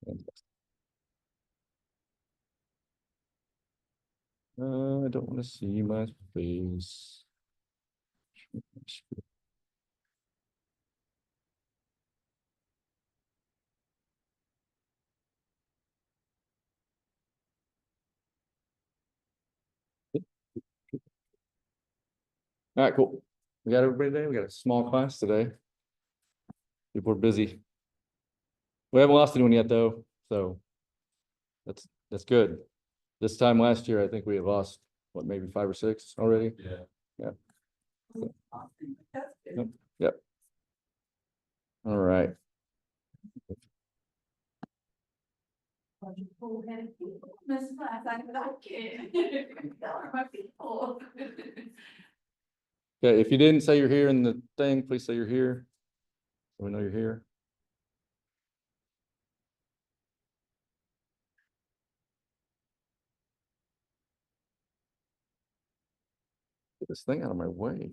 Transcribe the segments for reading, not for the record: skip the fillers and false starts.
I don't want to see my face. All right, cool. We got everybody today. We got a small class today. People are busy. We haven't lost anyone yet, though, so that's good. This time last year, I think we have lost what, maybe 5 or 6 already. Yeah. Yep. All right. Full-headed people in this class, I like it. Y'all are my people. Okay, if you didn't say you're here in the thing, please say you're here. So we know you're here. Get this thing out of my way.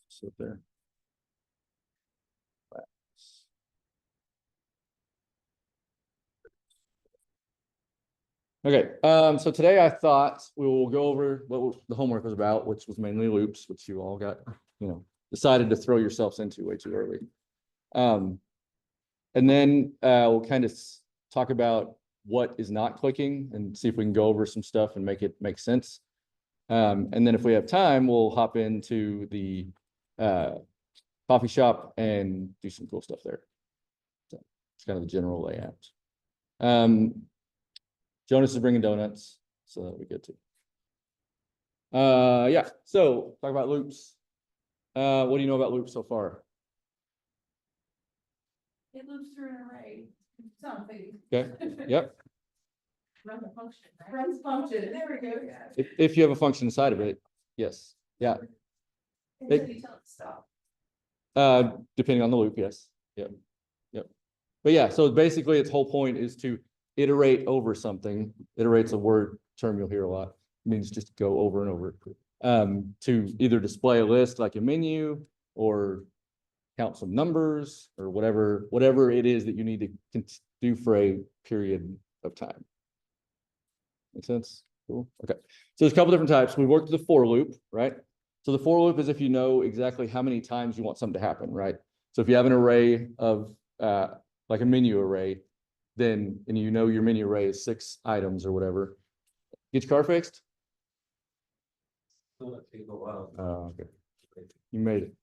Sit there. Okay, so today I thought we will go over what the homework was about, which was mainly loops, which you all got, decided to throw yourselves into way too early. And then we'll kind of talk about what is not clicking and see if we can go over some stuff and make it make sense. And then if we have time, we'll hop into the coffee shop and do some cool stuff there. So it's kind of the general layout. Jonas is bringing donuts, so that'll be good too. Yeah, so talk about loops. What do you know about loops so far? It loops through an array, something. Okay, yep. Run the function. Runs function, there we go. If you have a function inside of it, yes, yeah. Until you tell it to stop. Depending on the loop, yes, yep. But yeah, so basically its whole point is to iterate over something. Iterate's a word term you'll hear a lot. It means just go over and over. To either display a list like a menu or count some numbers or whatever it is that you need to do for a period of time. Make sense? Cool. Okay. So there's a couple different types. We worked with the for loop, right? So the for loop is if you know exactly how many times you want something to happen, right? So if you have an array of like a menu array, then, and you know your menu array is 6 items or whatever. Get your car fixed? Oh, okay. You made it.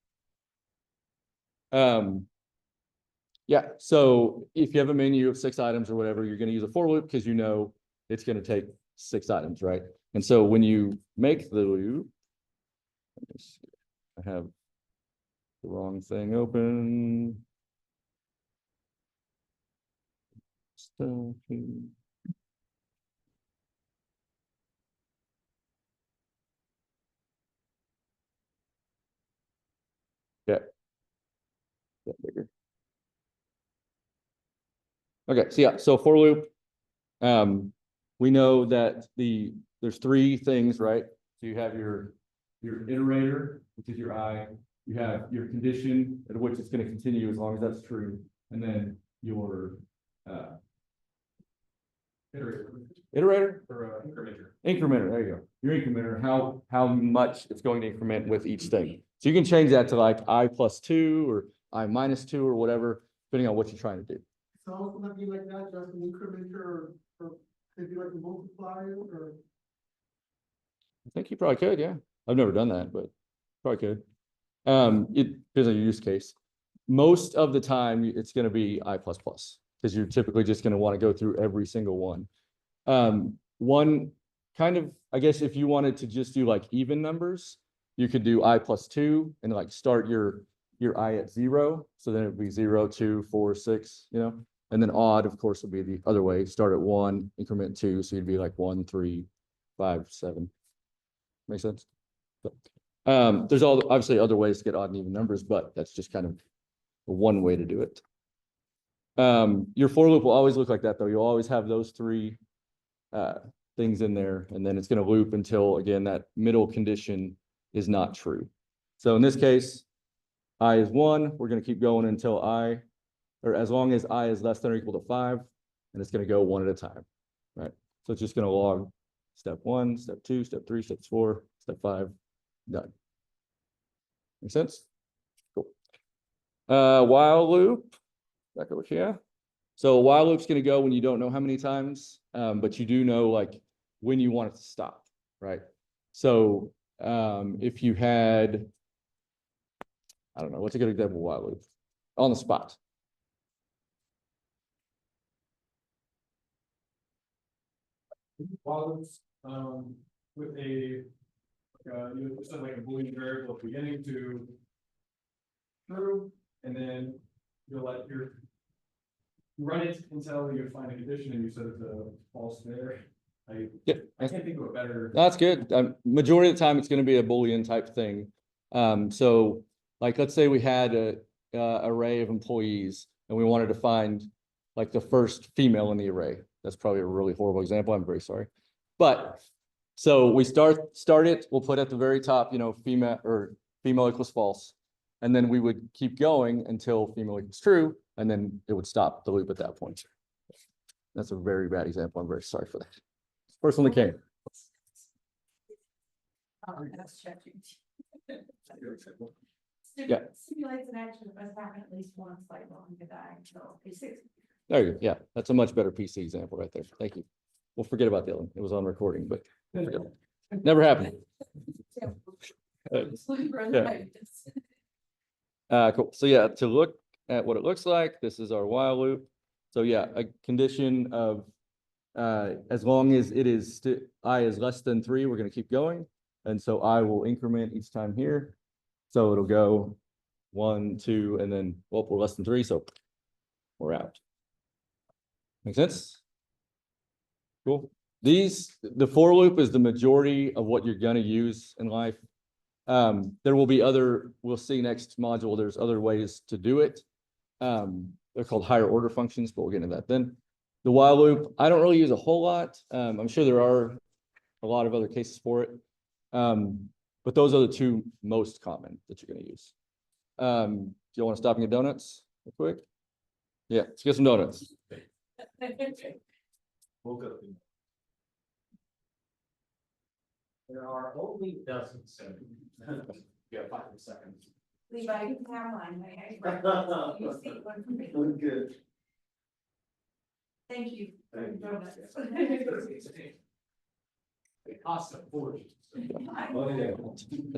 Yeah, so if you have a menu of 6 items or whatever, you're going to use a for loop because you know it's going to take 6 items, right? And so when you make the loop, I have the wrong thing open. Yeah. Get bigger. Okay, so yeah, so for loop, we know that there's 3 things, right? So you have your iterator, which is your I, you have your condition at which it's going to continue as long as that's true, and then your iterator or incrementer. There you go. Your incrementer, how much it's going to increment with each thing. So you can change that to like I plus 2 or I minus 2 or whatever, depending on what you're trying to do. So it's gonna be like that, just an incrementer, or could be like a multiplier, or? I think you probably could, yeah. I've never done that, but probably could. It depends on your use case. Most of the time, it's going to be I++, because you're typically just going to want to go through every single one. One kind of, I guess, if you wanted to just do like even numbers, you could do I plus 2 and like start your I at 0. So then it would be 0, 2, 4, 6, and then odd, of course, would be the other way. Start at 1, increment 2. So you'd be like 1, 3, 5, 7. Make sense? But, there's obviously other ways to get odd and even numbers, but that's just kind of one way to do it. Your for loop will always look like that, though. You'll always have those 3 things in there, and then it's going to loop until, again, that middle condition is not true. So in this case, I is 1, we're gonna keep going until I, or as long as I is less than or equal to 5, and it's gonna go one at a time, right? So it's just gonna log step 1, step 2, step 3, step 4, step 5, done. Make sense? Cool. While loop, back over here. So a while loop's gonna go when you don't know how many times, but you do know like when you want it to stop, right? So if you had, I don't know, what's a good example of while loop? On the spot. While it's, with a, you said like a Boolean variable beginning to true, and then you'll let you run it until you find a condition and you set it to false there. Yeah, I can't think of a better. that's good. Majority of the time, it's gonna be a Boolean type thing. So like, let's say we had a array of employees and we wanted to find like the first female in the array. That's probably a really horrible example. I'm very sorry. But so we start it, we'll put at the very top, you know, female equals false. And then we would keep going until female equals true, and then it would stop the loop at that point. That's a very bad example. I'm very sorry for that. First one that came. That's ChatGPT. Yeah. Simulates an action that must happen at least once, like rolling the die, so it's 6. There you go. Yeah, that's a much better PC example right there. Thank you. We'll forget about the other one. It was on recording, but forget it. Never happened. Cool. So yeah, to look at what it looks like, this is our while loop. So yeah, a condition of as long as it is I is less than 3, we're going to keep going. And so I will increment each time here. So it'll go 1, 2, and then, well, we're less than 3, so we're out. Make sense? Cool. The for loop is the majority of what you're going to use in life. There will be we'll see next module, there's other ways to do it. They're called higher order functions, but we'll get into that then. The while loop, I don't really use a whole lot. I'm sure there are a lot of other cases for it. But those are the 2 most common that you're going to use. Do you want to stop and get donuts real quick? Yeah, let's get some donuts. We'll go. There are only dozens, so you have 5 seconds. Levi, you can have mine, may I? You see one for me. Doing good. Thank you. Thank you. Donuts. It costs a fortune.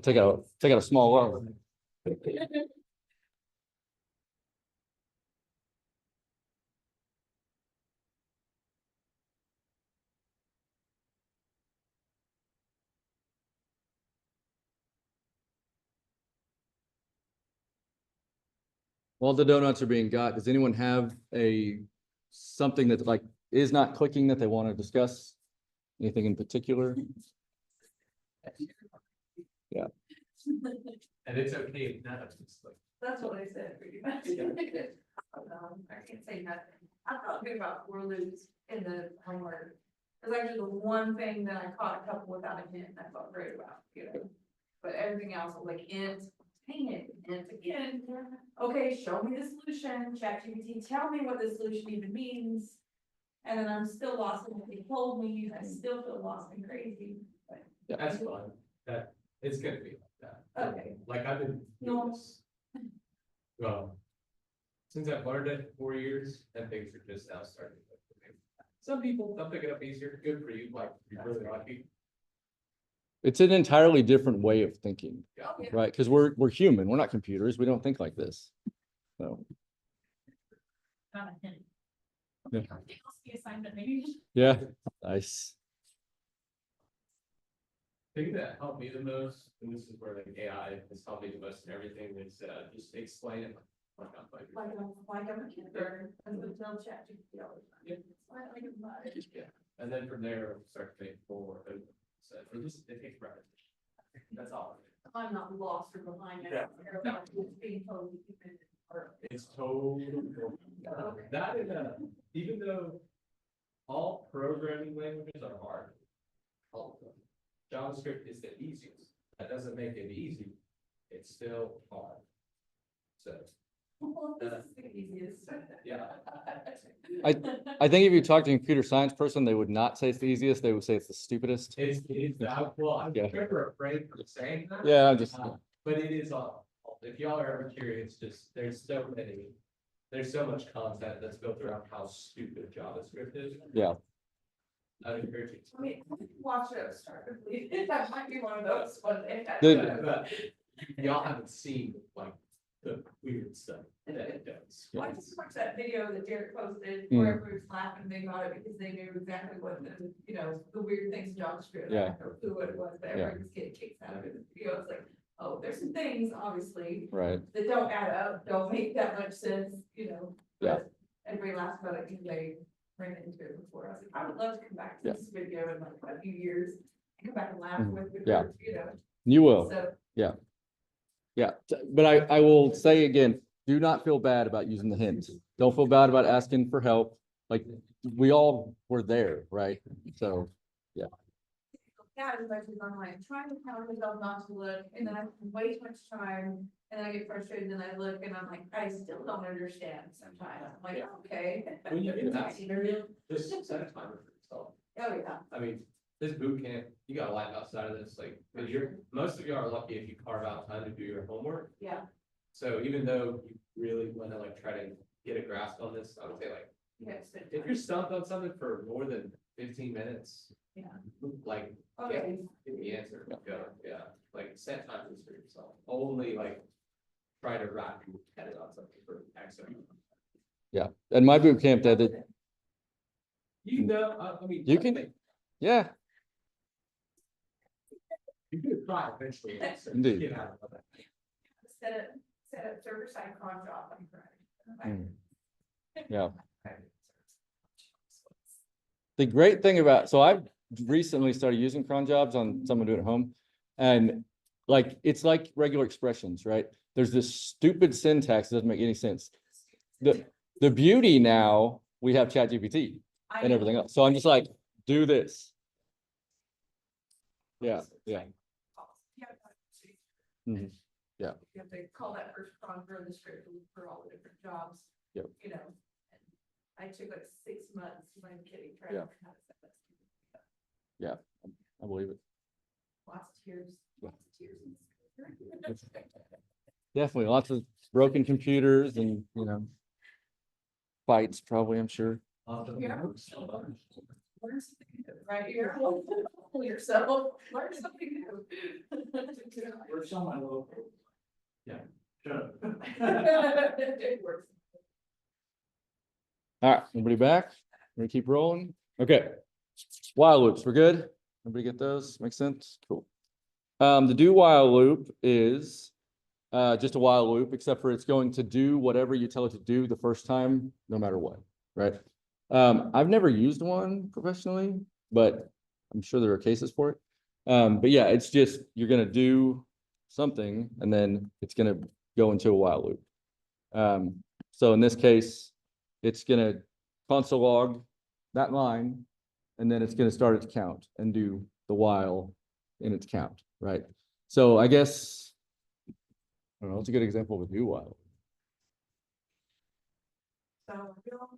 Take out a small one. While the donuts are being got, does anyone have something that like is not clicking that they want to discuss? Anything in particular? Yeah. And it's okay if none of it's like. That's what I said, pretty much. I can't say nothing. I felt good about for loops in the homework. It was actually the one thing that I caught a couple without a hint, I felt great about, you know. But everything else was like int, dang it, int again. Okay, show me the solution, ChatGPT, tell me what the solution even means. And then I'm still lost in what they told me, I still feel lost and crazy. But That's fun. That, it's gonna be like that. Okay. Like I've been doing this. Well, since I've learned it 4 years, and things are just now starting. Some people, they'll pick it up easier, good for you, like, you're really lucky. It's an entirely different way of thinking, Oh, yeah. right? Because we're human, we're not computers, we don't think like this. So, Got a hint. Yeah. Okay, I'll see assignment maybe. yeah, nice. Thing that helped me the most, and this is where like AI has helped me the most in everything, is just explain it. Like Like I'm a kindergarten, I would tell ChatGPT all the time. Yeah. Like a mother. Yeah, and then from there, start to think forward, so for this, it takes practice. That's all. I'm not lost or behind. I Yeah. don't care about what's being told. Or- It's totally. Okay. That is even though all programming languages are hard, all of them, JavaScript is the easiest. That doesn't make it easy. It's still hard. So, Well, this is the easiest. yeah. I think if you talk to a computer science person, they would not say it's the easiest. They would say it's the stupidest. It's, well, I'm Yeah. never afraid of saying that. Yeah, I'm just, But it is all, if y'all are ever curious, just, there's so much content that's built around how stupid JavaScript is. yeah, I would encourage you. I mean, watch it, start with me. That might be one of those, but The- But y'all haven't seen like the weird stuff that it does. I just watched that video that Derek posted, Mm. where everybody was laughing, they got it because they knew exactly what the, the weird things in JavaScript. Yeah. Or who it was, but everybody was getting kicks out of it in the video, it's like, oh, there's some things, obviously, right. that don't add up, don't make that much sense, Yeah. but everybody laughs about it because they ran into it before. I was like, I would love to come back to this video in like a few years, and come back and laugh Mhm. with, Yeah. you You will. so. Yeah, but I will say again, do not feel bad about using the hints. Don't feel bad about asking for help. Like, we all were there, right? So, Yeah, as much as I'm like trying to tell myself not to look, and then I spend way too much time, and then I get frustrated, and then I look, and I'm like, I still don't understand sometimes, I'm like, okay. When you get in that scenario, just set a timer for yourself. Oh, yeah. I mean, this boot camp, you got a life outside of this, like, but most of you are lucky if you carve out time to do your homework. Yeah. So even though you really wanna like try to get a grasp on this, I would say like, Yes. if you're stumped on something for more than 15 minutes. Yeah. Like, Okay. give the answer, go, yeah, like set timers for yourself, only like. Try to wrap your head around something for X amount. yeah. And my boot camp did it. You know, I mean. You can- Yeah, You could try eventually. so Indeed. get out of it. Set up server side cron job on Friday. Mm. yeah. The great thing about, so I've recently started using cron jobs on someone doing it at home. And like, it's like regular expressions, right? There's this stupid syntax that doesn't make any sense. The beauty now, we have ChatGPT and everything else. So I'm just like, do this. Yeah, yeah. Mhm. Yeah. You have to call that first cron for the script for all the different jobs. Yep. And I took like 6 months, I'm kidding, trying Yeah. to. how to set that. I believe it. Lots of tears, lots of tears. Definitely lots of broken computers and, fights probably, I'm sure. Yeah. Learn something new, right here, pull yourself, learn something new. Where's some of my little. Yeah. Sure. It works. All right, everybody back? We keep rolling? Okay. While loops, we're good? Everybody get those? Make sense? Cool. The do while loop is just a while loop, except for it's going to do whatever you tell it to do the first time, no matter what, right? I've never used one professionally, but I'm sure there are cases for it. But yeah, it's just, you're gonna do something and then it's gonna go into a while loop. So in this case, it's gonna console log that line, and then it's gonna start its count and do the while in its count, right? So I guess, I don't know, it's a good example of a do while. So real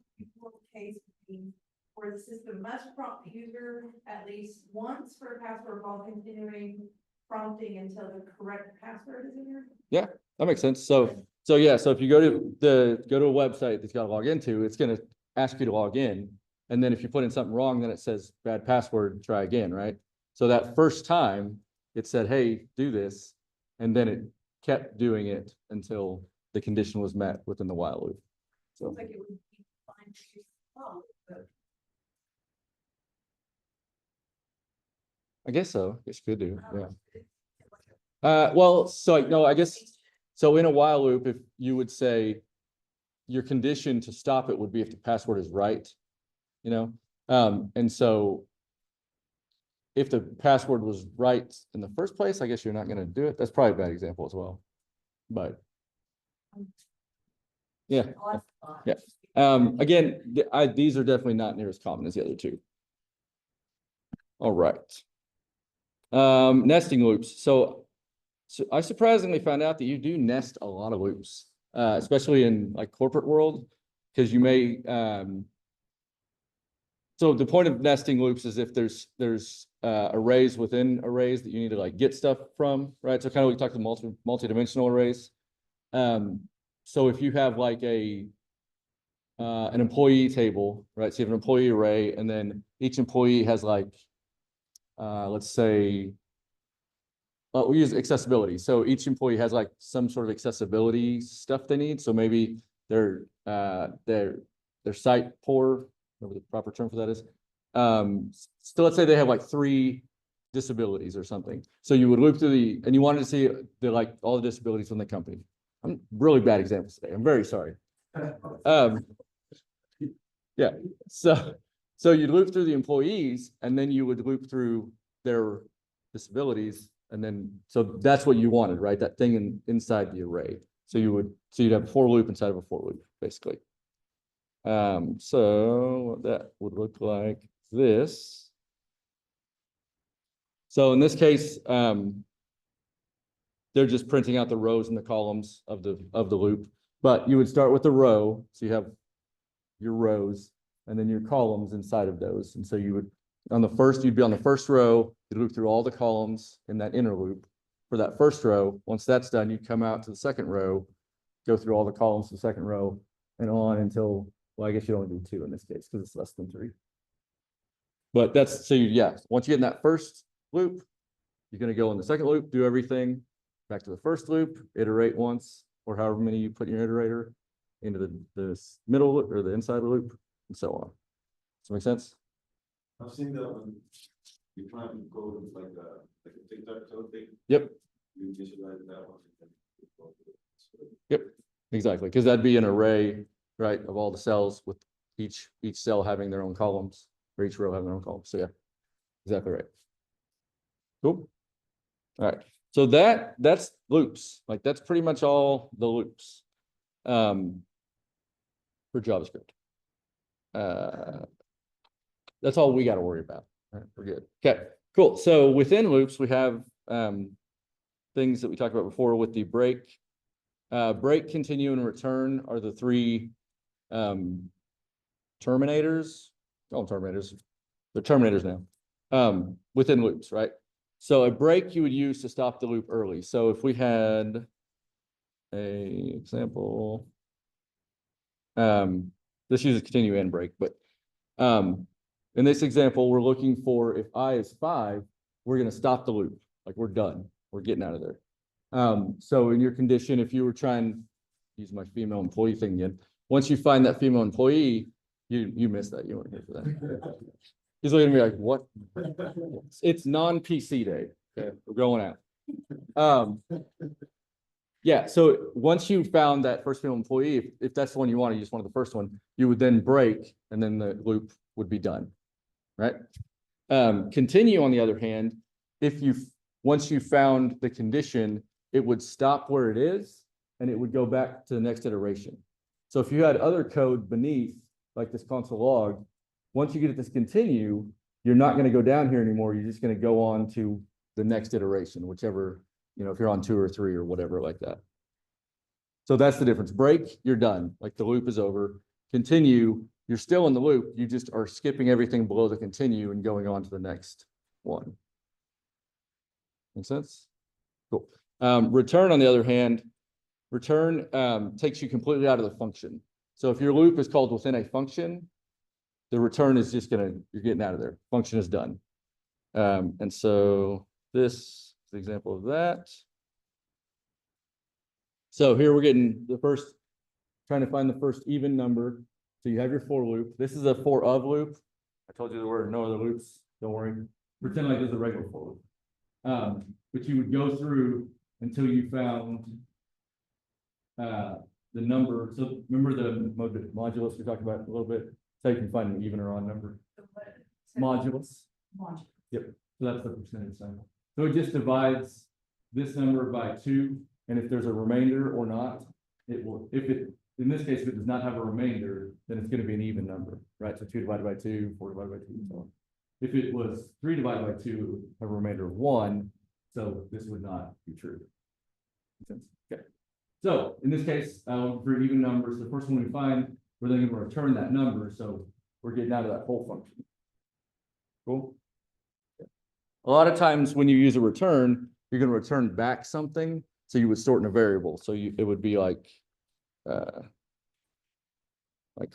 case would be where the system must prompt the user at least once for a password while continuing prompting until the correct password is entered. That makes sense. So yeah, so if you go to a website that's got to log into, it's gonna ask you to log in. And then if you put in something wrong, then it says bad password, try again, right? So that first time it said, hey, do this. And then it kept doing it until the condition was met within the while loop. So Sounds like it would be fine to use phone, but I guess so. I guess you could do, I don't yeah. know. Well, so no, I guess, so in a while loop, if you would say your condition to stop it would be if the password is right, and so if the password was right in the first place, I guess you're not gonna do it. That's probably a bad example as well. But yeah, Oh, that's fine. Yeah. Again, these are definitely not near as common as the other two. All right. Nesting loops. So I surprisingly found out that you do nest a lot of loops. especially in like corporate world, because you may, so the point of nesting loops is if there's arrays within arrays that you need to like get stuff from, right? So kind of we talked to multi-dimensional arrays. So if you have like an employee table, right? So you have an employee array, and then each employee has like, let's say, we use accessibility. So each employee has like some sort of accessibility stuff they need. So maybe they're sight poor, whatever the proper term for that is. So let's say they have like 3 disabilities or something. So you would loop through and you wanted to see the like all the disabilities in the company. I'm really bad examples today. I'm very sorry. Yeah. So you loop through the employees, and then you would loop through their disabilities, and then so that's what you wanted, right? That thing inside the array. So you'd have a for loop inside of a for loop, basically. So that would look like this. So in this case, they're just printing out the rows and the columns of the loop, but you would start with the row. So you have your rows and then your columns inside of those. And so you would, you'd be on the first row, you'd loop through all the columns in that inner loop for that first row. Once that's done, you'd come out to the second row, go through all the columns to the second row, and on until, well, I guess you only do 2 in this case because it's less than 3. But that's, so yeah, once you get in that first loop, you're going to go in the second loop, do everything, back to the first loop, iterate once, or however many you put in your iterator, into the middle loop or the inside of the loop, and so on. Does that make sense? I've seen that when you try to code with like a tic-tac-toe thing. Yep. You visualize that one. Yep, exactly, because that'd be an array, right, of all the cells with each cell having their own columns, or each row having their own columns. So yeah, exactly right. Cool. All right. So that's loops. Like that's pretty much all the loops for JavaScript. That's all we got to worry about. All right, we're good. Okay, cool. So within loops, we have things that we talked about before with the break. Break, continue, and return are the 3 terminators. Oh, terminators. They're terminators now. Within loops, right? So a break you would use to stop the loop early. So if we had a example, this uses continue and break, but in this example, we're looking for if I is 5, we're going to stop the loop. Like we're done. We're getting out of there. So in your condition, if you were trying to use my female employee thing again, once you find that female employee, you missed that. You weren't here for that. He's looking at me like, what? It's non-PC day. Okay, we're going out. Yeah, so once you found that first female employee, if that's the one you want, you just wanted the first one, you would then break, and then the loop would be done, right? Continue, on the other hand, once you found the condition, it would stop where it is, and it would go back to the next iteration. So if you had other code beneath, like this console log, once you get this continue, you're not going to go down here anymore. You're just going to go on to the next iteration, whichever, if you're on 2 or 3 or whatever like that. So that's the difference. Break, you're done. Like the loop is over. Continue, you're still in the loop. You just are skipping everything below the continue and going on to the next one. Make sense? Cool. Return, on the other hand, return takes you completely out of the function. So if your loop is called within a function, the return is just you're getting out of there. Function is done. And so this is the example of that. So here we're getting trying to find the first even number. So you have your for loop. This is a for of loop. I told you there were no other loops. Don't worry. Pretend like this is a regular for loop. But you would go through until you found the number. So remember the modulus we talked about a little bit? So you can find an even or odd number. Modulus. Yep. So that's the percentage sign. So it just divides this number by 2. And if there's a remainder or not, it will, in this case, if it does not have a remainder, then it's going to be an even number, right? So 2 divided by 2, 4 divided by 2, and so on. If it was 3 divided by 2, it would have a remainder of 1. So this would not be true. Okay. So in this case, for even numbers, the first one we find, we're then gonna return that number, so we're getting out of that whole function. Cool. A lot of times when you use a return, you're gonna return back something, so you would store it in a variable, so it would be like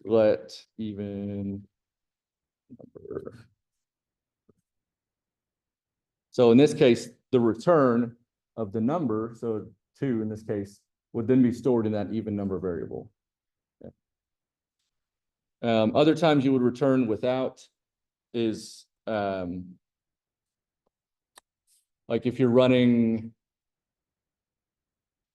let even number. So in this case, the return of the number, so 2 in this case, would then be stored in that even number variable. Okay. Other times you would return without is like if you're running,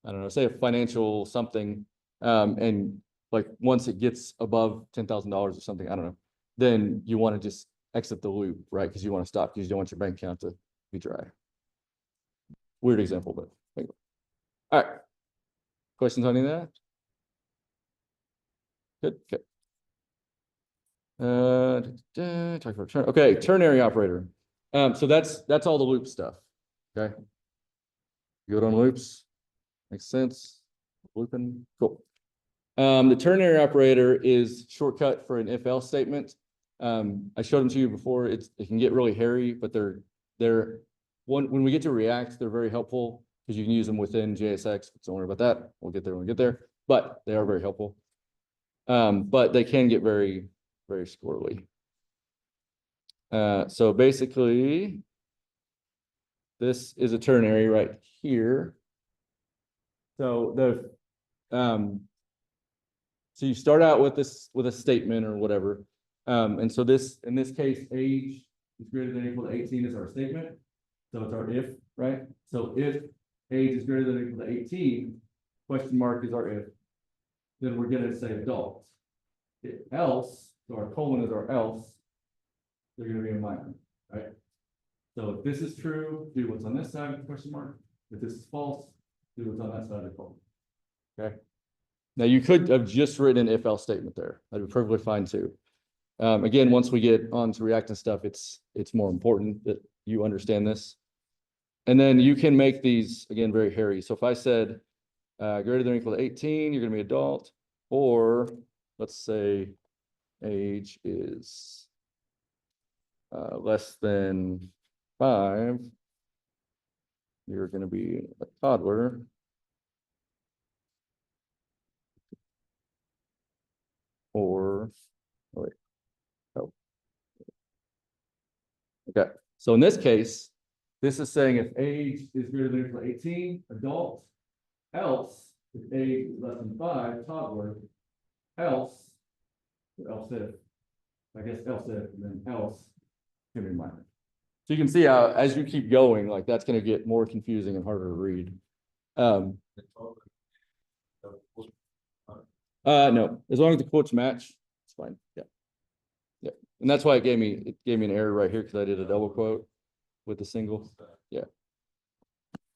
I don't know, say a financial something, and like once it gets above $10,000 or something, I don't know, then you want to just exit the loop, right? Because you want to stop, because you don't want your bank account to be dry. Weird example, but anyway. All right. Questions on any of that? Good, okay. Talk about turn. Okay, ternary operator. So that's all the loop stuff. Okay. Good on loops. Makes sense. Looping, cool. The ternary operator is shortcut for an if-else statement. I showed them to you before. It can get really hairy, but when we get to React, they're very helpful because you can use them within JSX. Don't worry about that. We'll get there when we get there, but they are very helpful. But they can get very, very squirrely. So basically, this is a ternary right here. So so you start out with a statement or whatever. And so in this case, age is greater than or equal to 18 is our statement. So it's our if, right? So if age is greater than or equal to 18, question mark is our if, then we're going to say adult. If else, so our colon is our else, they're going to be a minor, right? So if this is true, do what's on this side of the question mark. If this is false, do what's on that side of the colon. Okay. Now you could have just written an if-else statement there. That'd be perfectly fine too. Again, once we get on to React and stuff, it's more important that you understand this. And then you can make these, again, very hairy. So if I said greater than or equal to 18, you're going to be adult, or let's say age is less than 5, you're going to be a toddler. Or, oh wait, oh. Okay, so in this case, this is saying if age is greater than or equal to 18, adult, else, if age is less than 5, toddler, else if, I guess else if, and then else, can be minor. So you can see how, as you keep going, like that's going to get more confusing and harder to read. No, as long as the quotes match, it's fine. Yeah. Yeah. And that's why it gave me an error right here because I did a double quote with a single. Yeah.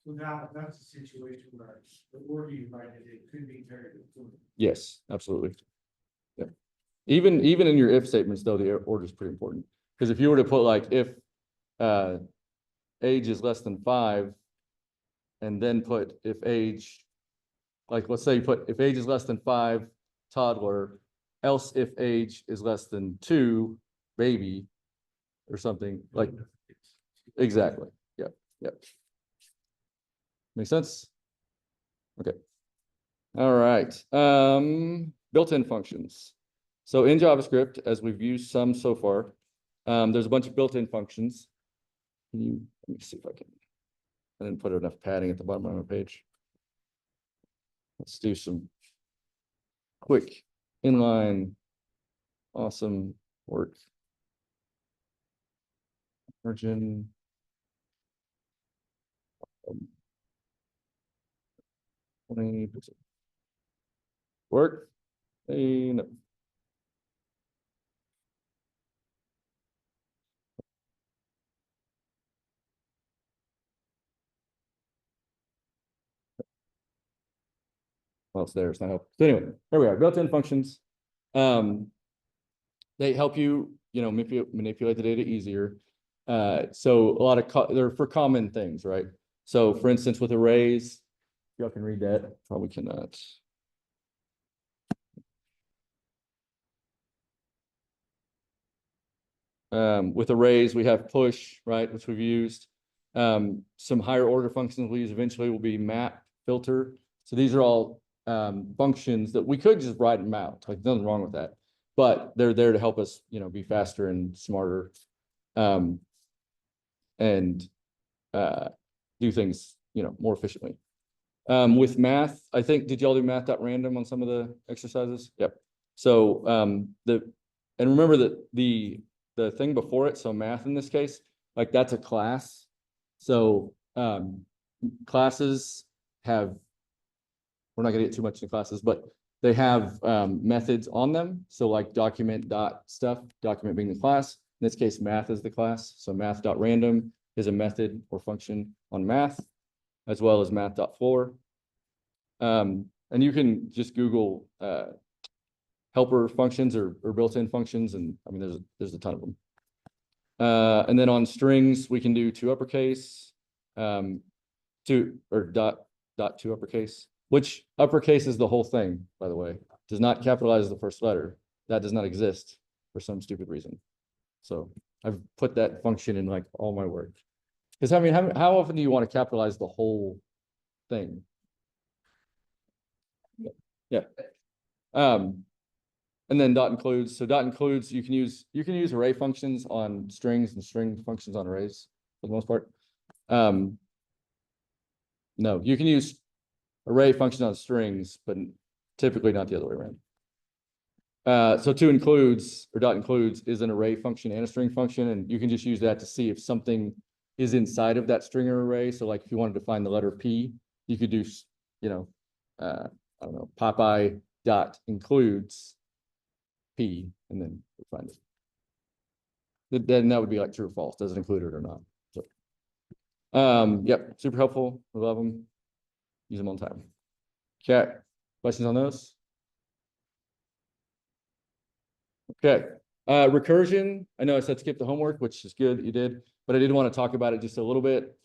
So now that's a situation where the wording you write it could be very good. Yes, absolutely. Yeah. Even in your if statements, though, the order is pretty important. Because if you were to put like if age is less than 5, and then put if age, like let's say you put if age is less than 5, toddler, else if age is less than 2, baby, or something like. Exactly. Yep. Yep. Make sense? Okay. All right. Built-in functions. So in JavaScript, as we've used some so far, there's a bunch of built-in functions. Let me see if I can. I didn't put enough padding at the bottom of my page. Let's do some quick inline awesome work. Margin. 20%. Work. Hey, no. Well, it's there. It's not helpful. So anyway, there we are. Built-in functions. They help you, manipulate the data easier. So a lot of they're for common things, right? So for instance, with arrays, Y'all can read that, probably cannot. With arrays, we have push, right, which we've used. Some higher order functions we use eventually will be map, filter. So these are all functions that we could just write them out, like nothing wrong with that. But they're there to help us, be faster and smarter. And do things, more efficiently. With math, I think, did y'all do math.random on some of the exercises? Yep. So and remember that the thing before it, so math in this case, like that's a class. So classes have, we're not gonna get too much in classes, but they have methods on them. So like document dot stuff, document being the class. In this case, math is the class. So math.random is a method or function on math, as well as math.floor. And you can just Google helper functions or built-in functions, and I mean there's a ton of them. And then on strings, we can do to uppercase, to or dot to uppercase, which uppercase is the whole thing, by the way. Does not capitalize the first letter. That does not exist for some stupid reason. So I've put that function in like all my work. Because I mean, how often do you want to capitalize the whole thing? Yeah. And then dot includes. So dot includes, you can use array functions on strings and string functions on arrays for the most part. No, you can use array functions on strings, but typically not the other way around. So to includes or dot includes is an array function and a string function, and you can just use that to see if something is inside of that string or array. So like if you wanted to find the letter P, you could do, I don't know, Popeye dot includes P, and then find it. Then that would be like true or false. Does it include it or not? So, yep, super helpful. We love them. Use them all the time. Okay, questions on those? Okay, recursion. I know I said skip the homework, which is good that you did, but I did want to talk about it just a little bit,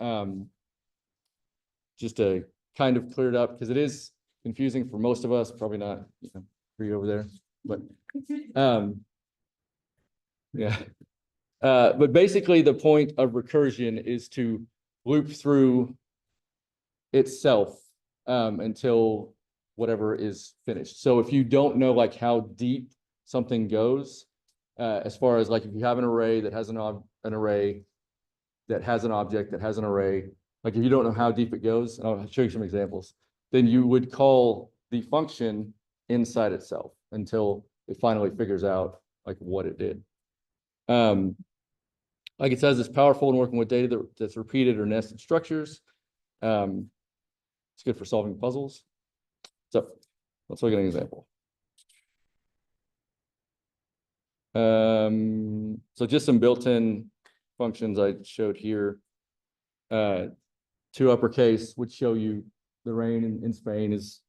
just to kind of clear it up because it is confusing for most of us. Probably not, for you over there, but yeah. But basically, the point of recursion is to loop through itself until whatever is finished. So if you don't know like how deep something goes, as far as like if you have an array that has an array that has an object that has an array, like if you don't know how deep it goes, and I'll show you some examples, then you would call the function inside itself until it finally figures out like what it did. Like it says, it's powerful in working with data that's repeated or nested structures. It's good for solving puzzles. So let's look at an example. So just some built-in functions I showed here. To uppercase would show you the rain in Spain is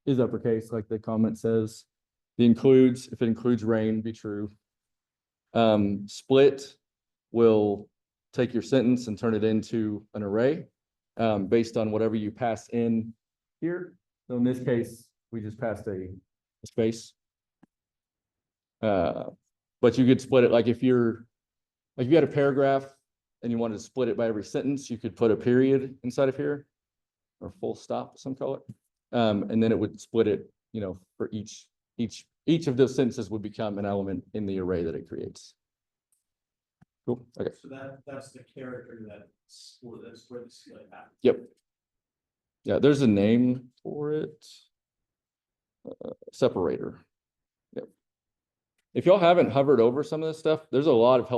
uppercase, like the comment says. The includes, if it includes rain, be true. Split will take your sentence and turn it into an array based on whatever you pass in here. So in this case, we just passed a space. But you could split it like if you had a paragraph and you wanted to split it by every sentence, you could put a period inside of here or full stop, some call it. And then it would split it, for each of those sentences would become an element in the array that it creates. Cool. Okay. So that's the character that's where the split happens. Yep. Yeah, there's a name for it. Separator. Yep. If y'all haven't hovered over some of this stuff, there's a lot of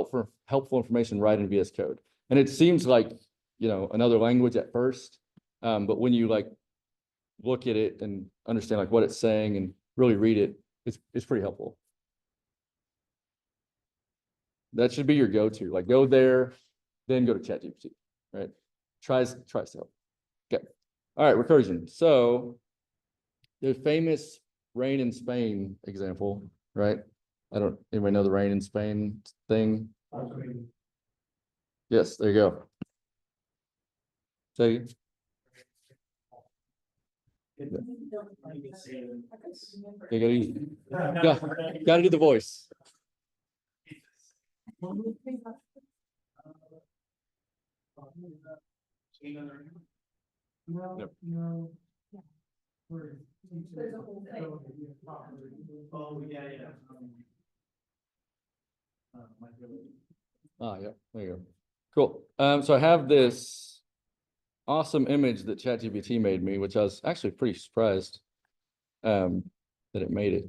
helpful information right in VS Code. And it seems like, another language at first. But when you like look at it and understand like what it's saying and really read it, it's pretty helpful. That should be your go-to. Like go there, then go to ChatGPT, right? Tries to help. Okay. All right, recursion. So the famous rain in Spain example, right? Anybody know the rain in Spain thing? Yes, there you go. Say, you gotta, gotta do the voice. No, Yep. no. Where- There's a whole thing. Oh, yeah, yeah. Ah, yeah, there you go. Cool. So I have this awesome image that ChatGPT made me, which I was actually pretty surprised that it made it.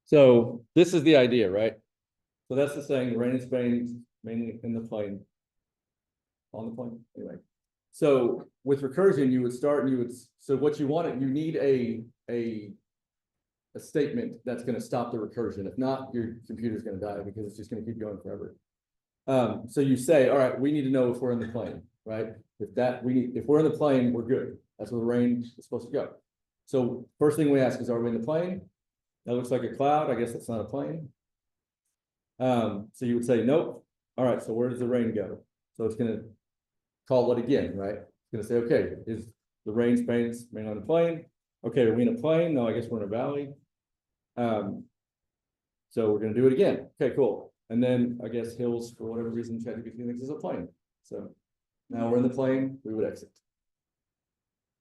So this is the idea, right? So that's the saying, the rain in Spain, mainly in the plain. On the plane, anyway. So with recursion, you would start and you would, so what you want, you need a statement that's gonna stop the recursion. If not, your computer's gonna die because it's just gonna keep going forever. So you say, all right, we need to know if we're in the plane, right? If we're in the plane, we're good. That's where the rain is supposed to go. So first thing we ask is, are we in the plane? That looks like a cloud. I guess that's not a plane. So you would say, nope. All right, so where does the rain go? So it's gonna call it again, right? It's gonna say, okay, is the rain Spain's mainly on the plane? Okay, are we in a plane? No, I guess we're in a valley. So we're gonna do it again. Okay, cool. And then I guess hills, for whatever reason, ChatGPT thinks is a plane. So now we're in the plane, we would exit.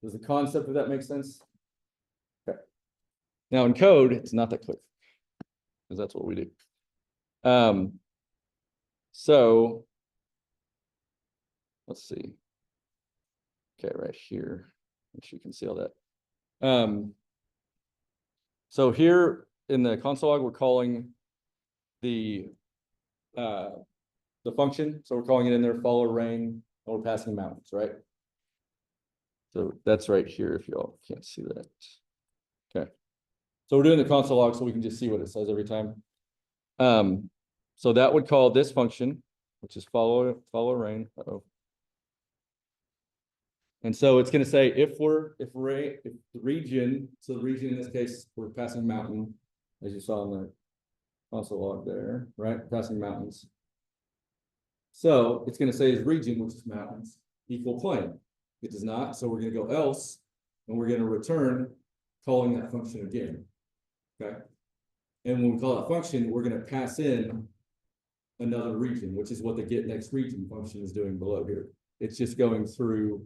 Does the concept of that make sense? Okay. Now in code, it's not that clear. Because that's what we do. So let's see. Okay, right here. Make sure you can see all that. So here in the console log, we're calling the function. So we're calling it in there follow rain, and we're passing mountains, right? So that's right here if y'all can't see that. Okay. So we're doing the console log so we can just see what it says every time. So that would call this function, which is follow rain. Uh-oh. And so it's going to say if the region, so the region in this case, we're passing mountain, as you saw in the console log there, right? Passing mountains. So it's going to say is region, which is mountains, equal plane. It does not, so we're going to go else, and we're going to return calling that function again. Okay. And when we call that function, we're going to pass in another region, which is what the get next region function is doing below here. It's just going through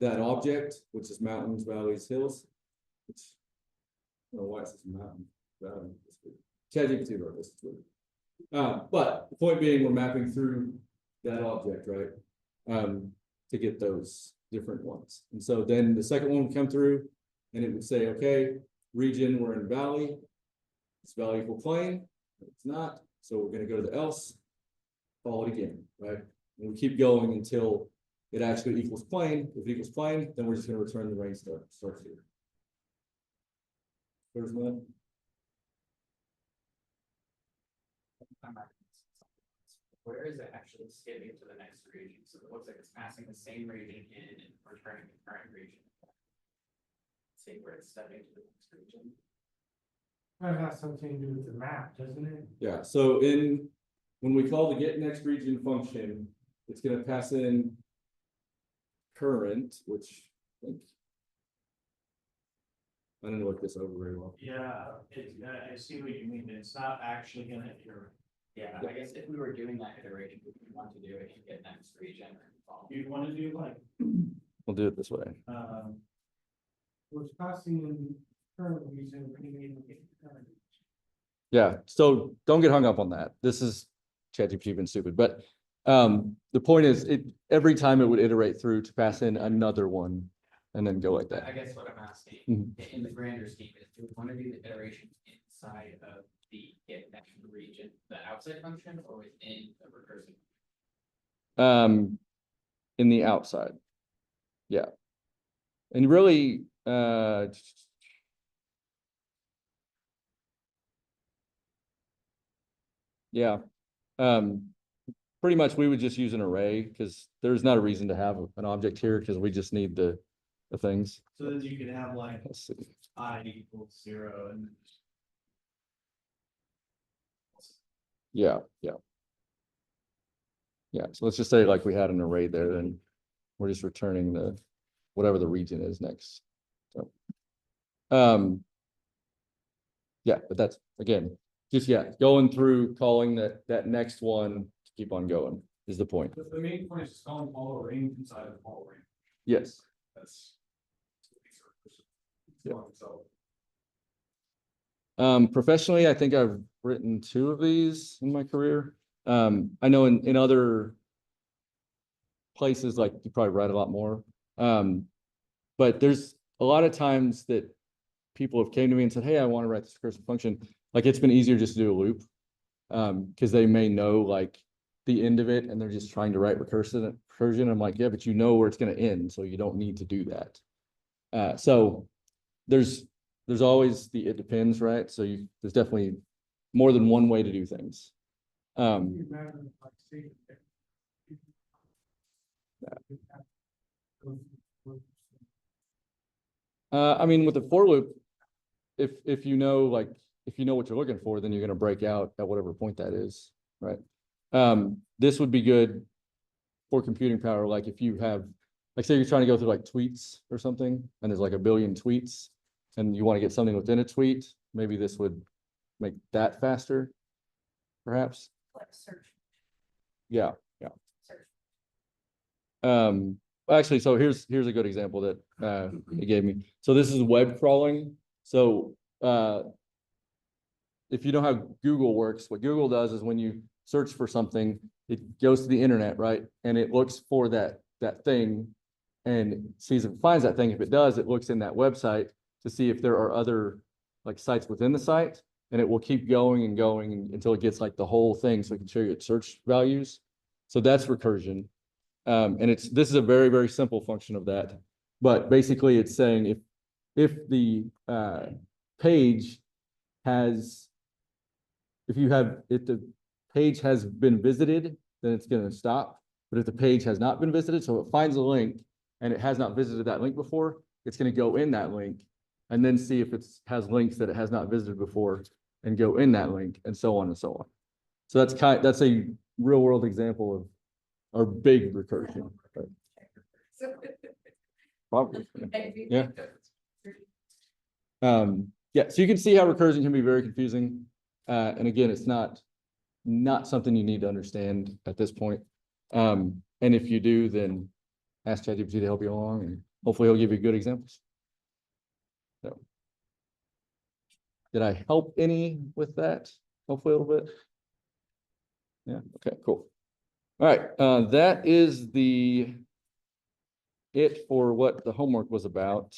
that object, which is mountains, valleys, hills. Which, I don't know why it says mountain, valley. ChatGPT wrote this. It's weird. But the point being, we're mapping through that object, right? To get those different ones. And so then the second one would come through and it would say, okay, region, we're in valley. It's valley equal plane. It's not. So we're going to go to the else, follow it again, right? And we keep going until it actually equals plane. If it equals plane, then we're just going to return the rain starts here. There's one. Where is it actually skipping to the next region? So it looks like it's passing the same region in and returning the current region. See where it's stepping to the next region. That has something to do with the map, doesn't it? Yeah, so when we call the get next region function, it's going to pass in current, which I didn't look this over very well. Yeah, I see what you mean. It's not actually gonna iterate. Yeah, I guess if we were doing that iteration, we would want to do it and get next region. You'd wanna do like, We'll do it this way. Was passing in current region, we need to get current. Yeah, so don't get hung up on that. This is ChatGPT been stupid, but the point is every time it would iterate through to pass in another one and then go like I that. guess what I'm asking, Mhm. in the grander scheme, is do we want to do the iterations inside of the get next region, the outside function, or within the recursive? In the outside. Yeah. And really, yeah. Pretty much we would just use an array because there's not a reason to have an object here because we just need the things. so that you could have like Let's see. I equals 0 and. Yeah, yeah. Yeah, so let's just say like we had an array there, then We're just returning the, whatever the region is next. So, yeah, but that's, again, just, yeah, going through, calling that next one, to keep on going is the point. The main point is calling follow range inside of the follow range. Yes. That's. Yeah. So. Professionally, I think I've written 2 of these in my career. I know in other places, like you probably write a lot more. But there's a lot of times that people have came to me and said, hey, I want to write this recursive function. Like, it's been easier just to do a loop. Because they may know like the end of it and they're just trying to write recursion. I'm like, yeah, but you know where it's going to end, so you don't need to do that. So there's always the, it depends, right? So there's definitely more than one way to do things. I mean, with the for loop, if you know, like, if you know what you're looking for, then you're gonna break out at whatever point that is, right? This would be good for computing power, like if you have, like, say you're trying to go through like tweets or something, and there's like 1 billion tweets, and you want to get something within a tweet, maybe this would make that faster, perhaps. Like search, Yeah. search. Actually, so here's a good example that it gave me. So this is web crawling. So if you know how Google works, what Google does is when you search for something, it goes to the internet, right? And it looks for that thing and sees if it finds that thing. If it does, it looks in that website to see if there are other like sites within the site, and it will keep going and going until it gets like the whole thing, so it can show you its search values. So that's recursion. And this is a very, very simple function of that. But basically it's saying if the page has, if the page has been visited, then it's going to stop. But if the page has not been visited, so it finds a link and it has not visited that link before, it's going to go in that link and then see if it has links that it has not visited before and go in that link, and so on and so on. So that's a real world example of our big recursion. Right? So. Probably. Yeah. Yeah. Yeah, so you can see how recursion can be very confusing. And again, it's not something you need to understand at this point. And if you do, then ask ChatGPT to help you along, and hopefully he'll give you good examples. So, did I help any with that? Hopefully a little bit. Yeah, okay, cool. All right, that is it for what the homework was about.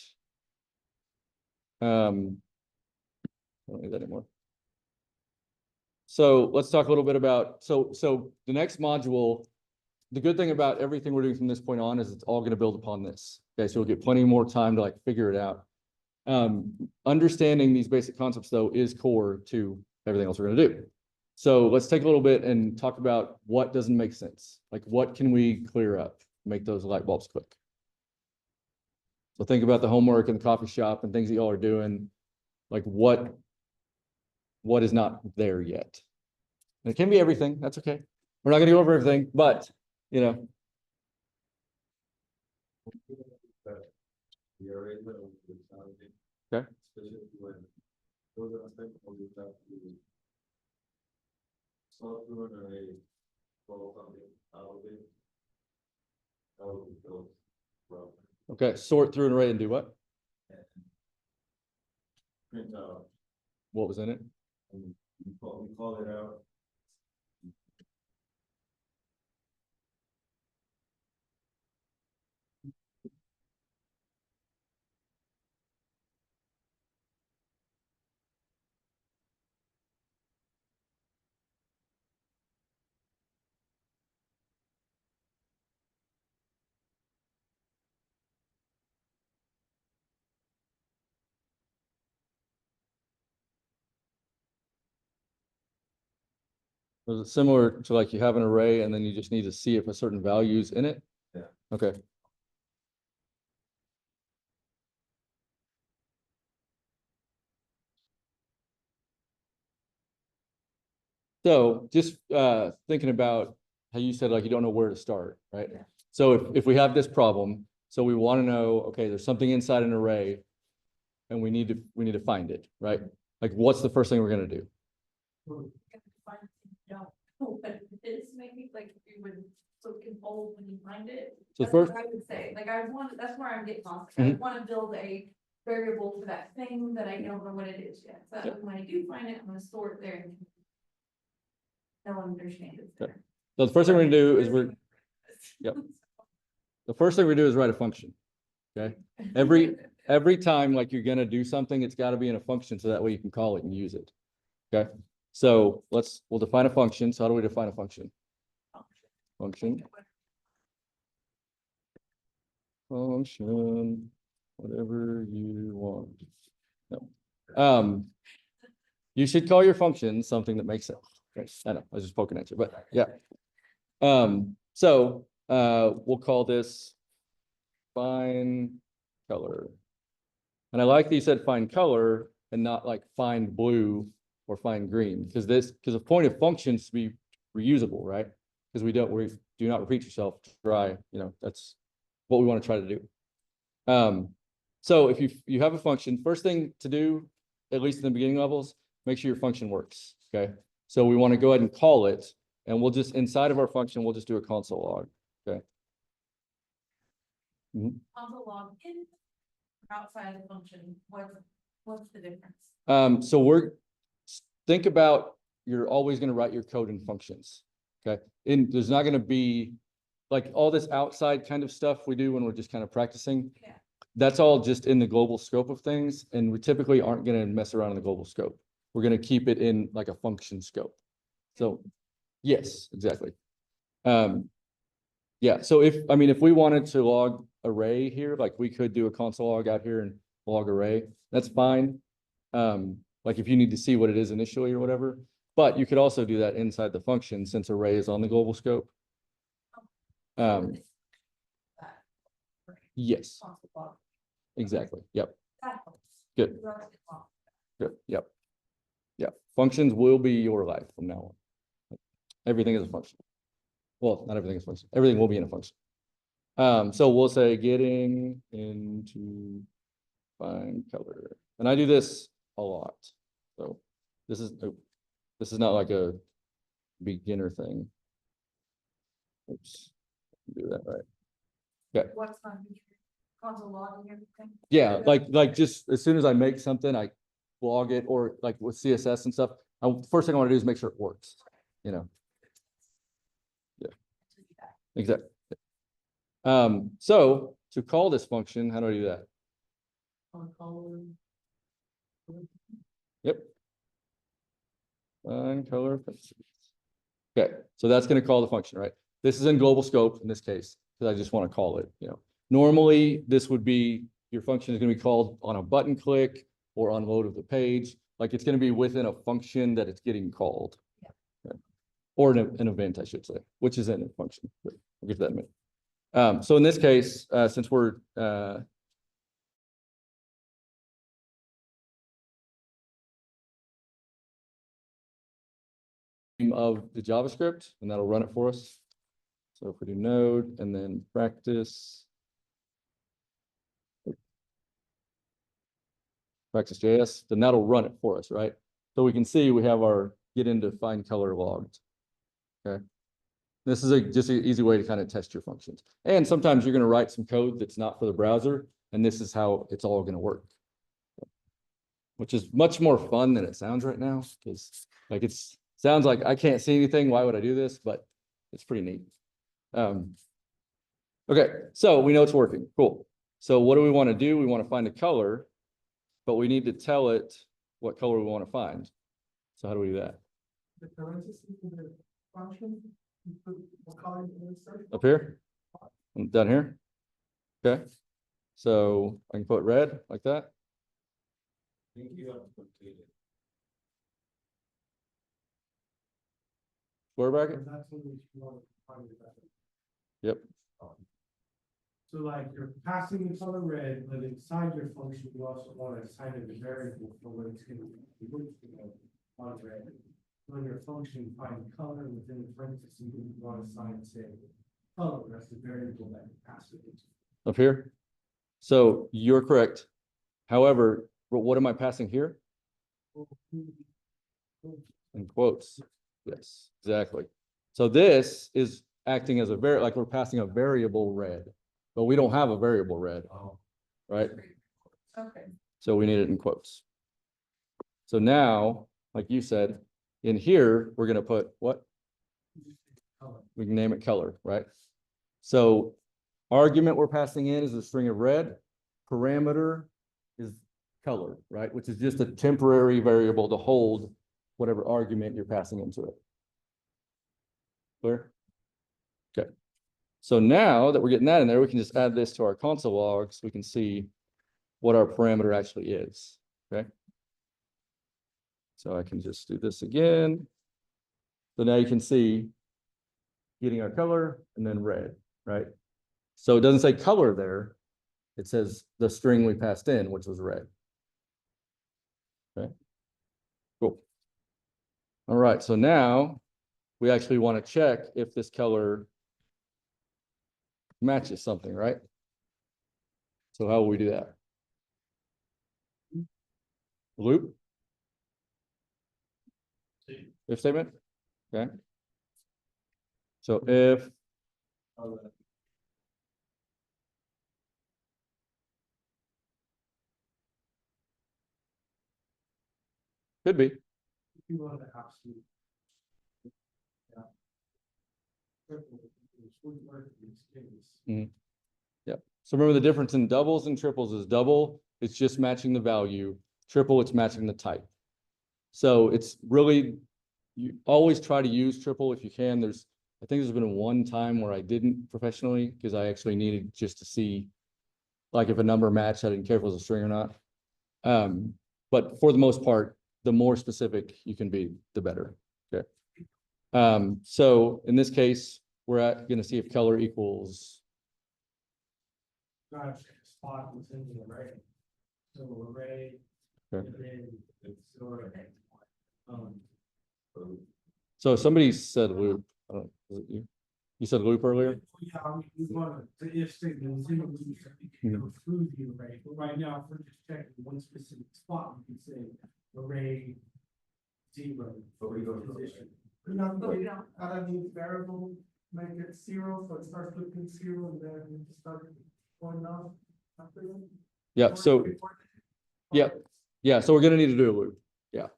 I don't need that anymore. So let's talk a little bit about, so the next module, the good thing about everything we're doing from this point on is it's all going to build upon this. Okay, so you'll get plenty more time to like figure it out. Understanding these basic concepts though is core to everything else we're going to do. So let's take a little bit and talk about what doesn't make sense. Like, what can we clear up, make those light bulbs click? So think about the homework in the coffee shop and things that y'all are doing. Like, what is not there yet? And it can be everything. That's okay. We're not going to go over everything, but you know. Okay. Sort through an array, pull something out of it. That would be built from Okay, sort through an array and do what? print out, What was in it? and we call it out. Was it similar to like you have an array and then you just need to see if a certain value is in it? Yeah. Okay. So just thinking about how you said like you don't know where to start, right? Yeah. So if we have this problem, so we want to know, okay, there's something inside an array and we need to find it, right? Like, what's the first thing we're gonna do? Don't know what it is, maybe like if you would, so it can hold when you find it. So That's first, what I would say, like I want, that's where I'm getting lost, I wanna build a variable for that thing that I don't know what it is yet, so that when I do find it, I'm gonna store it there. And no one understands it there. so the first thing we're gonna do is Yep. the first thing we do is write a function. Okay, every time like you're gonna do something, it's gotta be in a function, so that way you can call it and use it. Okay, so we'll define a function. So how do we define a function? Function, whatever you want. No. You should call your function something that makes sense. Okay, I know, I was just poking at you, but yeah. So we'll call this find color. And I like that you said find color and not like find blue or find green, because the point of functions to be reusable, right? Because we do not repeat yourself, try, that's what we want to try to do. So if you have a function, first thing to do, at least in the beginning levels, make sure your function works, okay? So we want to go ahead and call it, and we'll just, inside of our function, we'll just do a console log, okay? Console log in, outside the function, what's the difference? So think about, you're always going to write your code in functions, okay? And there's not going to be like all this outside kind of stuff we do when we're just kind of practicing. Yeah. That's all just in the global scope of things, and we typically aren't going to mess around in the global scope. We're going to keep it in like a function scope. So yes, exactly. Yeah, so if we wanted to log array here, like we could do a console log out here and log array, that's fine. Like if you need to see what it is initially or whatever, but you could also do that inside the function since array is on the global scope. Yes, Console log, exactly. Yep. that helps. Good. You already log. Good. Yep. Yep. Functions will be your life from now on. Everything is a function. Well, not everything is a function. Everything will be in a function. So we'll say getting into find color, and I do this a lot. So this is not like a beginner thing. Oops, do that right. What's not console logging everything? Yeah, like just as soon as I make something, I log it, or like with CSS and stuff. First thing I want to do is make sure it works. Exactly. So to call this function, how do I do that? Yep. Find color. Okay, so that's going to call the function, right? This is in global scope in this case, because I just want to call it, Normally, this would be, your function is going to be called on a button click or on load of the page. Like it's going to be within a function that it's getting called. Yeah. Okay. Or an event, I should say, which is in a function. But I'll get to that in a minute. So in this case, since we're of the JavaScript, and that'll run it for us. So if we do node and then practice. Practice.js, then that'll run it for us, right? So we can see we have our get into find color logged. Okay. This is just an easy way to kind of test your functions. And sometimes you're going to write some code that's not for the browser, and this is how it's all going to work. Which is much more fun than it sounds right now, because like sounds like I can't see anything. Why would I do this? But it's pretty neat. Okay, so we know it's working. Cool. So what do we want to do? We want to find a color, but we need to tell it what color we want to find. So how do we do that? The parentheses in the function, you put what color you want to search. Up here? Down here? Okay. So I can put red like that. I think you have to complete it. Square bracket? And that's what you want to find it at. Yep. So like you're passing the color red, but inside your function, you also want to assign it a variable for what it's going to be on red. When your function find color within the parentheses, you want to assign say color, that's the variable that you pass it into. Up here. So you're correct. However, what am I passing here? In quotes. Yes, exactly. So this is acting as a like we're passing a variable red, but we don't have a variable red, right? Okay. So we need it in quotes. So now, like you said, in here, we're gonna put what? Color. We can name it color, right? So argument we're passing in is a string of red. Parameter is color, right? Which is just a temporary variable to hold whatever argument you're passing into it. Clear? Okay. So now that we're getting that in there, we can just add this to our console log so we can see what our parameter actually is, okay? So I can just do this again. So now you can see getting our color and then red, right? So it doesn't say color there. It says the string we passed in, which was red. Okay, cool. All right, so now we actually want to check if this color matches something, right? So how will we do that? Loop? If statement? Okay. So if could be. If you want the absolute. Yeah. Triple, which wouldn't work in this case. Yep. So remember the difference in doubles and triples is double, it's just matching the value. Triple, it's matching the type. So it's really, you always try to use triple if you can. I think there's been one time where I didn't professionally because I actually needed just to see like if a number matched, I didn't care if it was a string or not. But for the most part, the more specific you can be, the better. Okay. So in this case, we're gonna see if color equals. Gotta check a spot within the array. So array. Okay. And then it's sort of. So somebody said loop. I don't, was it you? You said loop earlier? Yeah, I mean, we want the if statement, we can go through the array, but right now, if we're just checking one specific spot, we can say array. 0. But we go to position. But we don't. Add a new variable, make it 0, so it starts looking 0 and then we just start going off. after that. Yeah, so, yeah, yeah, so we're gonna need to do a loop, yeah.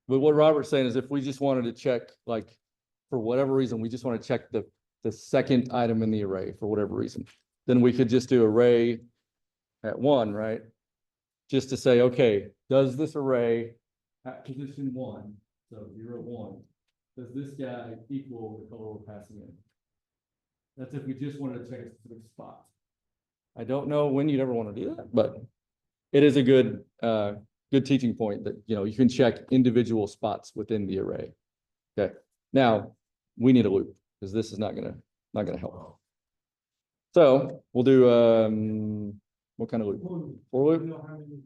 But what Robert's saying is if we just wanted to check, like, for whatever reason, we just want to check the second item in the array for whatever reason, then we could just do array at 1, right? Just to say, okay, does this array at position 1, so 0, 1, does this guy equal the color we're passing in? That's if we just wanted to check a specific spot. I don't know when you'd ever want to do that, but it is a good teaching point that, you know, you can check individual spots within the array. Okay, now we need a loop because this is not gonna help. So we'll do what kind of loop? For loop? We know how many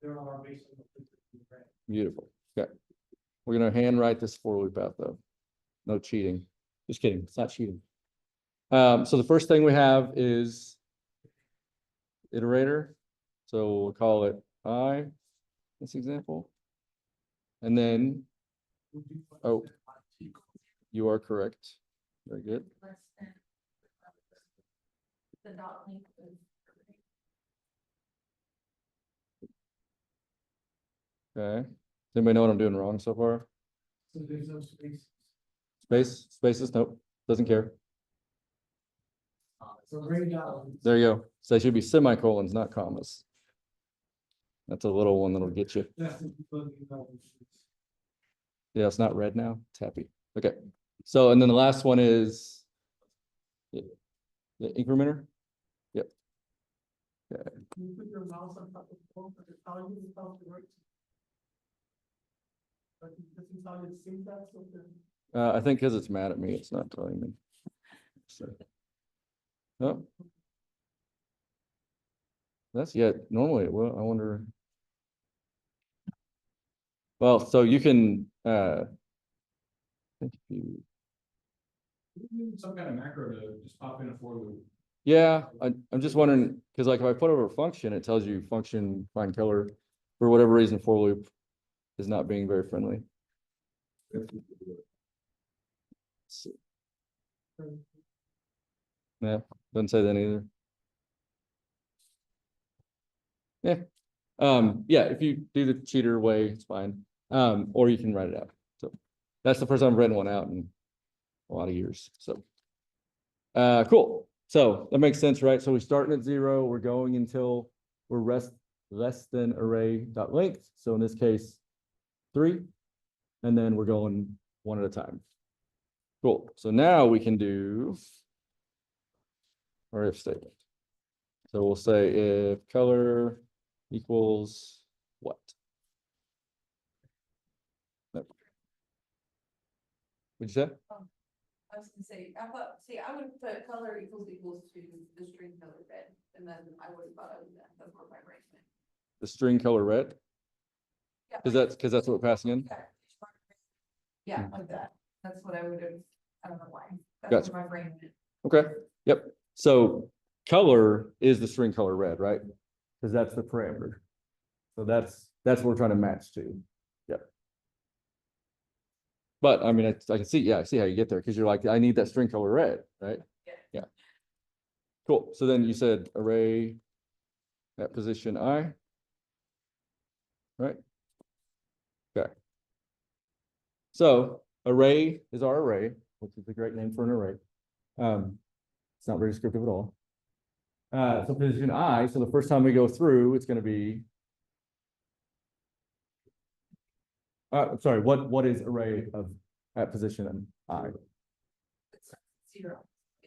there are based on the array. Beautiful. Okay. We're gonna hand write this for loop out though. No cheating. Just kidding. It's not cheating. So the first thing we have is iterator. So we'll call it I, this example. And then, oh, you are correct. Very good. Less than. The dot length is. Okay. Does anybody know what I'm doing wrong so far? So there's no space. Spaces? Nope. Doesn't care. So array dot. There you go. So they should be semicolons, not commas. That's a little one that'll get you. That's the debugging values. Yeah, it's not red now. It's happy. Okay. So, and then the last one is the incrementer. Yep. Okay. Can you put your mouse on top of the phone, but it's telling you it's not right? But it doesn't tell you the syntax of the. I think because it's mad at me, it's not telling me. So. Oh. That's normally it will. I wonder. Well, so you can, if you Some kind of macro to just pop in a for loop. Yeah, I'm just wondering, because like if I put over a function, it tells you function find color. For whatever reason, for loop is not being very friendly. So- Yeah, doesn't say that either. Yeah, yeah, if you do the cheater way, it's fine. Or you can write it out. So that's the first time I've written one out in a lot of years, so. Cool. So that makes sense, right? So we're starting at 0, we're going until we're less than array dot length. So in this case, 3, and then we're going one at a time. Cool. So now we can do our if statement. So we'll say if color equals what? No. What'd you say? I was gonna say, I would put color equals to the string color red, and then I would have thought of that, that's where my brain went. The string color red, Yeah, because that's what we're passing in. Yeah, like that, that's what I would have, I don't know why, Gotcha. that's where my brain went. Okay, yep. So color is the string color red, right? Because that's the parameter. So that's what we're trying to match to. Yep. But I mean, I can see, yeah, I see how you get there, because you're like, I need that string color red, right? Yeah. Cool. So then you said array at position I. Right? Okay. So array is our array, which is a great name for an array. It's not very descriptive at all. So position I, so the first time we go through, it's going to be. Sorry, what is array of at position I? It's 0,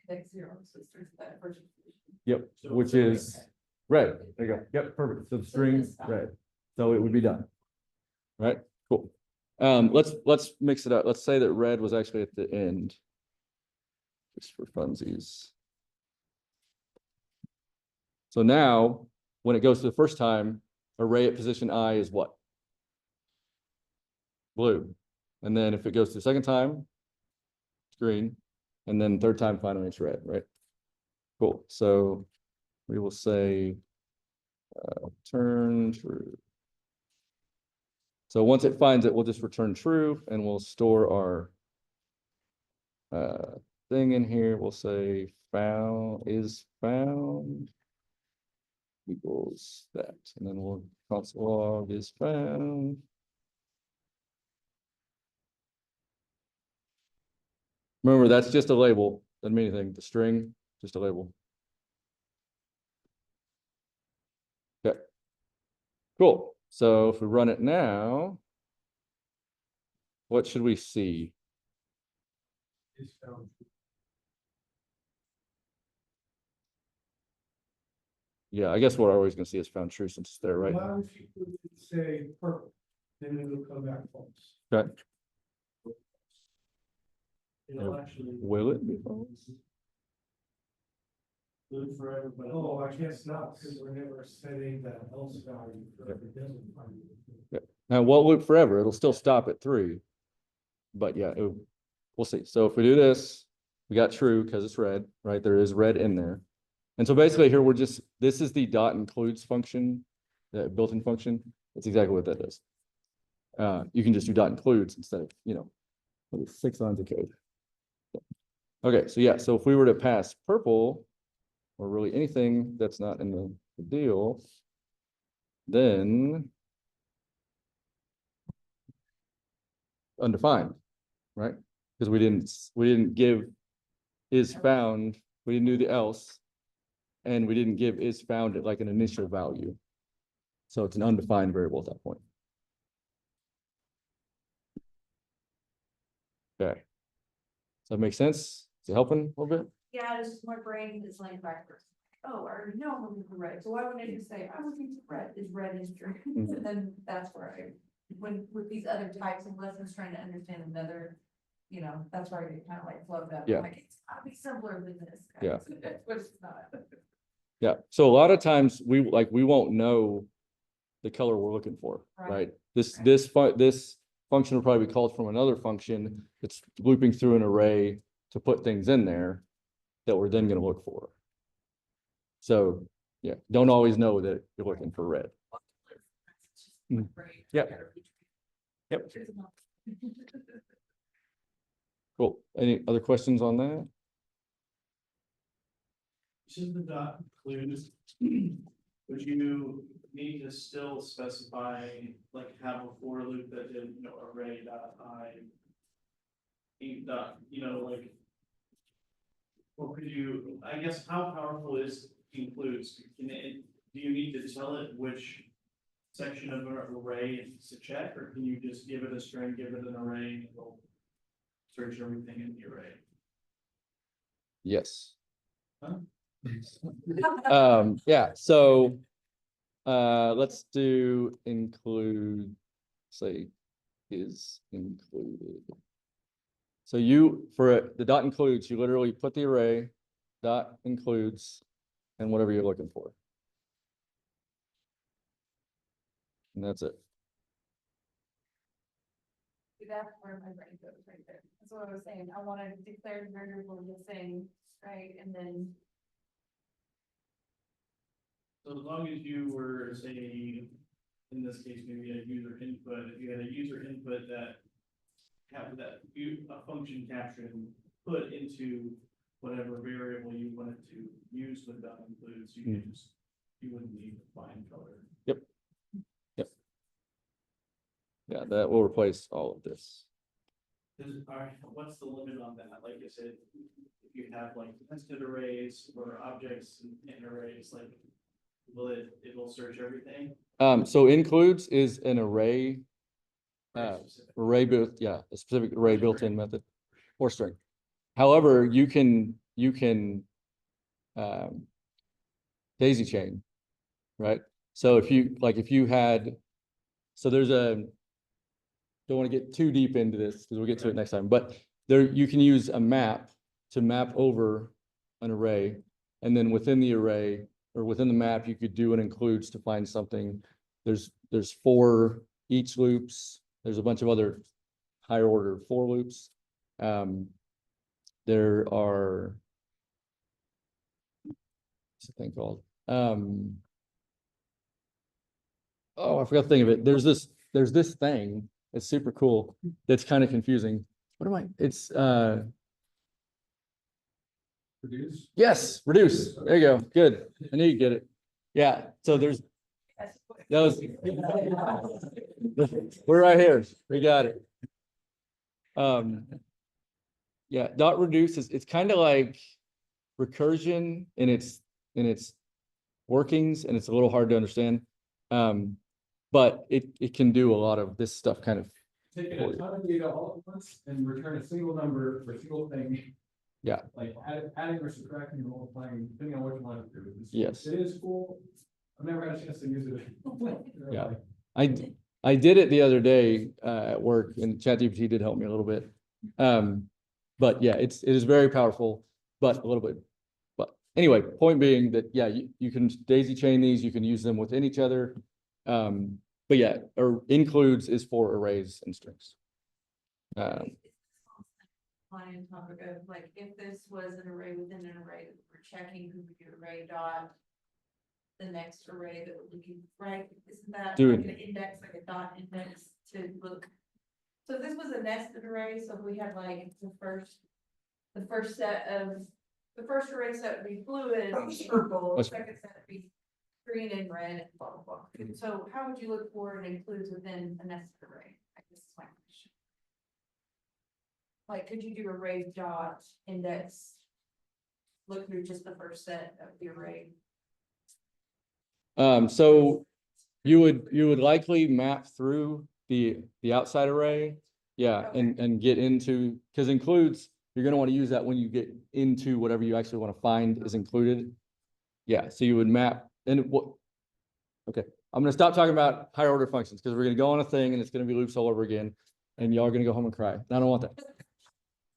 index 0, so it starts at that first position. Yep, which is red. There you go. Yep, perfect. So the string this time. red. So it would be done. Right? Cool. Let's mix it up. Let's say that red was actually at the end. Just for funsies. So now, when it goes to the first time, array at position I is what? Blue. And then if it goes to the second time, it's green. And then third time, finally, it's red, right? Cool. So we will say turn true. So once it finds it, we'll just return true, and we'll store our thing in here. We'll say found equals that, and then we'll console log is found. Remember, that's just a label. Doesn't mean anything. The string, just a label. Okay. Cool. So if we run it now, what should we see? Is found. Yeah, I guess what we're always gonna see is found true since it's there, right? Why if you could say purple, then it'll come back false. Okay. It'll actually. Will it be false? Live forever, but. Oh, I guess not, because we're never setting that else value for if it doesn't find it. Now, won't loop forever. It'll still stop at 3. But yeah, we'll see. So if we do this, we got true because it's red, right? There is red in there. And so basically here, this is the dot includes function, the built-in function. That's exactly what that is. You can just do dot includes instead of, 6 lines of code. Okay, so yeah, so if we were to pass purple, or really anything that's not in the deal, then undefined, right? Because we didn't give is found, we didn't do the else, and we didn't give is found at like an initial value. So it's an undefined variable at that point. Okay. Does that make sense? Is it helping a little bit? Yeah, it's just my brain is laying backwards. Oh, I already know I'm looking for red, so why wouldn't I just say, I'm looking for red, is true? And then that's where when with these other types of lessons, trying to understand another, that's where I get kind of like float up. Yeah. Like, it's gotta be simpler than this. Yeah. Which is not. Yeah. So a lot of times we won't know the color we're looking for, right? This function will probably be called from another function that's looping through an array to put things in there that we're then gonna look for. So, yeah, don't always know that you're looking for red. Mm. Yep. Yep. Cool. Any other questions on that? Should the dot include, would you need to still specify, like, have a for loop that did, you know, array dot I. Dot, you know, like. Or could you, I guess, how powerful is includes, can it, do you need to tell it which section of an array to check, or can you just give it a string, give it an array, and it'll search everything in the array? Yes. Huh? Yeah, so let's do include, say, is included. So you, for the dot includes, you literally put the array, dot includes, and whatever you're looking for. And that's it. That's where my brain goes right there. That's what I was saying. I want to declare the variable missing, right? And then, So as long as you were, say, in this case, maybe a user input, if you had a user input that have that a function capture and put into whatever variable you wanted to use with that includes, you could just, you wouldn't need to find color. Yep. Yep. Yeah, that will replace all of this. What's the limit on that? Like I said, if you have like nested arrays or objects in arrays, like, it'll search everything? So includes is an array, Very specific. array built, yeah, a specific array built-in method or string. However, you can daisy chain, right? So if you had, so there's a, don't want to get too deep into this because we'll get to it next time, but there, you can use a map to map over an array. And then within the array or within the map, you could do an includes to find something. There's 4 each loops. There's a bunch of other higher order for loops. There are, what's the thing called? Oh, I forgot to think of it. There's this thing. It's super cool. That's kind of confusing. What am I? It's Reduce. yes, reduce. There you go. Good. I knew you get it. Yeah. So there's that was we're right here. We got it. Yeah, dot reduce is, it's kind of like recursion in its workings, and it's a little hard to understand. But it can do a lot of this stuff kind of. Taking a ton of data all at once and return a single number for a single thing. Yeah. Like adding or subtracting or multiplying, depending on what you want to do. Yes. It is cool. I've never had a chance to use it. Yeah. I did it the other day at work, and ChatGPT did help me a little bit. But yeah, it is very powerful, but a little bit. But anyway, point being that, yeah, you can daisy chain these, you can use them within each other. But yeah, or includes is for arrays and strings. line topic of like, if this was an array within an array, we're checking who the array dot. The next array that we're looking, right? Isn't that Dude. like an index, like a dot index to look? So if this was a nested array, so if we had like the first array set would be blue and purple, the Let's- second set would be green and red, blah, blah, blah. So how would you look for it includes within a nested array? I guess is my question. Like, could you do array dot index? Look through just the first set of the array. So you would likely map through the outside array. Yeah, and get into, because includes, you're gonna want to use that when you get into whatever you actually want to find is included. Yeah, so you would map, and what, okay, I'm gonna stop talking about higher order functions because we're gonna go on a thing and it's gonna be loops all over again. And y'all are gonna go home and cry. And I don't want that.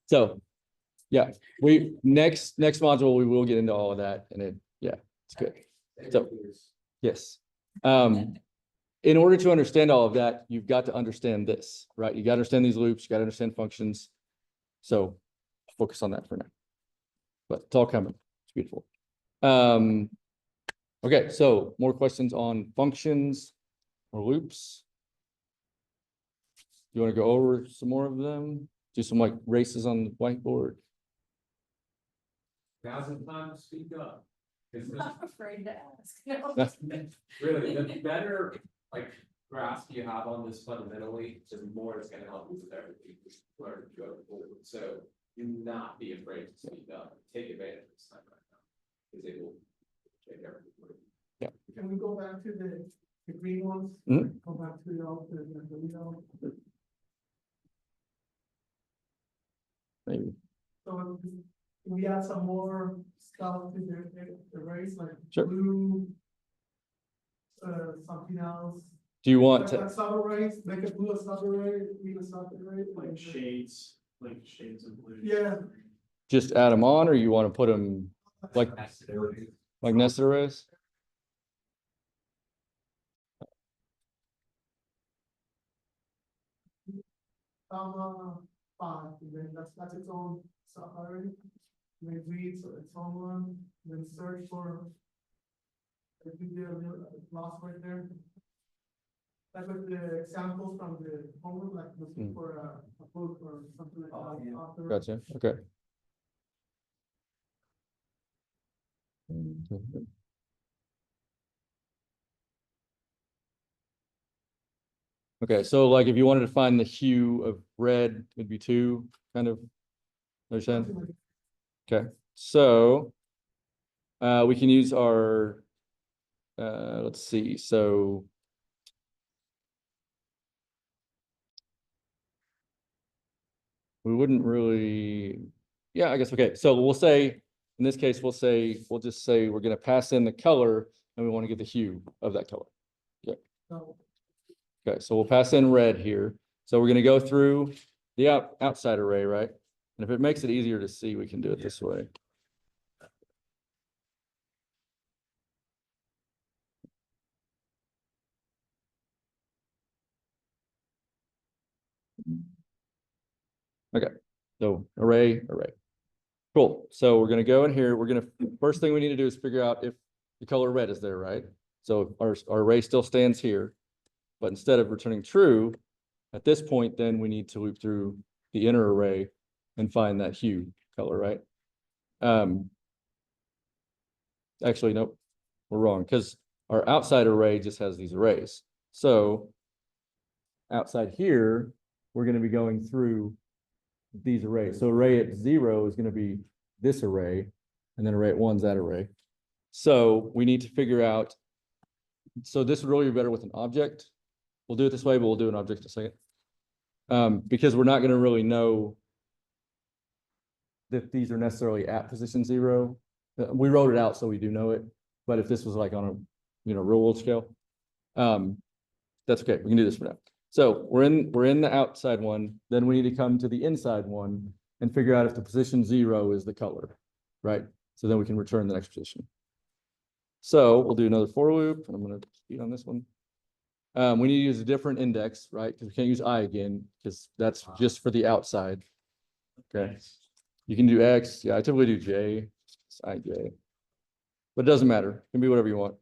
So, yeah, next module, we will get into all of that, and it's good. So, yes. In order to understand all of that, you've got to understand this, right? You got to understand these loops, you got to understand functions. So focus on that for now. But it's all coming. It's beautiful. Okay, so more questions on functions or loops? You want to go over some more of them? Do some like races on the whiteboard? Now's the time to speak up. 'Cause I'm afraid to ask. No. really, the better like grasp you have on this fundamentally, the more it's gonna help you with everything you learn going forward. So do not be afraid to speak up. Take advantage of this time right now. Because it will change everything for you. Can we go back to the green ones? Mhm. Go back to the. Maybe. So we add some more stuff to the race, like Sure. blue. Something else. Do you want Like to, a sub-array, make a blue sub-array, green sub-array, Like shades of blue. Yeah. just add them on, or you want to put them like nested arrays? Five, and then that's its own sub-array. Then read, so its own one, then search for. I think the last right there. Like with the examples from the homework, like looking for a book or something like that. author. Gotcha, okay. Okay, so like if you wanted to find the hue of red, it'd be two, kind of. Understand? Something like- Okay, so we can use our let's see, so we wouldn't really, yeah, I guess, okay, so we'll say, in this case, we'll just say we're gonna pass in the color and we want to get the hue of that color. So, Okay, so we'll pass in red here. So we're gonna go through the outside array, right? And if it makes it easier to see, we can do it this way. Okay, so array. Cool, so we're gonna go in here, first thing we need to do is figure out if the color red is there, right? So our array still stands here, but instead of returning true, at this point, then we need to loop through the inner array and find that hue color, right? Actually, nope, we're wrong, because our outside array just has these arrays. So outside here, we're gonna be going through these arrays. So array at 0 is gonna be this array, and then array at 1 is that array. So we need to figure out, so this would really be better with an object. We'll do it this way, but we'll do an object in a second. Because we're not gonna really know that these are necessarily at position 0. We wrote it out, so we do know it, but if this was like on a, real world scale, that's okay, we can do this for now. So we're in the outside one, then we need to come to the inside one and figure out if the position 0 is the color, right? So then we can return the next position. So we'll do another for loop, and I'm gonna speed on this one. We need to use a different index, right? Because we can't use I again, because that's just for the outside. Okay. You can do X, yeah, I typically do J, it's IJ. But it doesn't matter, it can be whatever you want.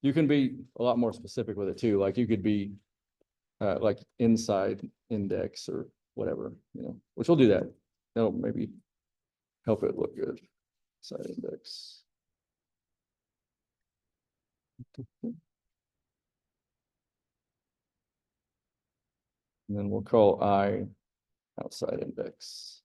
You can be a lot more specific with it too, like you could be like inside index or whatever, which we'll do that. That'll maybe help it look good. Side index. And then we'll call I outside index.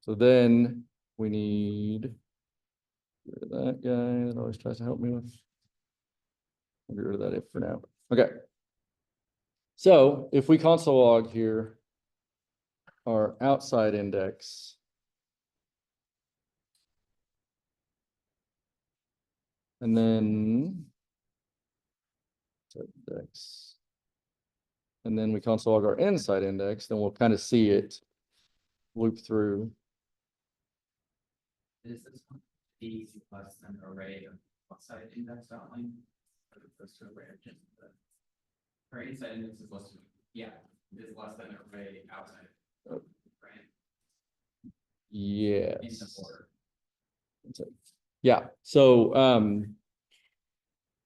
So then we need get rid of that guy that always tries to help me with. I'll get rid of that if for now. Okay. So if we console log here, our outside index. And then index. And then we console log our inside index, then we'll kind of see it loop through. Is this one easy plus an array of outside index outline. As opposed to array of just the. Or inside index is less, yeah, is less than array outside. Right, in the Yes. border. Yeah, so,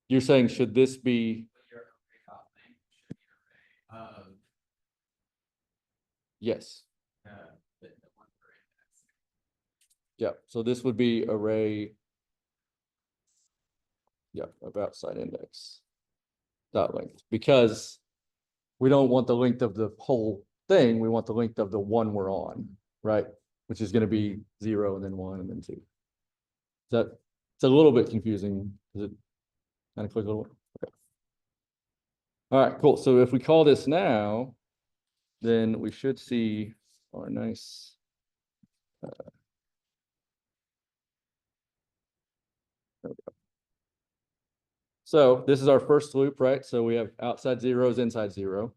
you're saying, should this be, But your array outline should be an array of, yes, the one for index. yeah, so this would be array. Yeah, of outside index. Dot length, because we don't want the length of the whole thing, we want the length of the one we're on, right? Which is gonna be 0 and then 1 and then 2. That, it's a little bit confusing, is it? Kind of click a little, okay. All right, cool, so if we call this now, then we should see our nice. There we go. So this is our first loop, right? So we have outside 0 is inside 0.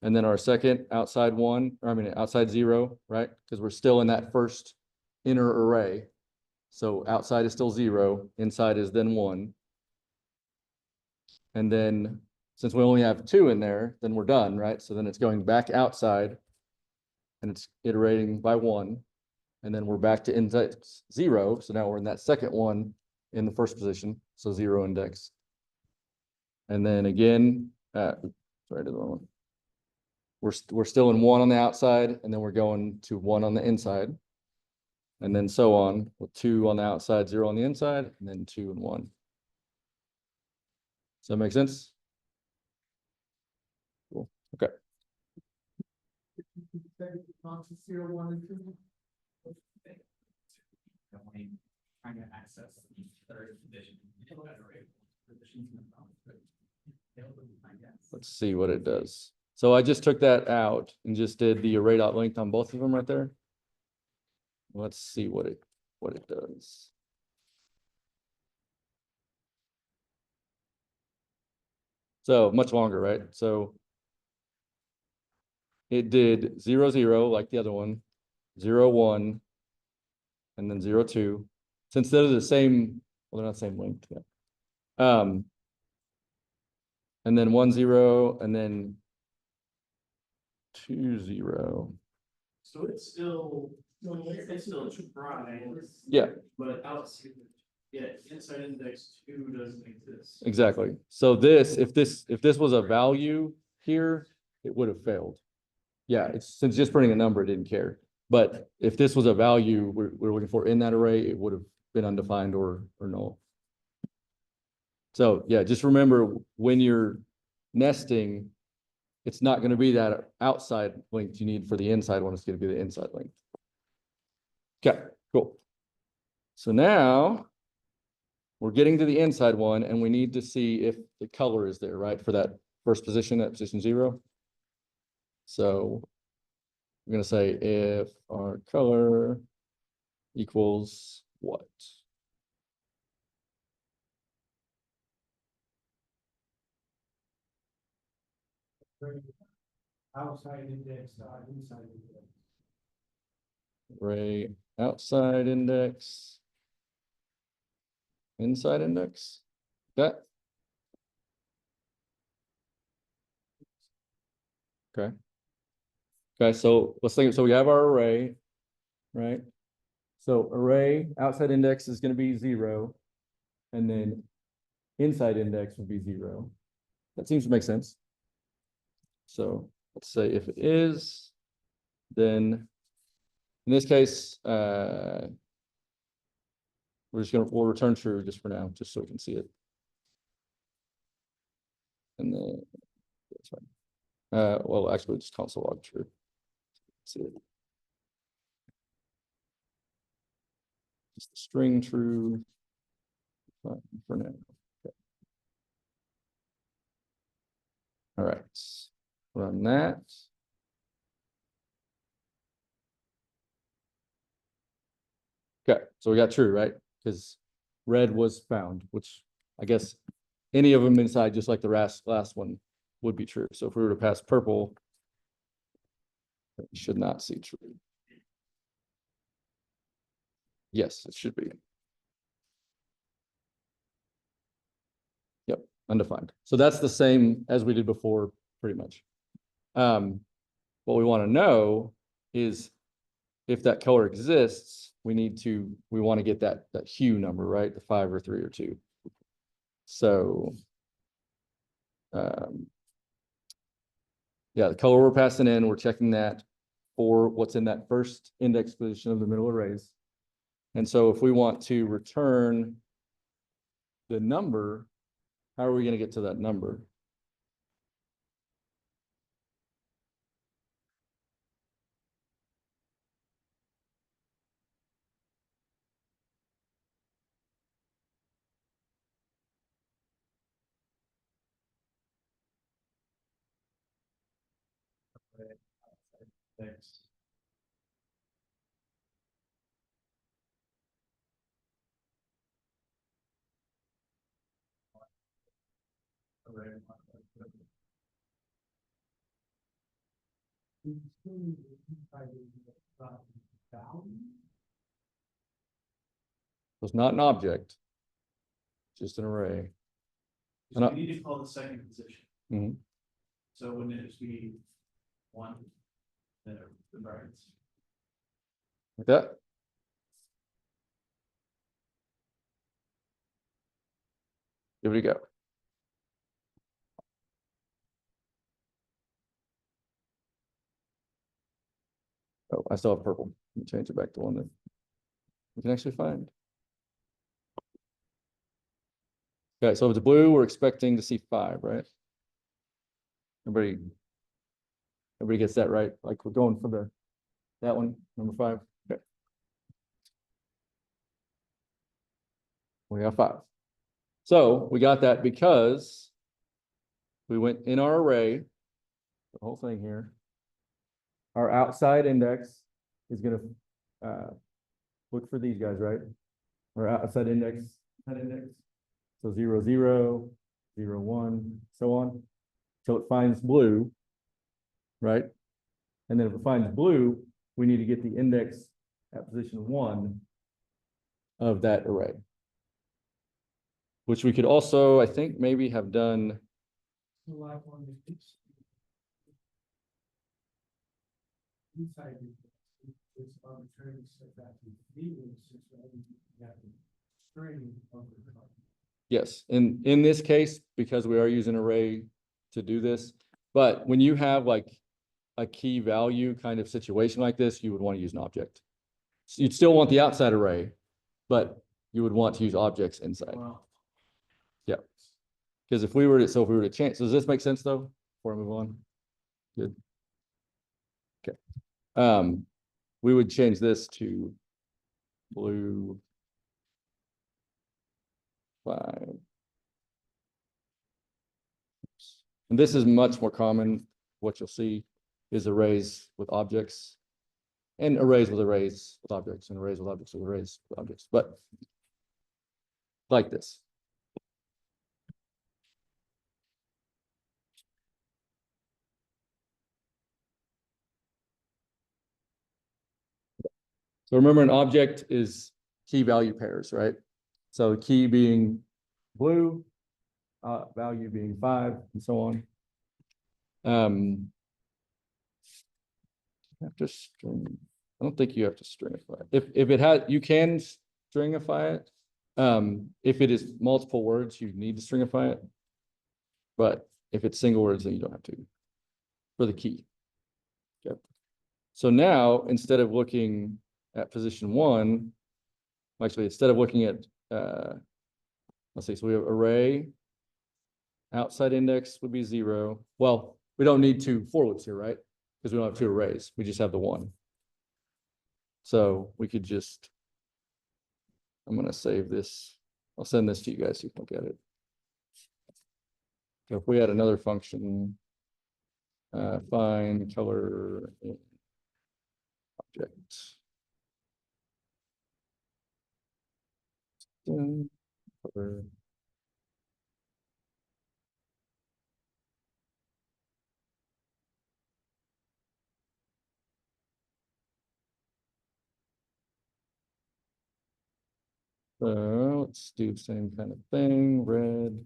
And then our second outside 1, or I mean, outside 0, right? Because we're still in that first inner array. So outside is still 0, inside is then 1. And then since we only have 2 in there, then we're done, right? So then it's going back outside and it's iterating by 1. And then we're back to index 0. So now we're in that second one in the first position. So 0 index. And then again, sorry, to the wrong one. We're still in 1 on the outside, and then we're going to 1 on the inside. And then so on, with 2 on the outside, 0 on the inside, and then 2 and 1. Does that make sense? Cool, okay. Constant 0, 1, and 2. Going, trying to access the third position. in that array. Positions in the bound, but I guess. Let's see what it does. So I just took that out and just did the array dot length on both of them right there. Let's see what it does. So much longer, right? So it did 0, 0 like the other one, 0, 1, and then 0, 2. Since they're the same, well, they're not the same length. Yeah. And then 1, 0, and then 2, 0. So it's still try, Yeah, but outside, yeah, inside index 2 doesn't exist. exactly. So this, if this was a value here, it would have failed. Yeah, it's since just printing a number, it didn't care. But if this was a value we're looking for in that array, it would have been undefined or null. So yeah, just remember when you're nesting, it's not going to be that outside length you need for the inside one. It's going to be the inside length. Okay, cool. So now we're getting to the inside one and we need to see if the color is there, right? For that first position at position 0. So I'm going to say if our color equals what? Outside index, inside index. Array outside index. Inside index. Okay. Okay. Okay, so let's think, so we have our array, right? So array outside index is going to be 0, and then inside index would be 0. That seems to make sense. So let's say if it is, then in this case, we'll return true just for now, just so we can see it. And then that's fine. Well, actually, just console log true. See it. Just the string true. Fine for now. Okay. All right. Run that. Okay, so we got true, right? Because red was found, which I guess any of them inside, just like the last one, would be true. So if we were to pass purple, we should not see true. Yes, it should be. undefined. So that's the same as we did before, pretty much. What we want to know is if that color exists, we want to get that hue number, right? The 5 or 3 or 2. So, yeah, the color we're passing in, we're checking that for what's in that first index position of the middle arrays. And so if we want to return the number, how are we going to get to that number? Thanks. So it's not an object, just an array. So we need to call the second position. Mhm. So wouldn't it just be 1? Then the brackets. Like that. Give it a go. Oh, I still have purple. Let me change it back to one that we can actually find. Okay, so if it's blue, we're expecting to see 5, right? Everybody gets that right? Like we're going for that one, number 5. Okay. We got 5. So we got that because we went in our array, the whole thing here. Our outside index is going to look for these guys, right? Our outside index, that index. So 0, 0, 0, 1, so on. Till it finds blue, right? And then if it finds blue, we need to get the index at position 1 of that array. Which we could also, I think, maybe have done. Inside it's arbitrary set that to zero, since we have the string of the color. Yes, in this case, because we are using array to do this, but when you have like a key value kind of situation like this, you would want to use an object. So you'd still want the outside array, but you would want to use objects inside. Well, Because if we were to change, so does this make sense though? Before I move on? Good. Okay. We would change this to blue 5. And this is much more common. What you'll see is arrays with objects and arrays with objects and arrays with objects with arrays with objects, but like this. So remember, an object is key value pairs, right? So key being blue, value being 5, and so on. You have to string. I don't think you have to stringify it. If it has, you can stringify it. If it is multiple words, you need to stringify it. But if it's single words, then you don't have to. For the key. Okay. So now, instead of looking at position 1, actually, instead of looking at, let's see, so we have array, outside index would be 0. Well, we don't need 2 for loops here, right? Because we don't have 2 arrays. We just have the 1. So we could just, I'm going to save this. I'll send this to you guys so you can look at it. So if we had another function, find color in object. Color. So let's do the same kind of thing, red.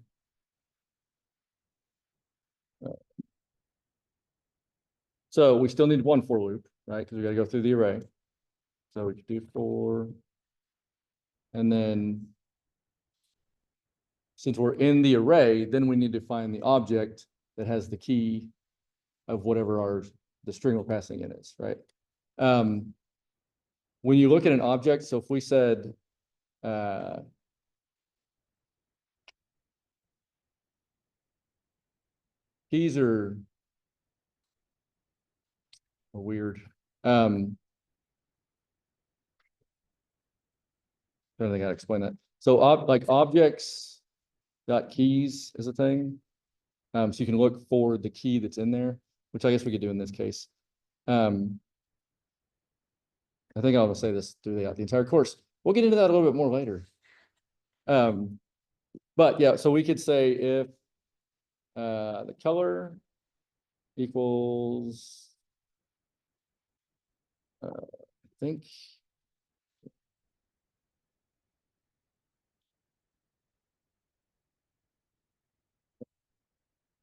So we still need one for loop, right? Because we gotta go through the array. So we could do for. And then. Since we're in the array, then we need to find the object that has the key of whatever the string we're passing in is, right? When you look at an object, so if we said, keys are weird. I don't think I explain that. So like objects dot keys is a thing. So you can look for the key that's in there, which I guess we could do in this case. I think I'll say this throughout the entire course. We'll get into that a little bit more later. But yeah, so we could say if the color equals, I think.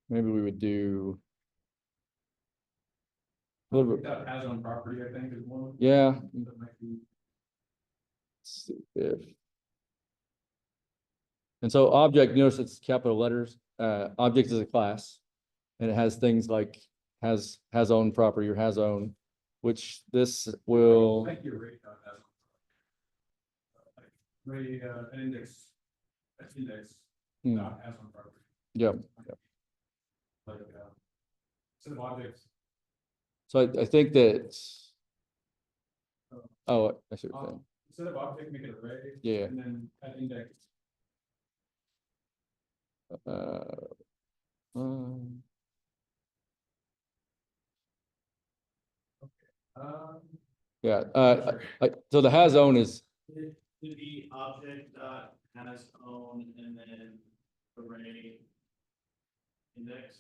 Maybe we would do. A little bit, That has on property, I think, is one. yeah. That might be. Let's see if. And so object, notice it's capital letters, object is a class. And it has things like has own property or has own, which this will, Thank you, Ray. Like, Ray, an index, Hmm. not has on property. yeah. Like, set of objects. So I think that, oh, I see what you're saying. Instead of object, make it array. Yeah. And then add index. Um, yeah, so the has own is, It would be object dot has own and then array index.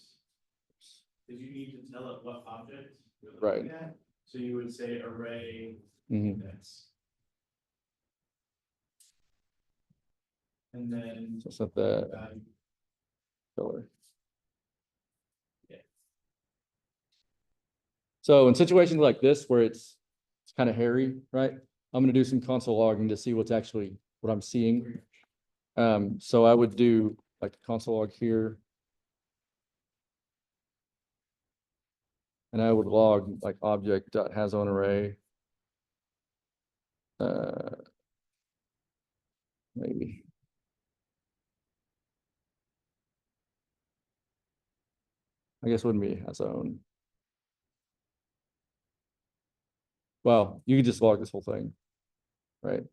Cause you need to tell it what object you're looking at, so you would say array mhm. index. And then. So set the value. color. Yeah. So in situations like this where it's kind of hairy, right? I'm gonna do some console logging to see what's actually what I'm seeing. So I would do like a console log here. And I would log like object dot has on array. Maybe. I guess it wouldn't be has own. Well, you could just log this whole thing, right?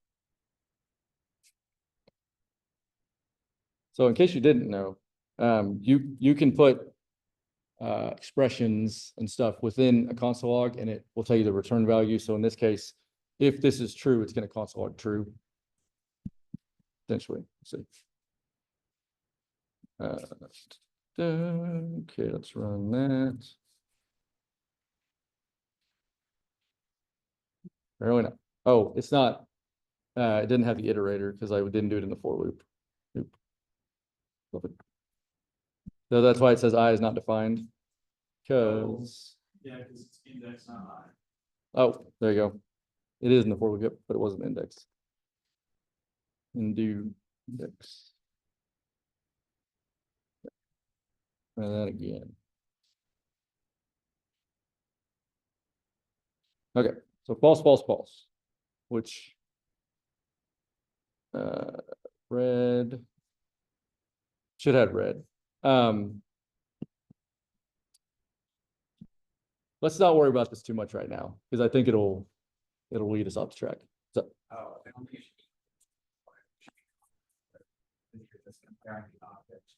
So in case you didn't know, you can put expressions and stuff within a console log and it will tell you the return value. So in this case, if this is true, it's going to console log true. Potentially, see. Okay, let's run that. Really not. Oh, it's not. It didn't have the iterator because I didn't do it in the for loop. Oop. So that's why it says I is not defined. Because Yeah, cause it's index not oh, there you go. It is in the for loop, yep, but it wasn't indexed. And do index. And then again. Okay, so false, false, false, which red should have red. Let's not worry about this too much right now, because I think it'll lead us off the track. So Oh, I don't think it should be. You're just comparing the object.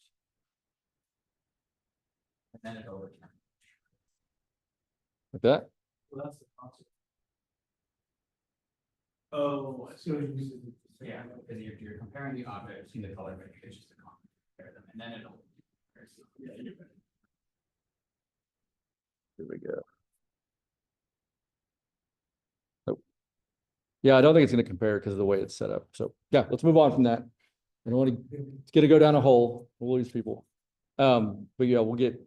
And then it'll return. with that, Well, that's the concept. Oh, I see what you mean. Yeah, because you're comparing the object to the color, but it's just a compare them, and then it'll. Yeah, you're right. here we go. Oh. Yeah, I don't think it's going to compare because of the way it's set up. So yeah, let's move on from that. I don't want to go down a hole. We'll lose people. But yeah, we'll get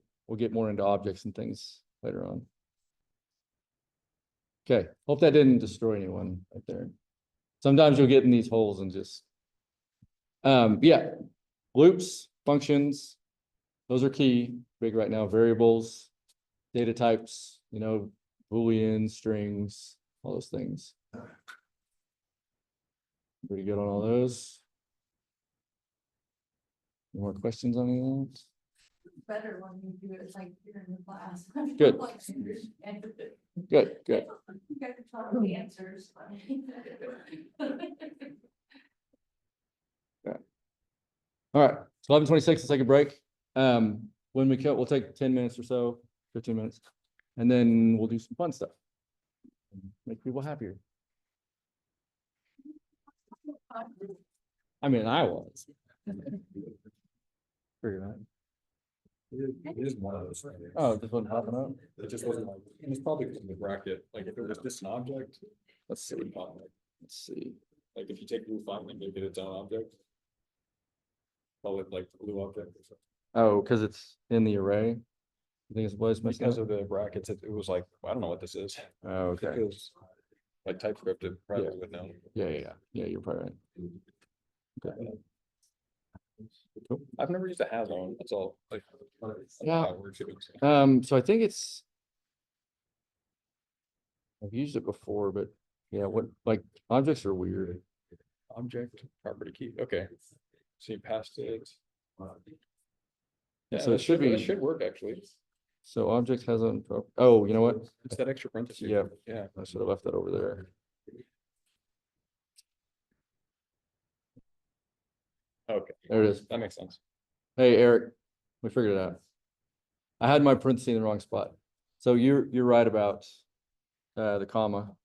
more into objects and things later on. Okay, hope that didn't destroy anyone right there. Sometimes you'll get in these holes and just. Yeah, loops, functions, those are key, big right now, variables, data types, you know, Boolean, strings, all those things. Pretty good on all those. Any more questions on any of that? Better when you do it like you're in the class. Good. Like, and Good, good. You got to tell them the answers. All right, so 11:26, let's take a break. When we cut, we'll take 10 minutes or so, 15 minutes, and then we'll do some fun stuff. Make people happier. I mean, I was. Figure it out. It is one of those things. Oh, this wasn't popping up? It just wasn't like, and it's probably because of the bracket, like if it was just an object, Let's it see, would pop up. let's see. Like if you take blue font and make it its own object. Call it like the blue object or something. Oh, because it's in the array? You think it's was messed Because up? of the brackets, it was like, I don't know what this is. Oh, It okay. was like TypeScript, it probably would know. Yeah, you're probably right. Okay. Cool. I've never used a has on, that's all. Like, I don't know Yeah. how it works, it was- So I think it's. I've used it before, but yeah, what, like, objects are weird. Object, property key, okay. So you passed it. Yeah, Yeah, so it should be, That should work, actually. so object has a, oh, you know what? It's that extra parentheses. Yeah. Yeah. I should have left that over there. Okay, There it is. that makes sense. Hey, Eric, we figured it out. I had my parentheses in the wrong spot. So you're right about the comma.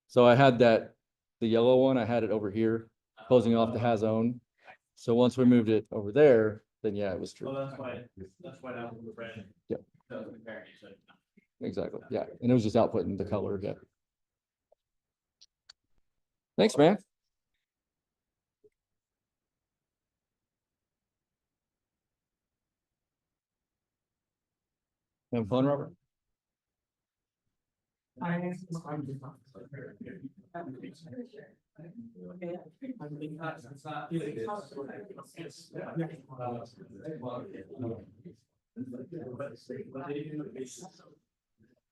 So I had that, the yellow one, I had it over here, closing off the has own. So once we moved it over there, then yeah, it was Well, true. that's why that was red. Yep. Doesn't compare, so. Exactly. Yeah. And it was just outputting the color. Yeah. Thanks, man. Having fun, Robert?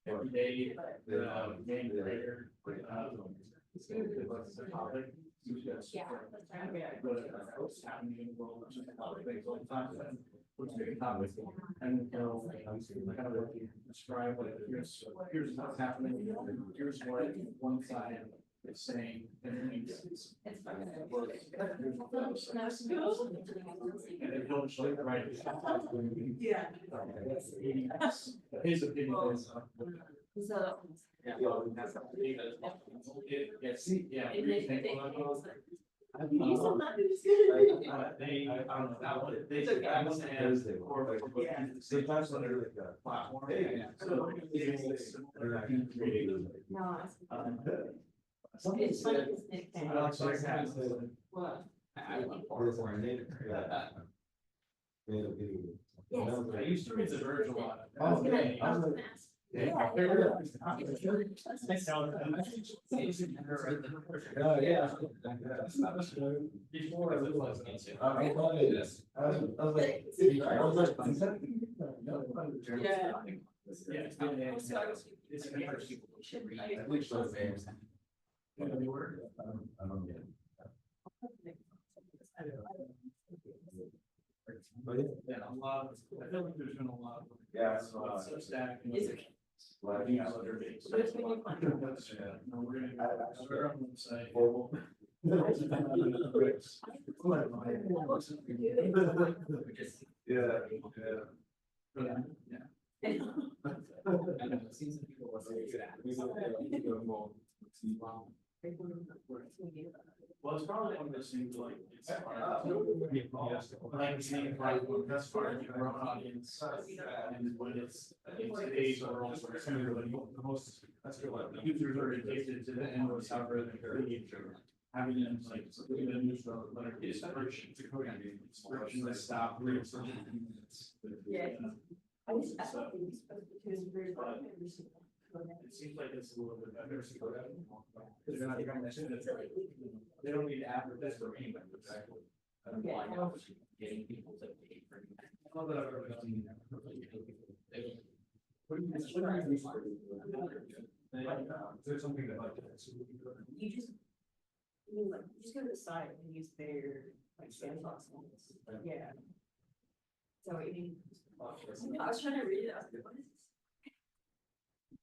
Every day, the main creator, Yeah. what's happening in the world, which is a lot of things all the time. What's the topic? And they'll kind of describe what here's what's happening, here's what one side is saying. And then it's. And then he'll show you, right. Yeah. His opinion is. So. Yeah. Yeah, see, yeah. You said that is They, I don't know, that one, they took that one as the core. Sometimes they're platform. So. No. Some It's funny, his nickname. I like sarcasm. What? I like part. Yes. I used to read the Verge a lot. I was gonna ask. Yeah. Before it was. Yeah. It's interesting. At least those names. Yeah, a lot of, I feel like there's been a lot of. Yeah, Substack. Is it? Newsletter based. But it's been fun. Yeah, no, we're gonna start on the site. Yeah, Well, it's probably one of those things like. It's like saying, like, that's part of your own audience. And when it's in today's world, where it's everybody, the most, that's good, like, the users are addicted to the endless algorithm. Having them like, even a newsletter is friction to coding, it's frictionless stop. Yeah. I was, I thought we were supposed to do is very. It seems like it's a little bit better. Because they're not even mentioning it. They don't need to advertise for me, but exactly. I don't know why I'm getting people to pay for it. I don't know that I've ever done that. Is there something that like? You just, you like, you just go to the site and use their, like, sandbox ones, yeah. So what you need. I was trying to read it, I was like, what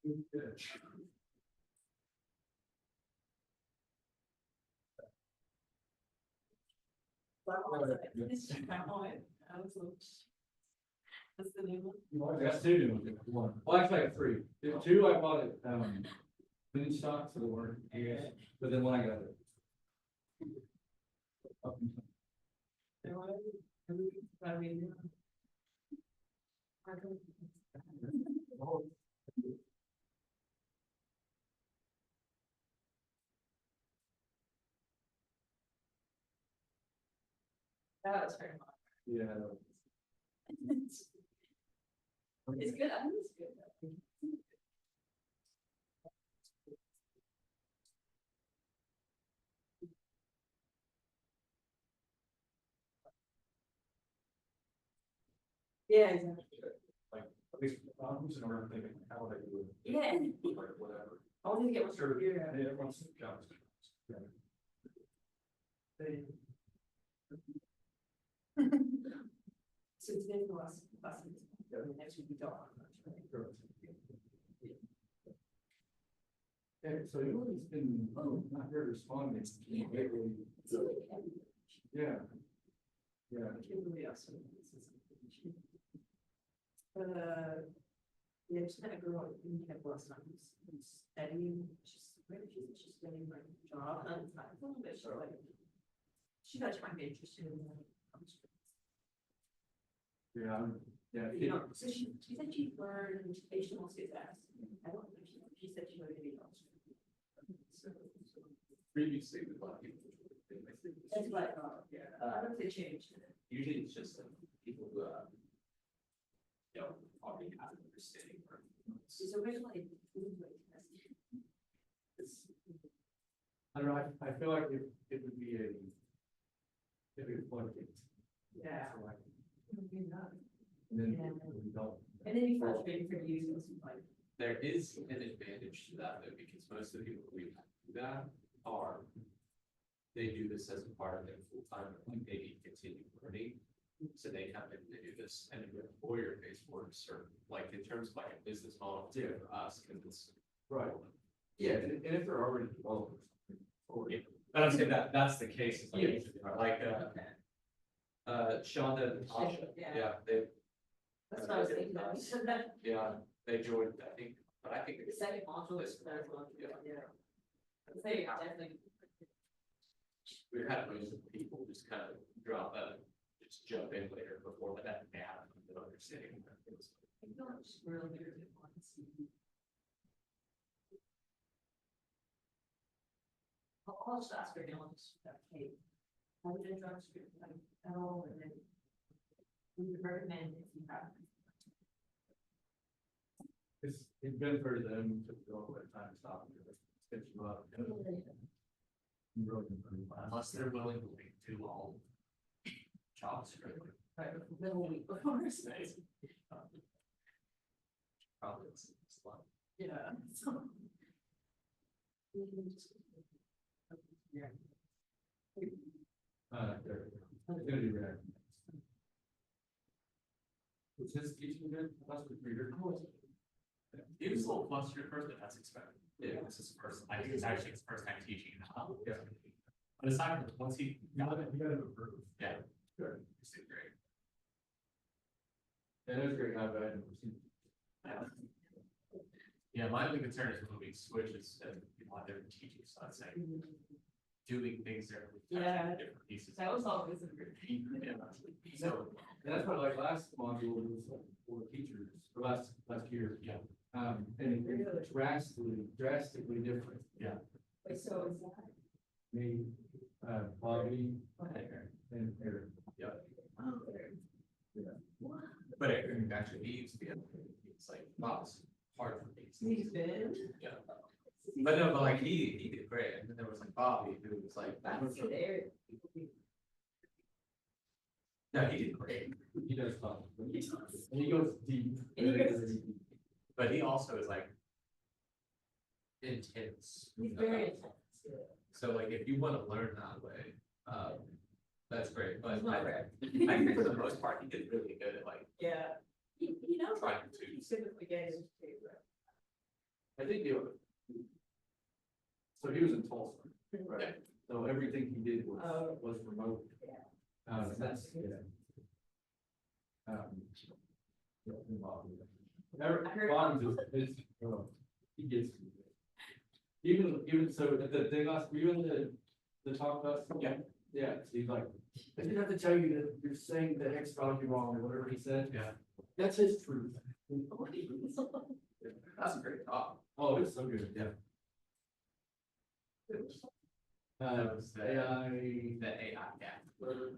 is this? This is my point. I was like, what's the new one? I got two, one, well, actually I got three. The two I bought it, mini stock for the word, I guess, but then one I got it. I mean. That was very much. Yeah. It's good, I think it's good. Yeah, exactly. Like, at least, I'm just in order of thinking, how would I do it? Yeah. Like, whatever. I want to get what's Sure. here. Yeah, everyone's jobs. Yeah. So today the last, next week we don't. Okay, so you know, it's been, not very responding. lately. Yeah. Yeah. Kimberly also. Yeah, just met a girl in Campbell last night who's studying, she's studying like job, and it's like, a little bit short, like. She thought she might be interested in that. Yeah, yeah. You know, so she said she learned educational success. I don't know, she said she learned to be. Previously, with a lot of people. That's what I thought, yeah, I don't think they changed it. Usually it's just people who, you know, already have an understanding. She's originally. I don't know, I feel like it would be a. It'd be a floodgate. Yeah. So like, and then we don't. And then you frustrated for users, like. There is an advantage to that though, because most of the people who do that are. They do this as a part of their full-time, like maybe continue learning. So they come in, they do this, and the employer pays for it, or like in terms of like a business model, too, for us, because it's. Right. Yeah, and if they're already developers. Or if. I don't say that, that's the case, like, Shonda and Tasha, Yeah. yeah, they, That's what I was thinking, you said that. yeah, they joined, I think, but I think. The second module is third one, yeah. They definitely. We've had most of the people just kind of drop out, just jump in later before that nap, and understanding. I feel like she's really good at ones. I'll just ask her now, just, hey, how would you drugs like at all, and then. We would recommend if you have. It's been for them to go at time stop. Get you up. You really improve. Unless they're willing to like do all jobs. Right, middle week before. Probably it's a lot. Yeah, so. Yeah. There. It's gonna be rare. Was his teaching good? That's what we heard. He was a little flustered at first, but that's expected. Yeah, this is his first, I think it's actually his first time teaching now. Yeah. But aside from, once he got it, You gotta improve. yeah, Good. he's doing great. And it was great, I've never seen. Yeah, my only concern is when we switch is that people have different teaching styles, like doing things there. Yeah. Different pieces. That was always a good thing. Yeah. So, And that's what like last module was like for teachers, or last year. yeah, And it's drastically different. yeah. Wait, so is that? Me, Bobby and Eric. Yeah. Oh, there. Yeah. What? But it actually needs to be, it's like, wow, it's hard for me. He's been. Yeah. But no, but like he did great, and then there was like Bobby, who was like. That's there. No, he did great. He does fun. He does. And he goes deep. And he goes But he also is like. Intense. He's very about it. intense. So like, if you wanna learn that way, that's great, but He's not I rare. think for the most part, he did really good at like Yeah. You know, trying to. he's typically getting to, I think he. So he was in Tulsa, right? So everything he did Oh. was remote. Yeah. That's. I heard- Bottoms is, he gets. Even so, the thing last, were you in the talk about? Yeah. Yeah, so he's like, I didn't have to tell you that you're saying the X value wrong or whatever he said. Yeah. That's his truth. That's a great talk. Oh, it's so good, yeah. That was the- AI. The AI, yeah.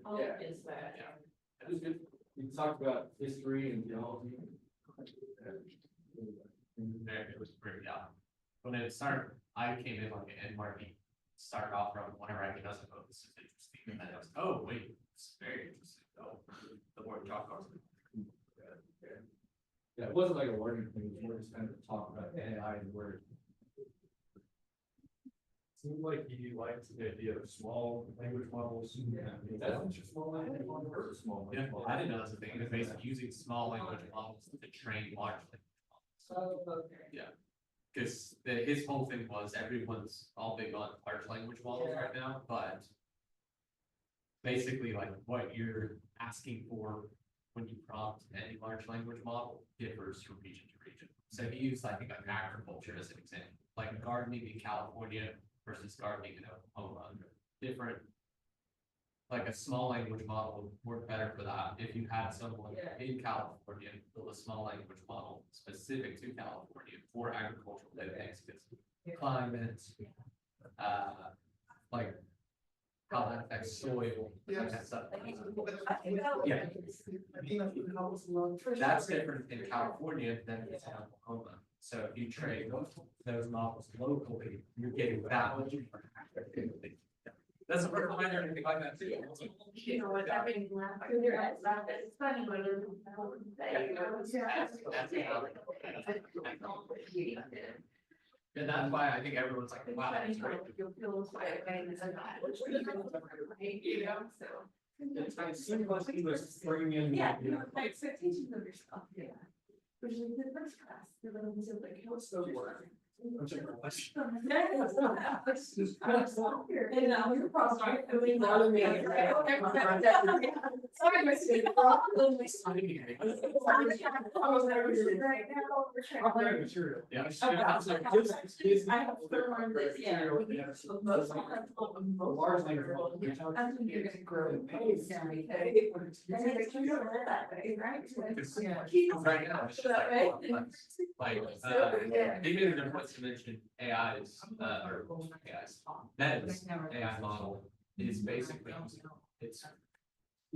oh, Yeah, is that? Yeah. it was good. We talked about history and theology. It was pretty, yeah. When it started, I came in like an market, started off from whenever I doesn't know this is interesting, and then I was, oh, wait, it's very interesting, though, the word chalk art. Yeah, it wasn't like a learning thing, it was more just kind of talk about AI and word. Seemed like he liked the idea of small language models. That's just small language model, or small Yeah, language model. I didn't know that's a thing, it's basically using small language models to train large language models. Oh, okay. Cause his whole thing was everyone's all big on large language models right now, but. Basically, like what you're asking for when you prompt any large language model differs from region to region. So he used, I think, like agriculture as an example, like gardening in California versus gardening in Oklahoma, different. Like a small language model would work better for that if you had someone Yeah. in California build a small language model specific to California for agricultural things, because climate, like how that affects soil, that kind of stuff. Yeah. That's different in California than it's in Oklahoma. So if you trade those models locally, you're getting that much. Doesn't work behind or anything like that too. You know what, that made me laugh, because you're right, laugh, it's funny when they're. And that's why I think everyone's like, wow, that's great. You'll feel this way, and it's like, you know, so. It seemed like he was bringing in. Yeah, you know, the expectations of yourself, yeah. Which is the first class, you're like, what's the word? And now you're probably doing that with me. Sorry, my student. Material. Yeah. I have to learn this, yeah. Large language model. I think you're gonna grow. Right now, it's just like, even if what's to mention AI is, or AI's, that is AI model is basically, it's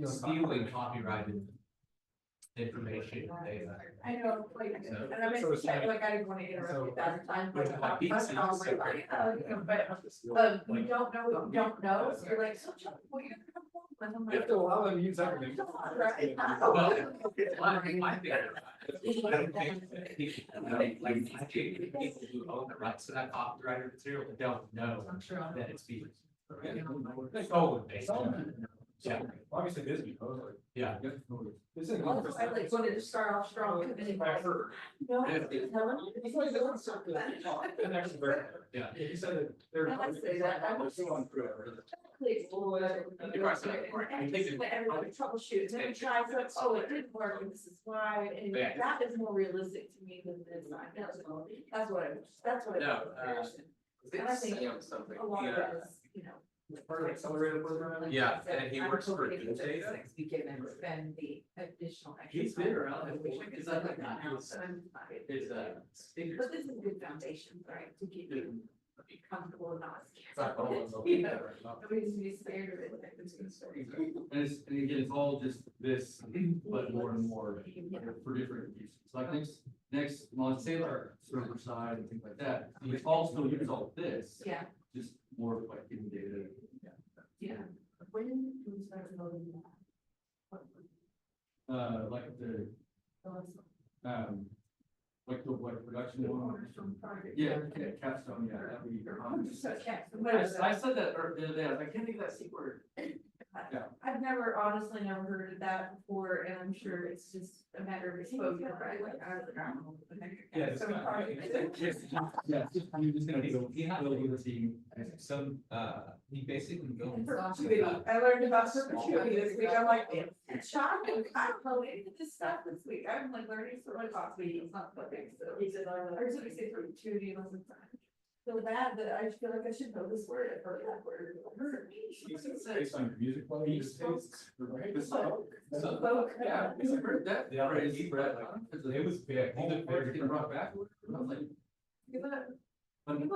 stealing copyrighted information and data. I know, like, So- and I mean, like, I didn't want to interrupt you that time, Which is like beats it, so great. but, you don't know what you don't know, so you're like, so, well, you're. And I'm You like, have to allow them to use everything. Right. Well, my thing. I don't think that people, like, I think people who own the rights to that copyrighted material don't know that it's being. Stolen, basically. Yeah. Obviously, this is because like. Yeah. This is. well, I like wanted to start off strong. and then- I heard. No, I didn't tell him. That's why they don't start with that. And actually, very- Yeah. He said that they're. I would say that. I would say- Going through it. Please, Lord. You're right, so I And think just it- let everybody troubleshoot, and then try, to, oh, it didn't work, and this is why, and Yeah. that is more realistic to me than this. That's what I. No, And I think something. a lot of it is, you know. Part of the accelerated program. Yeah, and he works for Good Data. We can then spend the additional. He's been around, I think, because I think That he was- house, and I'm fine. His, But this is a good foundation, right, to keep you be comfortable and not It's not all scared. of them. You know, nobody needs to be scared of it, like, it's gonna start. And again, it's all just this, but more and more for different uses. Like next, on Sailor server side and things like that, we all still use all this, Yeah, just more of like hidden data. yeah. When do we start loading that? Like the, like production The one. owners from Target. Yeah, Capstone, yeah, that'd be. So, yeah, I said that the other day, I was like, I can't think of that C word. Yeah. I've never, honestly, never heard of that before, and I'm sure it's just a matter of exposure, right? Like, I don't know. what the heck. Yeah, it's So not- Target- Yeah, you're just gonna go, He had build with the team. some, he basically built. And perpetuity. I learned about perpetuity this week. I'm like, it's shocking. I don't know any of this stuff this week. I'm like learning so much last week. It's not flipping, so. He said, I heard somebody say perpetuity and I was like, so bad that I feel like I should know this word. I've heard that word. I've heard it. Based on your music quality, right? Spoke. So, Spoke. yeah, I heard that. Yeah, phrase, he- Brett, It was big. all the words getting brought back. I was like, People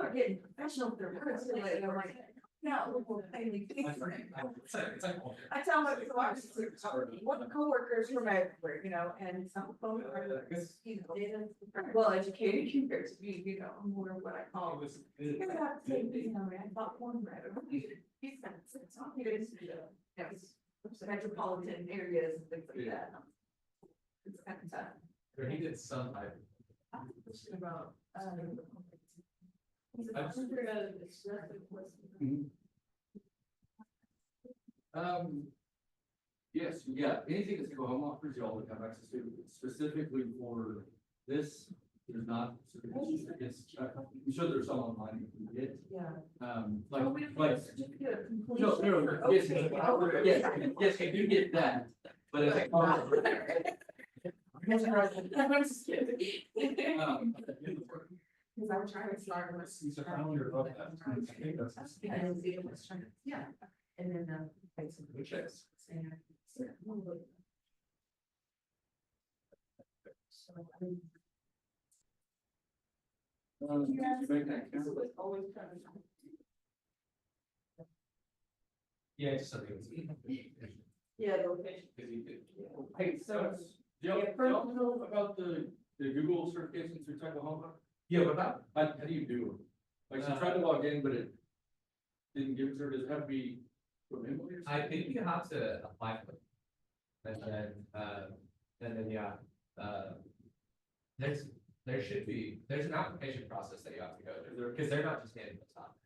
are getting professional with their words lately. I'm like, no, I think It's like- it's like- I tell my one coworkers from everywhere, you know, and some folks are, you know, well educated compared to me, you know, more what I It call. was. You're gonna have to take, you know, I bought cornbread. He's got, it's not good, yes, metropolitan areas and things like that. It's kind of tough. Or he did some type. I'm thinking about, he's I a just- hundred out of this, what's. yes, yeah, anything that's go home offers you all would have access to specifically for this. There's not, it's, I'm sure there's some online you can get, Yeah. like, Oh, we have like. a certificate of No, completion. no, no, yes, yes, you do get that, but it's. I'm just kidding. Um, Cause I'm trying to start with. He's a founder of that. I think that's- Yeah, and see what's trying to, yeah, and then, Which is. So, I mean, did you make that count? this was always kind of. Yeah, just something. Yeah, the location. Cause he did. Hey, so, do y'all know about the Google certifications through Oklahoma? Yeah, but that, How do you do them? Like, she tried to log in, but it didn't give it to her, does it have to be from Emily or I something? think you have to apply for it. And then, yeah, there should be, there's an application process that you have to go through, because they're not just handing the top.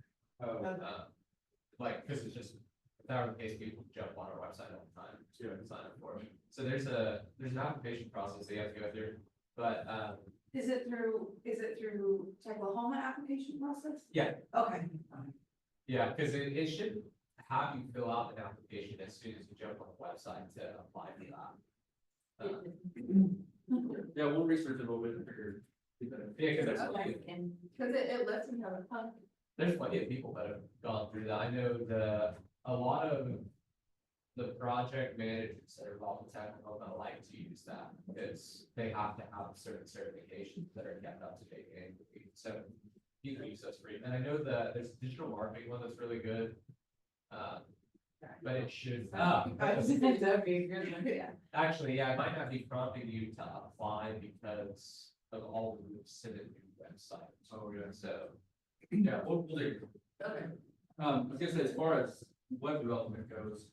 Like, because it's just, if that were the case, people jump on our website all the time to sign up for it. So there's an application process that you have to go through, but, Is it through Oklahoma application process? Yeah. Okay. yeah, because it should have you fill out an application as soon as you jump on the website to apply for that. Yeah, we'll research it a little bit and figure. Yeah, because there's Okay, plenty, and, cause it lets me have a fun. there's plenty of people that have gone through that. I know a lot of the project managers that are involved in technical that like to use that because they have to have certain certifications that are kept up to date annually. So you can use those free. And I know that there's a digital marketing one that's really good. But it should. That'd be a good one, yeah. Actually, yeah, it might not be prompting you to apply because of all the submitted new websites. Oh, yeah. So, Yeah, we'll do. Okay. I was gonna say, as far as web development goes,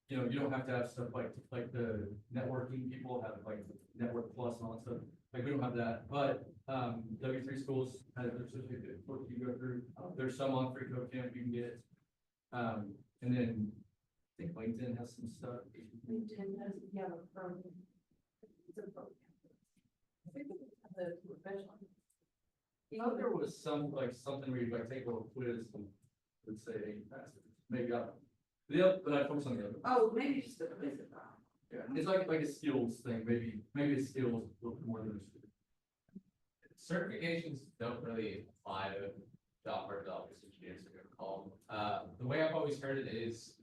you know, you don't have to have stuff like the networking people have like Network Plus and all that stuff. Like, we don't have that, but, W3 Schools has their certificate for you go through. There's some on Free Code Camp you can get. And then I think LinkedIn has some stuff. LinkedIn has, yeah, a program. It's a program. I think the professional. You know, there was some, like, something where you like take a little quiz and would say, hey, you passed it. Maybe I don't. But I focus on the other. Oh, maybe just a quiz about. Yeah, it's like a skills thing, maybe a skills a little more than a. certifications don't really apply to software developers, engineers, are gonna call them. The way I've always heard it is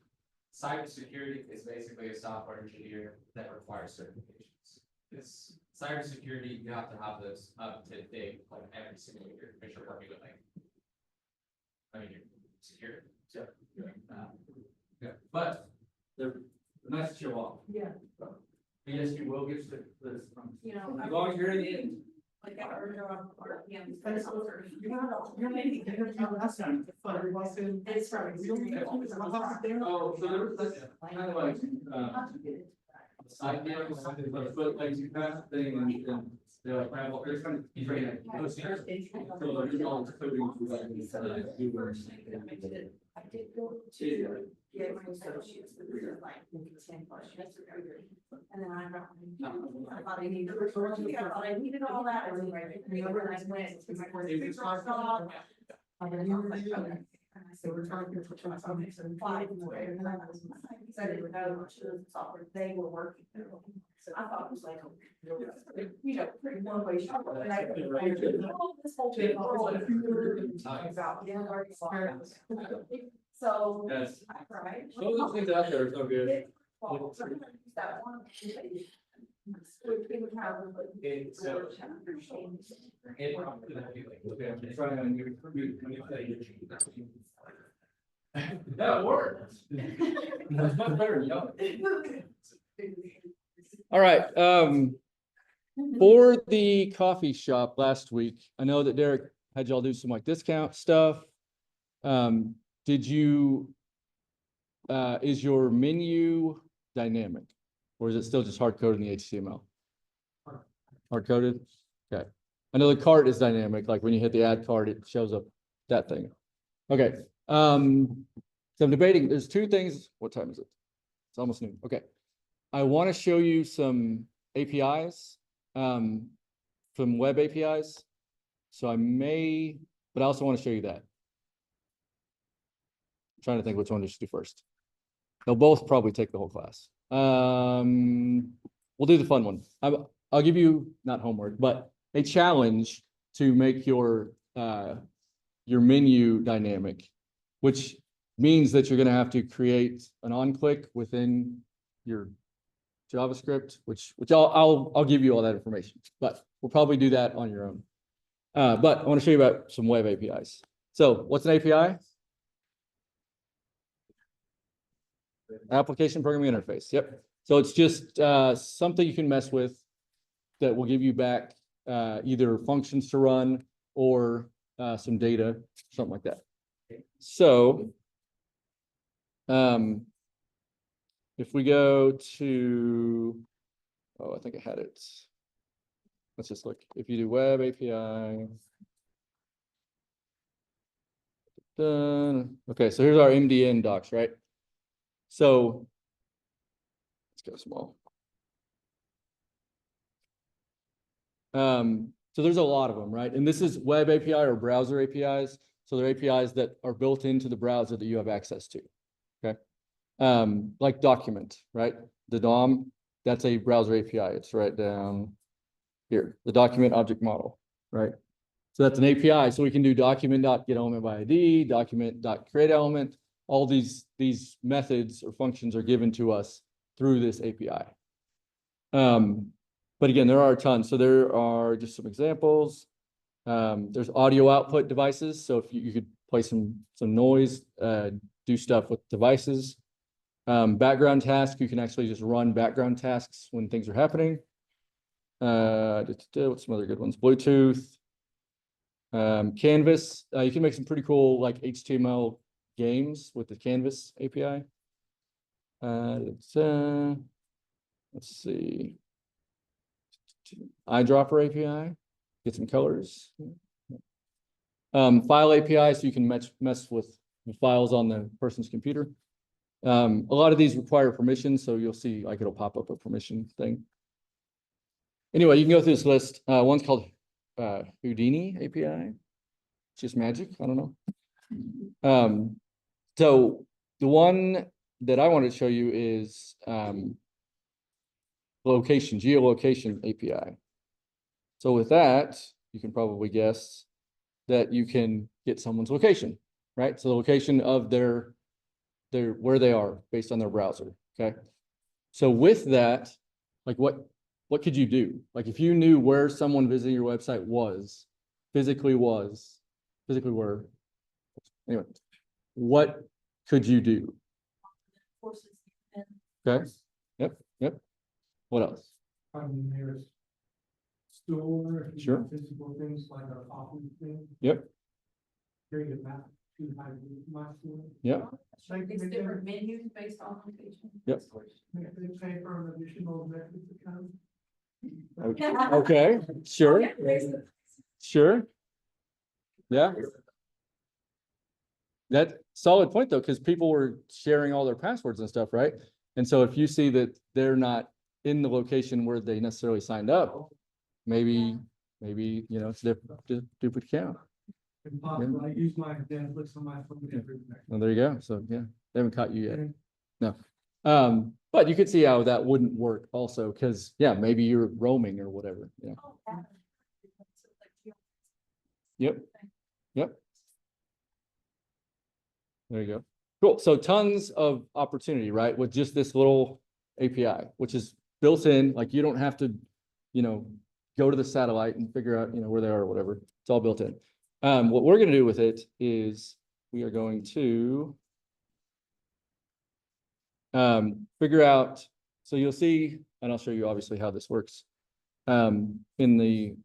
cybersecurity is basically a software engineer that requires certifications. It's cybersecurity, you have to have those up to date, like every single year, if you're working with like I mean, you're secure. Yeah, but they're nice to show off. Yeah. Yes, you will get this from. You know. As long as you're in the end. Like I heard on RPM. You're making it last time, but it wasn't. It's from. Oh, so there was this kind of like, side deal, but like you pass the thing and they're like, well, there's kind of, he's right. So like, you're all coding for like, you were. I did go to get my associates, but this is like 10 plus years ago. And then I thought I needed, I thought I needed all that. And then I went to my first job. And then I was like, okay. So we're talking for 5 more. And I was, because I didn't know much of the software they were working through. So I thought it was like, you know, pretty one way shop. And I this whole thing. About, yeah, so. Yes. I tried. Some of those things out there are so good. That one. That worked. That's much better than yelling. All right, for the coffee shop last week, I know that Derek had y'all do some like discount stuff. Did you, is your menu dynamic? Or is it still just hard coded in the HTML? Hard coded? Okay. I know the cart is dynamic, like when you hit the add cart, it shows up that thing. Okay. So I'm debating, there's two things. What time is it? It's almost noon. Okay. I want to show you some APIs, some web APIs. So I may, but I also want to show you that. I'm trying to think which one we should do first. They'll both probably take the whole class. We'll do the fun one. I'll give you not homework, but a challenge to make your menu dynamic, which means that you're going to have to create an on-click within your JavaScript, which I'll give you all that information, but we'll probably do that on your own. But I want to show you about some web APIs. So what's an API? Application Programming Interface. Yep. So it's just something you can mess with that will give you back either functions to run or some data, something like that. So if we go to, oh, I think I had it. Let's just look. If you do web API. Done. Okay, so here's our MDN docs, right? So let's go small. So there's a lot of them, right? And this is web API or browser APIs. So they're APIs that are built into the browser that you have access to. Okay. Like document, right? The DOM, that's a browser API. It's right down here, the document object model, right? So that's an API. So we can do document.getElementById, document.createElement. All these methods or functions are given to us through this API. But again, there are a ton. So there are just some examples. There's audio output devices. So if you could play some noise, do stuff with devices. Background task, you can actually just run background tasks when things are happening. What's some other good ones? Bluetooth. Canvas, you can make some pretty cool like HTML games with the Canvas API. Let's see. Eyedropper API, get some colors. File API, so you can mess with the files on the person's computer. A lot of these require permission, so you'll see like it'll pop up a permission thing. Anyway, you can go through this list. One's called Houdini API. It's just magic. I don't know. So the one that I wanted to show you is geolocation API. So with that, you can probably guess that you can get someone's location, right? So the location of their where they are based on their browser. Okay. So with that, like what could you do? Like if you knew where someone visiting your website physically where, Anyway, what could you do? Forces. And Okay, yep. What else? Probably nearest store. if you Sure. have Physical things like a coffee thing. Yep. Bring it back to my store. Yep. Like, it's they different menus based on location. Yep. they pay for an additional Netflix account. Okay, sure, sure. Yeah. That solid point though, because people were sharing all their passwords and stuff, right? And so if you see that they're not in the location where they necessarily signed up, maybe, you know, it's their duplicate account. Impossible, I use my Netflix on my phone every day. Well, there you go. So yeah, they haven't caught you yet. No. But you could see how that wouldn't work also, because yeah, maybe you're roaming or whatever, you know. Yep. There you go. Cool. So tons of opportunity, right? With just this little API, which is built in, like you don't have to, you know, go to the satellite and figure out, you know, where they are or whatever. It's all built in. What we're going to do with it is we are going to figure out, so you'll see, and I'll show you obviously how this works. In the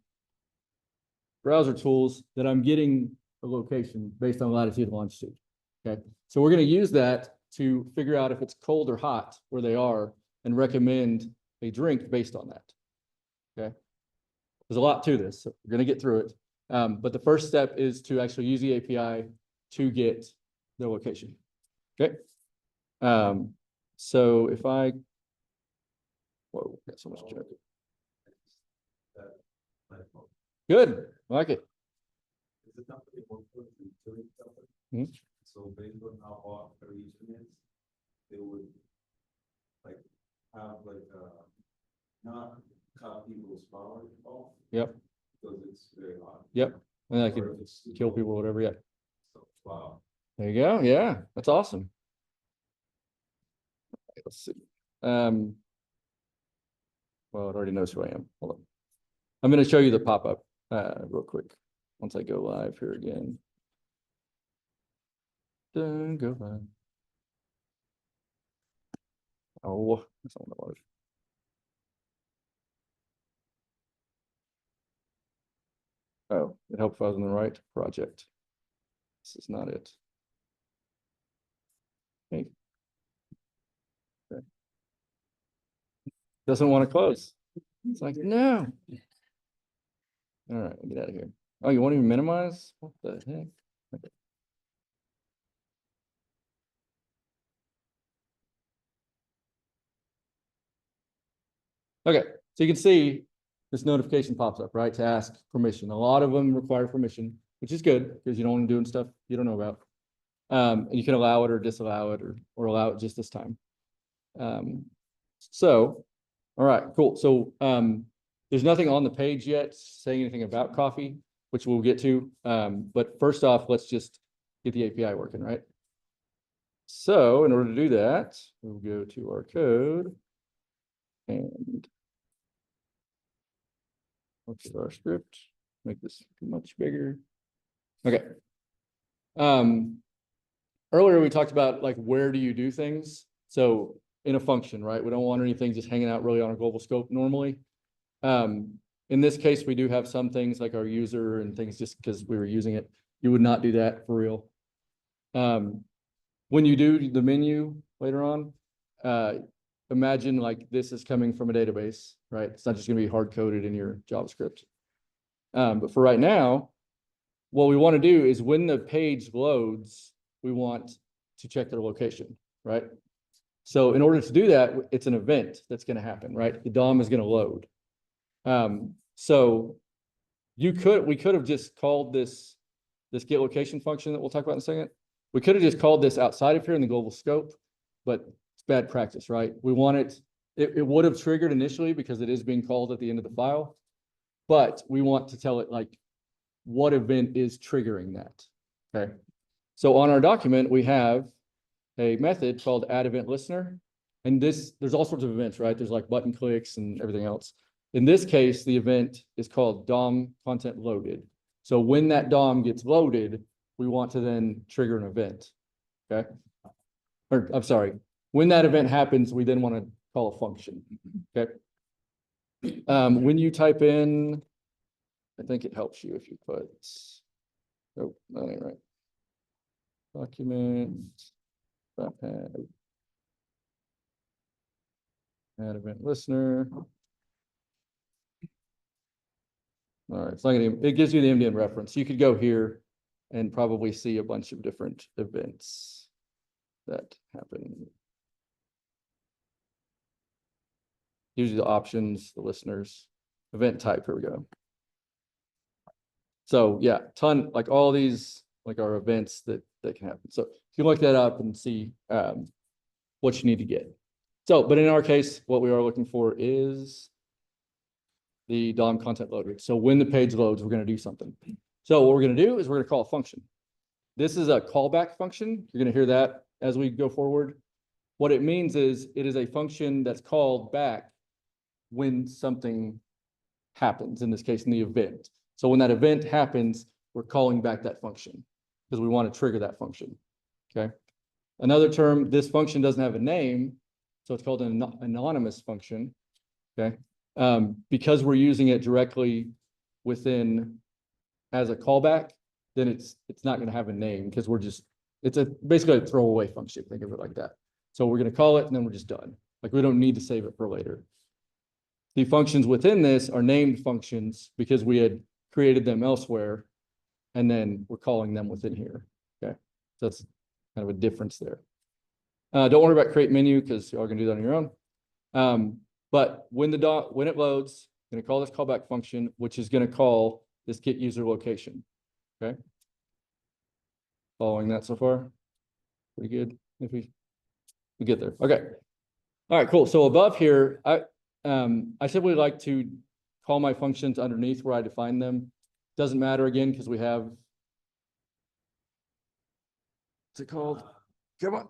browser tools that I'm getting a location based on latitude and longitude. Okay, so we're going to use that to figure out if it's cold or hot where they are and recommend a drink based on that. Okay, there's a lot to this, so we're going to get through it. But the first step is to actually use the API to get their location. Okay, so if I, whoa, got so much traffic. Good, I like it. Is the company more for the utility company? Mhm. So based on how hot the region is, they would like have like not cut people's power off. Yep. Because it's very hot. Yep, and I Or could if it's too kill cold. people or whatever. Yeah, So, wow. there you go. Yeah, that's awesome. Let's see. Well, it already knows who I am. Hold on. I'm going to show you the pop-up real quick. Once I go live here again. Done, go live. Oh, that's not what I wanted. Oh, it helped if I was in the right project. This is not it. Okay. Okay. Doesn't want to close. It's like, no. All right, get out of here. Oh, you won't even minimize? What the heck? Okay. Okay, so you can see this notification pops up, right, to ask permission. A lot of them require permission, which is good because you don't want to doing stuff you don't know about. And you can allow it or disallow it or allow it just this time. So, all right, cool. So there's nothing on the page yet saying anything about coffee, which we'll get to. But first off, let's just get the API working, right? So in order to do that, we'll go to our code and look at our script, make this much bigger. Okay. Earlier we talked about like, where do you do things? So in a function, right? We don't want anything just hanging out really on a global scope normally. In this case, we do have some things like our user and things just because we were using it. You would not do that for real. When you do the menu later on, imagine like this is coming from a database, right? It's not just going to be hard coded in your JavaScript. But for right now, what we want to do is when the page loads, we want to check their location, right? So in order to do that, it's an event that's going to happen, right? The DOM is going to load. So we could have just called this get location function that we'll talk about in a second. We could have just called this outside of here in the global scope, but it's bad practice, right? We want it would have triggered initially because it is being called at the end of the file, but we want to tell it like what event is triggering that, okay? So on our document, we have a method called add event listener. And there's all sorts of events, right? There's like button clicks and everything else. In this case, the event is called DOM content loaded. So when that DOM gets loaded, we want to then trigger an event. Okay? Or, I'm sorry, when that event happens, we then want to call a function. Okay? When you type in, I think it helps you if you put, oh, that ain't right. Document, add event listener. All right, it's not gonna, it gives you the MDN reference. You could go here and probably see a bunch of different events that happen. Usually the options, the listeners, event type, here we go. So yeah, ton, like all these, like our events that can happen. So you can look that up and see what you need to get. So, but in our case, what we are looking for is the DOM content loader. So when the page loads, we're going to do something. So what we're going to do is we're going to call a function. This is a callback function. You're going to hear that as we go forward. What it means is it is a function that's called back when something happens, in this case, in the event. So when that event happens, we're calling back that function because we want to trigger that function. Okay. Another term, this function doesn't have a name, so it's called an anonymous function. Okay. Because we're using it directly within as a callback, then it's not going to have a name because we're just, it's basically a throwaway function. Think of it like that. So we're going to call it and then we're just done. Like we don't need to save it for later. The functions within this are named functions because we had created them elsewhere, and then we're calling them within here. Okay, so that's kind of a difference there. Don't worry about create menu because y'all can do that on your own. But when it loads, I'm going to call this callback function, which is going to call this get user location. Okay, following that so far, pretty good. If we get there, okay. All right, cool. So above here, I simply like to call my functions underneath where I define them. Doesn't matter again because we have, what's it called? Come on.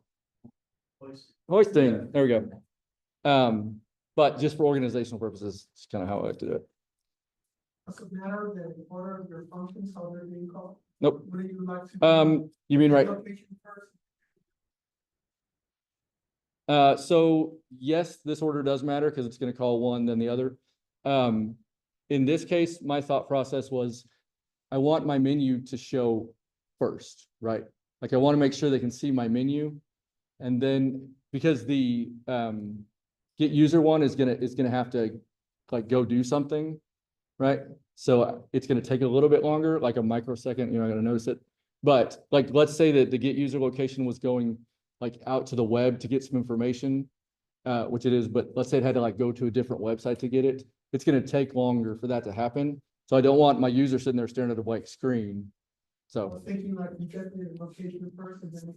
Hoisting. There we go. But just for organizational purposes, it's kind of how I like to do it. Does it matter the order of your functions, how they're being called? Nope. What do you like to do? You mean right? Location first? So yes, this order does matter because it's going to call one, then the other. In this case, my thought process was I want my menu to show first, right? Like I want to make sure they can see my menu. And then because the get user one is gonna have to like go do something, right? So it's gonna take a little bit longer, like a microsecond, you're not gonna notice it. But like let's say that the get user location was going like out to the web to get some information, which it is, but let's say it had to like go to a different website to get it. It's going to take longer for that to happen. So I don't want my user sitting there staring at a blank screen. I So, was thinking like you get the location first and then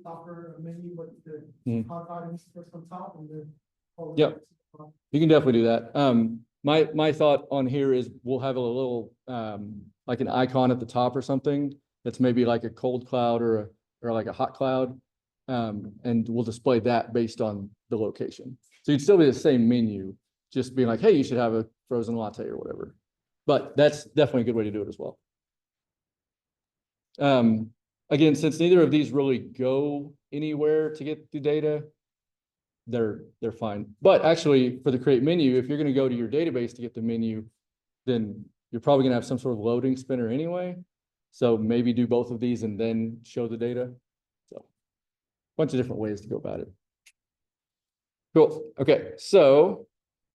offer a menu with the hot items first on top and then. Yep. You can definitely do that. My thought on here is we'll have a little, like an icon at the top or something. That's maybe like a cold cloud or like a hot cloud. And we'll display that based on the location. So you'd still be the same menu, just being like, hey, you should have a frozen latte or whatever. But that's definitely a good way to do it as well. Again, since neither of these really go anywhere to get the data, they're fine. But actually for the create menu, if you're going to go to your database to get the menu, then you're probably going to have some sort of loading spinner anyway. So maybe do both of these and then show the data. So a bunch of different ways to go about it. Cool. Okay. So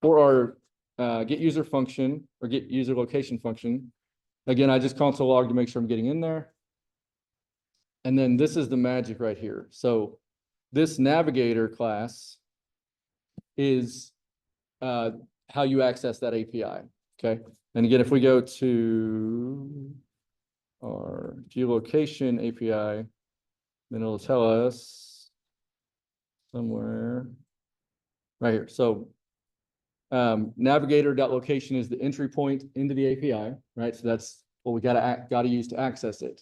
for our get user function or get user location function, again, I just console log to make sure I'm getting in there. And then this is the magic right here. So this navigator class is how you access that API. Okay. And again, if we go to our geolocation API, then it'll tell us somewhere right here. So navigator.location is the entry point into the API, right? So that's what we gotta use to access it.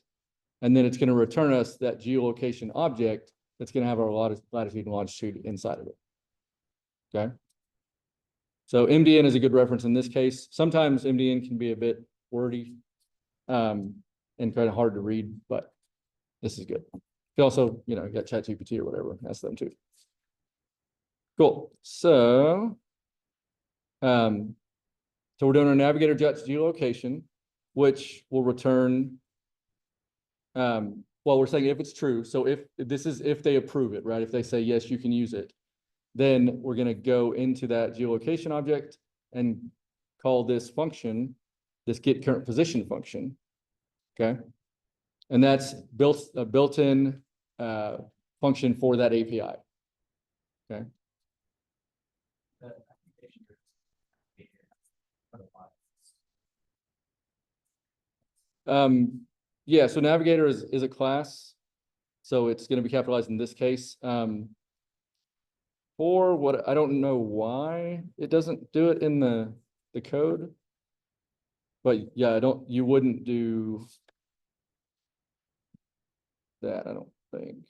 And then it's going to return us that geolocation object that's going to have our latitude and longitude inside of it. Okay. So MDN is a good reference in this case. Sometimes MDN can be a bit wordy. and kind of hard to read, but this is good. You also, you know, you got ChatGPT or whatever, ask them too. Cool, so. So we're doing our navigator judge geolocation, which will return. Well, we're saying if it's true, so if this is if they approve it, right? If they say, yes, you can use it, then we're going to go into that geolocation object and call this function, this get current position function. Okay. And that's built a built-in function for that API. Okay. Yeah, so Navigator is a class. So it's going to be capitalized in this case. For what, I don't know why it doesn't do it in the code. But yeah, you wouldn't do that, I don't think.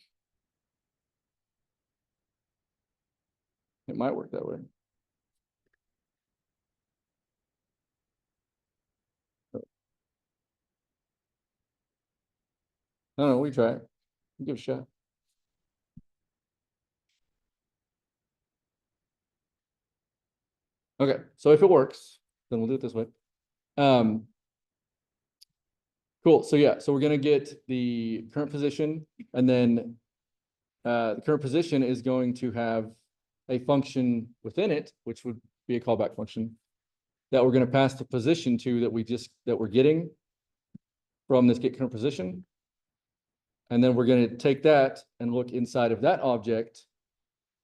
It might work that way. No, we try it. Give it a shot. Okay, so if it works, then we'll do it this way. Cool, so yeah, so we're gonna get the current position, and then the current position is going to have a function within it, which would be a callback function, that we're gonna pass the position to that we're getting from this get current position. And then we're gonna take that and look inside of that object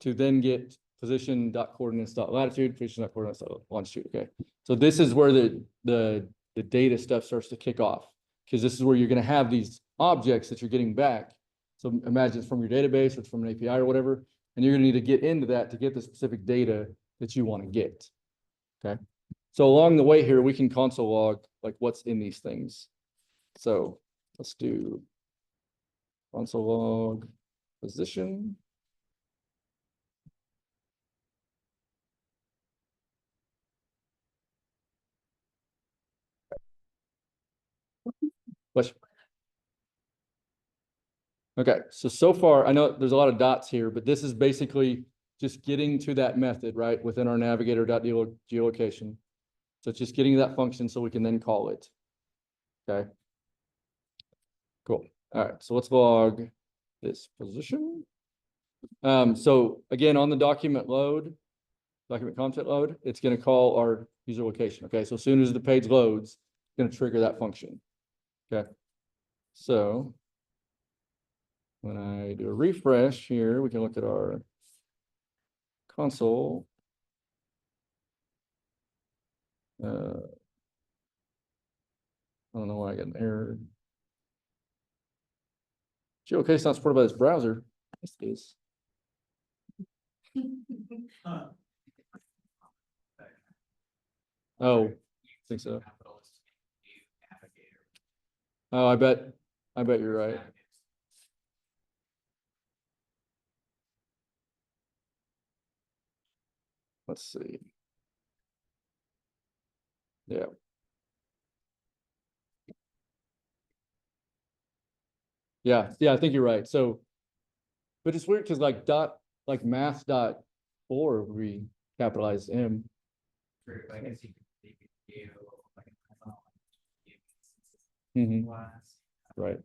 to then get position.coordinates.latitude, position.coordinates.longitude, okay? So this is where the data stuff starts to kick off, because this is where you're gonna have these objects that you're getting back. So imagine it's from your database, or it's from an API or whatever, and you're gonna need to get into that to get the specific data that you wanna get, okay? So along the way here, we can console log like what's in these things. So let's do console log position. Bless you. Okay, so far, I know there's a lot of dots here, but this is basically just getting to that method, right, within our navigator.geolocation. So it's just getting that function so we can then call it. Okay. Cool. All right, so let's log this position. So again, on the document content load, it's going to call our user location. Okay, so as soon as the page loads, it's going to trigger that function. Okay. So when I do a refresh here, we can look at our console. I don't know why I got an error. Geocase not supported by this browser. Yes, it is. Oh, I think so. Oh, I bet you're right. Let's see. Yeah. Yeah, I think you're right. So, but it's weird because like math.4 we capitalized M. True, I guess you could do like Mhm. class. Right.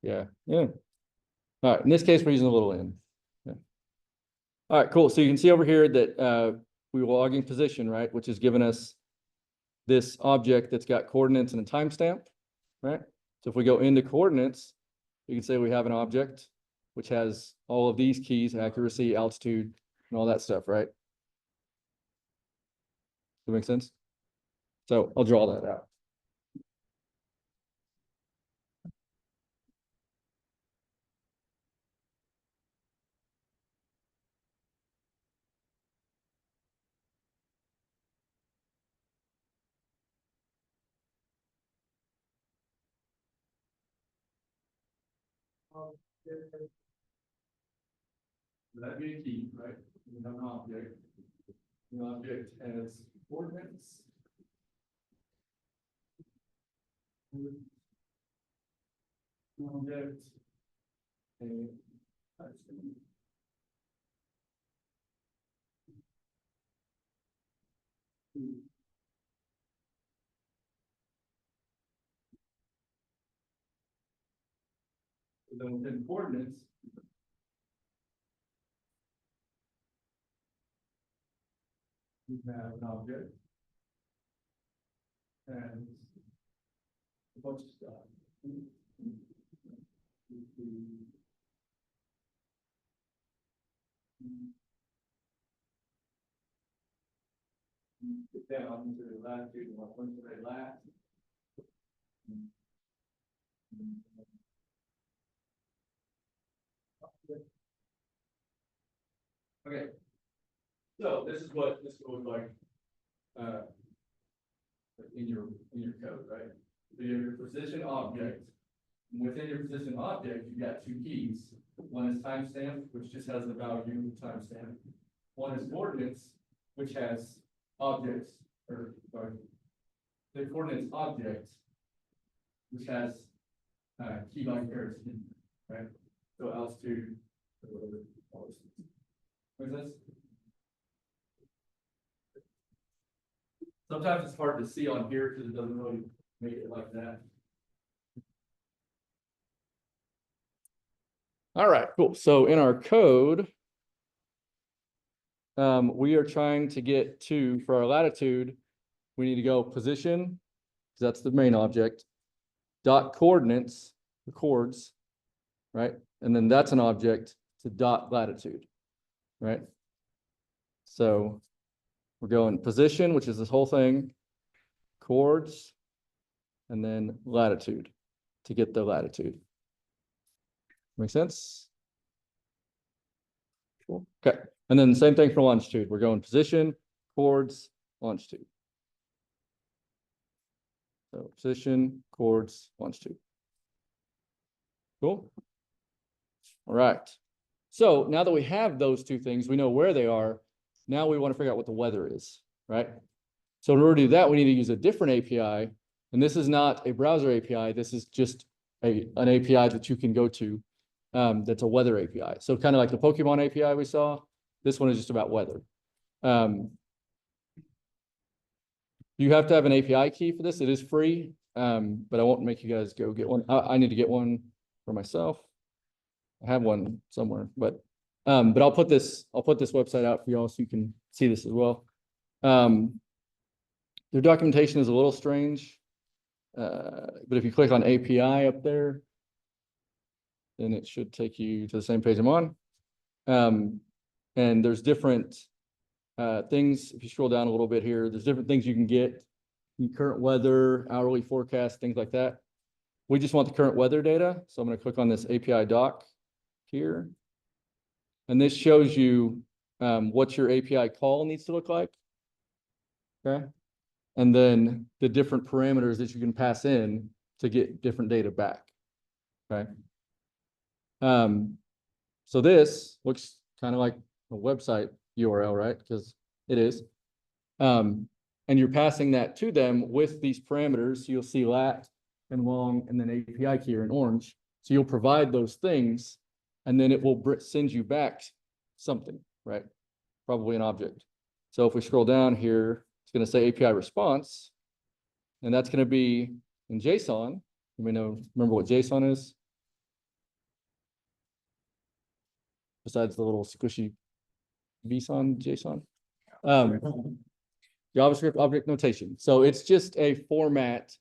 Yeah. All right. In this case, we're using a little n. Yeah. All right, cool. So you can see over here that we were logging position, right, which is giving us this object that's got coordinates and a timestamp, right? So if we go into coordinates, we can say we have an object which has all of these keys, accuracy, altitude, and all that stuff, right? Does that make sense? So I'll draw that out. That'd be a key, right? We have an object. The object has coordinates. Object. Then within coordinates. We have an object. And a bunch of stuff. Get down to the latitude and what ones they last. Okay. So this is what this would look like. In your code, right? So you have your position object. And within your position object, you've got two keys. One is timestamp, which just has the value timestamp. One is coordinates, which has objects, or sorry, the coordinates object, which has key value pairs, right? So altitude, or whatever. All those things. Makes sense? Sometimes it's hard to see on here because it doesn't really make it like that. All right, cool. So in our code, we are trying to get to, for our latitude, we need to go position, because that's the main object, dot coordinates, the chords, right? And then that's an object to dot latitude, right? So we're going position, which is this whole thing, chords, and then latitude to get the latitude. Make sense? Cool. Okay. And then same thing for longitude. We're going position, chords, longitude. So position, chords, longitude. Cool. All right. So now that we have those two things, we know where they are. Now we want to figure out what the weather is, right? So in order to do that, we need to use a different API. And this is not a browser API. This is just an API that you can go to. That's a weather API. So kind of like the Pokemon API we saw, this one is just about weather. You have to have an API key for this. It is free, but I won't make you guys go get one. I need to get one for myself. I have one somewhere, but I'll put this website out for y'all so you can see this as well. Their documentation is a little strange, but if you click on API up there, then it should take you to the same page I'm on. And there's different things. If you scroll down a little bit here, there's different things you can get. Current weather, hourly forecast, things like that. We just want the current weather data. So I'm going to click on this API doc here. And this shows you what your API call needs to look like. Okay. And then the different parameters that you can pass in to get different data back. Okay. So this looks kind of like a website URL, right? Because it is. And you're passing that to them with these parameters. You'll see lat and long and then API key in orange. So you'll provide those things and then it will send you back something, right? Probably an object. So if we scroll down here, it's going to say API response, and that's going to be in JSON. You may remember what JSON is. Besides the little squishy JSON. JavaScript object notation. So it's just a format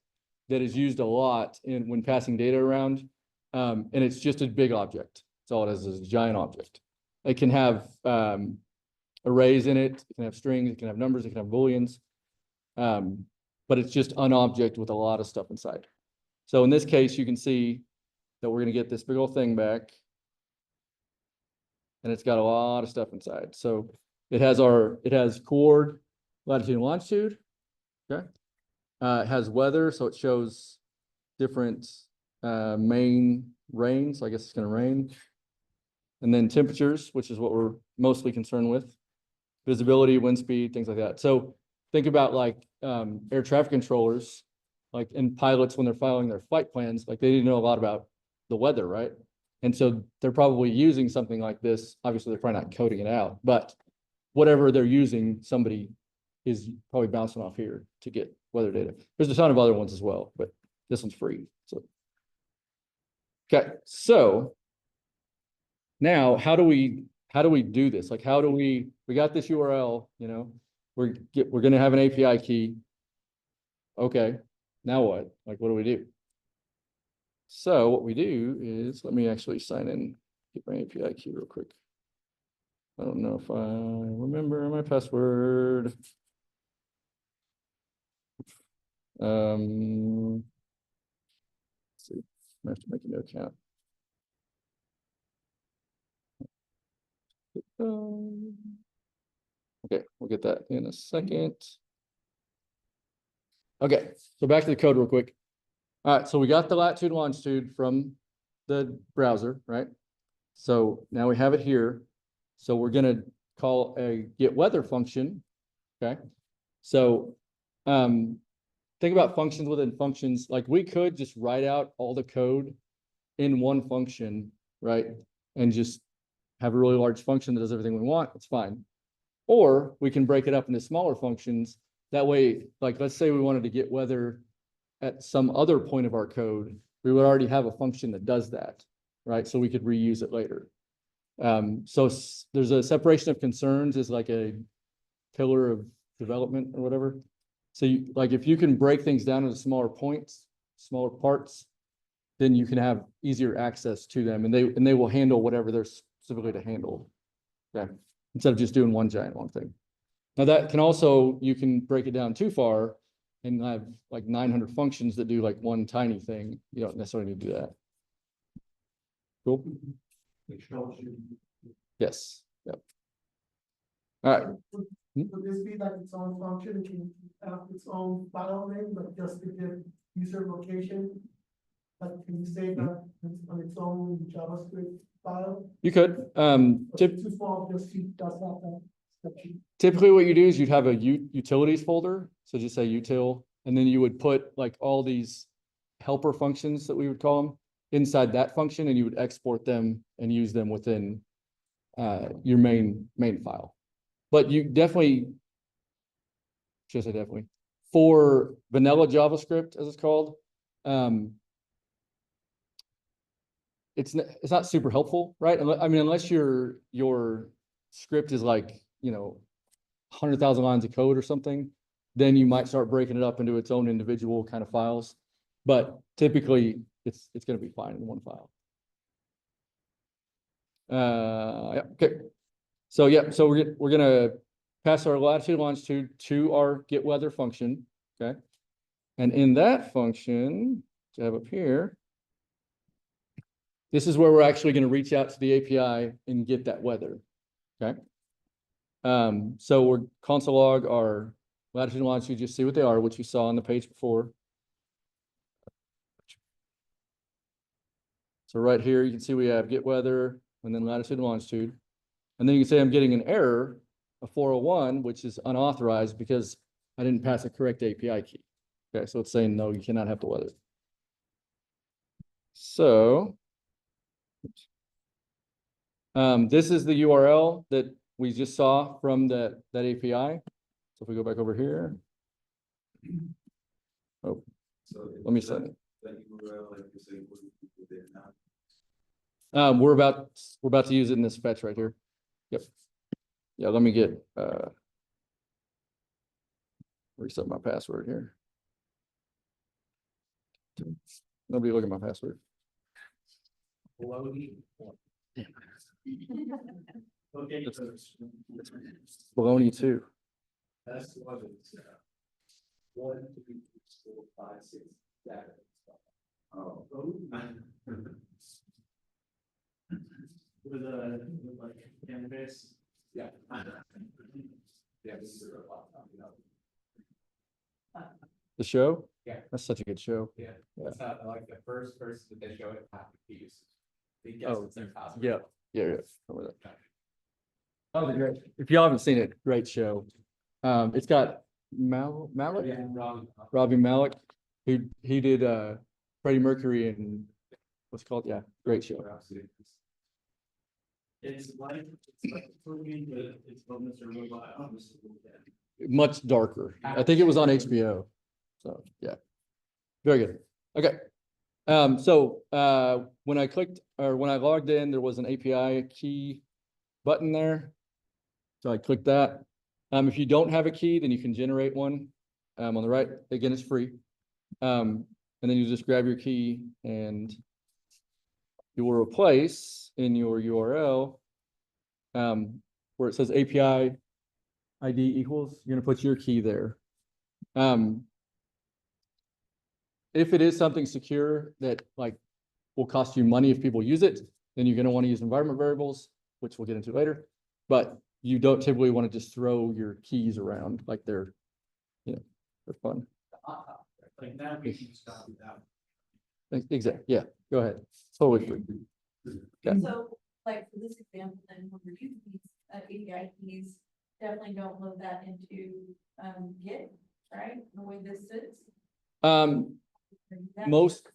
that is used a lot when passing data around. And it's just a big object. That's all it is a giant object. It can have arrays in it. It can have strings. It can have numbers. It can have booleans. But it's just an object with a lot of stuff inside. So in this case, you can see that we're going to get this big old thing back. And it's got a lot of stuff inside. So it has chord, latitude and longitude. Okay. It has weather, so it shows different main rain. So I guess it's going to rain. And then temperatures, which is what we're mostly concerned with. Visibility, wind speed, things like that. So think about like air traffic controllers. like, and pilots, when they're filing their flight plans, like, they didn't know a lot about the weather, right? And so they're probably using something like this. Obviously, they're probably not coding it out, but whatever they're using, somebody is probably bouncing off here to get weather data. There's a ton of other ones as well, but this one's free, so. Okay, so now how do we do this? Like, how do we got this URL, you know, we're gonna have an API key. Okay, now what? Like, what do we do? So what we do is, let me actually sign in, get my API key real quick. I don't know if I remember my password. Let's see, I have to make a new account. Okay, we'll get that in a second. Okay, so back to the code real quick. All right, so we got the latitude and longitude from the browser, right? So now we have it here. So we're gonna call a get weather function. Okay. So think about functions within functions. Like, we could just write out all the code in one function, right? And just have a really large function that does everything we want. It's fine. Or we can break it up into smaller functions. That way, like, let's say we wanted to get weather at some other point of our code, we would already have a function that does that, right? So we could reuse it later. So there's a separation of concerns is like a pillar of development or whatever. So you, like, if you can break things down into smaller points, smaller parts, then you can have easier access to them, and they will handle whatever they're specifically to handle. Okay, instead of just doing one giant long thing. Now that can also, you can break it down too far and have like 900 functions that do like one tiny thing. You don't necessarily need to do that. Cool. Yes. Yep. All right. Would this be like its own function, it can have its own file name, but just to give user location? Like, can you say that it's on its own JavaScript file? You could. Or it's too small, just to does have that section. Typically what you do is you'd have a utilities folder. So just say util, and then you would put like all these helper functions that we would call them inside that function, and you would export them and use them within your main file. But you definitely, should I say definitely, for vanilla JavaScript, as it's called, it's not super helpful, right? I mean, unless your script is like, you know, 100,000 lines of code or something, then you might start breaking it up into its own individual kind of files. But typically, it's going to be fine in one file. Yeah, okay. So yeah, so we're gonna pass our latitude longitude to our get weather function. Okay, and in that function, which I have up here, this is where we're actually going to reach out to the API and get that weather. Okay. So we're console log our latitude and longitude, just see what they are, which you saw on the page before. So right here, you can see we have get weather and then latitude and longitude. And then you can say I'm getting an error, a 401, which is unauthorized because I didn't pass a correct API key. Okay, so it's saying, no, you cannot have the weather. So this is the URL that we just saw from that API. So if we go back over here. Oh, So let me send it. that URL, like you say, what do people did not? We're about to use it in this fetch right here. Yep. Yeah, let me get reset my password here. Nobody look at my password. Okay, so Baloney too. That's one of the, 1, 2, 3, 4, 5, 6, 7. Oh, with like canvas. Yeah. Yeah, this is a lot, you know. The show? Yeah. That's such a good show. Yeah, that's how, like, the first person that they show it, have to use. They guess Oh, it's their password. Yeah. Yeah. Remember that. Oh, great. If y'all haven't seen it, great show. It's got Malik, Yeah, wrong. Robbie Malik. He did Freddie Mercury and what's it called? Yeah, great show. It's like a movie, but it's called Mr. Robot. Much darker. I think it was on HBO. So, yeah. Very good. Okay. So when I clicked or when I logged in, there was an API key button there. So I clicked that. If you don't have a key, then you can generate one. On the right, again, it's free. And then you just grab your key and you will replace in your URL where it says API ID equals, you're gonna put your key there. If it is something secure that like will cost you money if people use it, then you're gonna want to use environment variables, which we'll get into later. But you don't typically want to just throw your keys around like they're fun. Like now we can just copy that. Exactly. Yeah. Go ahead. Totally free. Okay. So, like, for this example, then when we're using these API keys, definitely don't load that into Git, right? The way this sits. Most.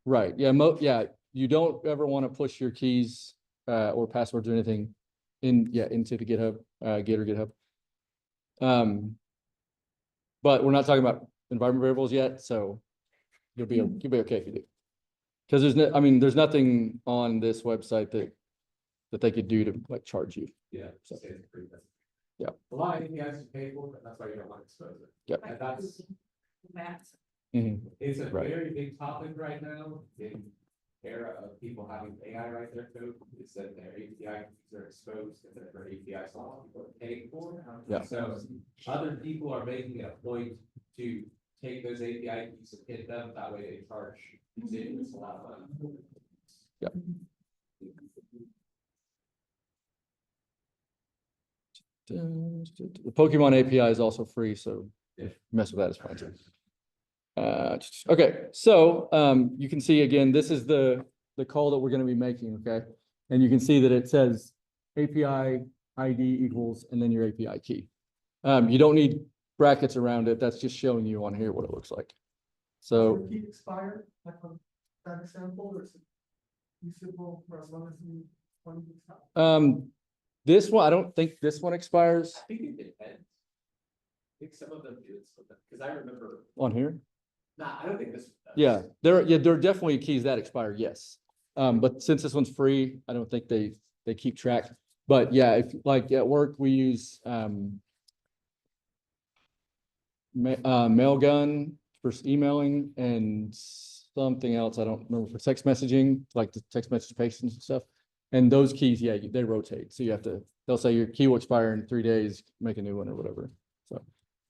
Right. Yeah. Yeah. You don't ever want to push your keys or passwords or anything into the GitHub, Git or GitHub. But we're not talking about environment variables yet, so you'll be okay if you do. Because there's nothing on this website that they could do to like charge you. Yeah. So. It's free, that's- Yeah. A lot of APIs you pay for, but that's why you don't want to expose it. Yep. And that's, Max. it's a Right. very big topic right now in era of people having AI write their code. It's that their API keys are exposed and that their API software people are paying for. Yeah. So other people are making a point to take those API keys and hit them, that way they charge consumers a lot of money. Yeah. The Pokemon API is also free, so if you mess with that, it's fine too. Okay, so you can see again, this is the call that we're going to be making, okay? And you can see that it says API ID equals and then your API key. You don't need brackets around it. That's just showing you on here what it looks like. So Does the key expire, like on that example, or is it usable for as long as you want to stop? this one, I don't think this one expires I think it depends. I think some of them do, because I remember, on here. nah, I don't think this. one does. Yeah, there are definitely keys that expire, yes. But since this one's free, I don't think they keep track. But yeah, if like at work, we use Mailgun for emailing and something else, I don't remember, for text messaging, like the text message patients and stuff. And those keys, yeah, they rotate. So you have to, they'll say your key will expire in 3 days, make a new one or whatever. So,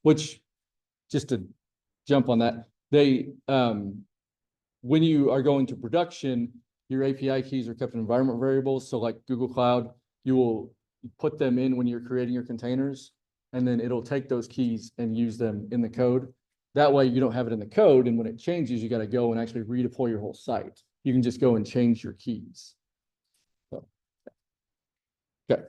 which, just to jump on that, they, when you are going to production, your API keys are kept in environment variables. So like Google Cloud, you will put them in when you're creating your containers, and then it'll take those keys and use them in the code. That way you don't have it in the code. And when it changes, you got to go and actually redeploy your whole site. You can just go and change your keys. So, okay.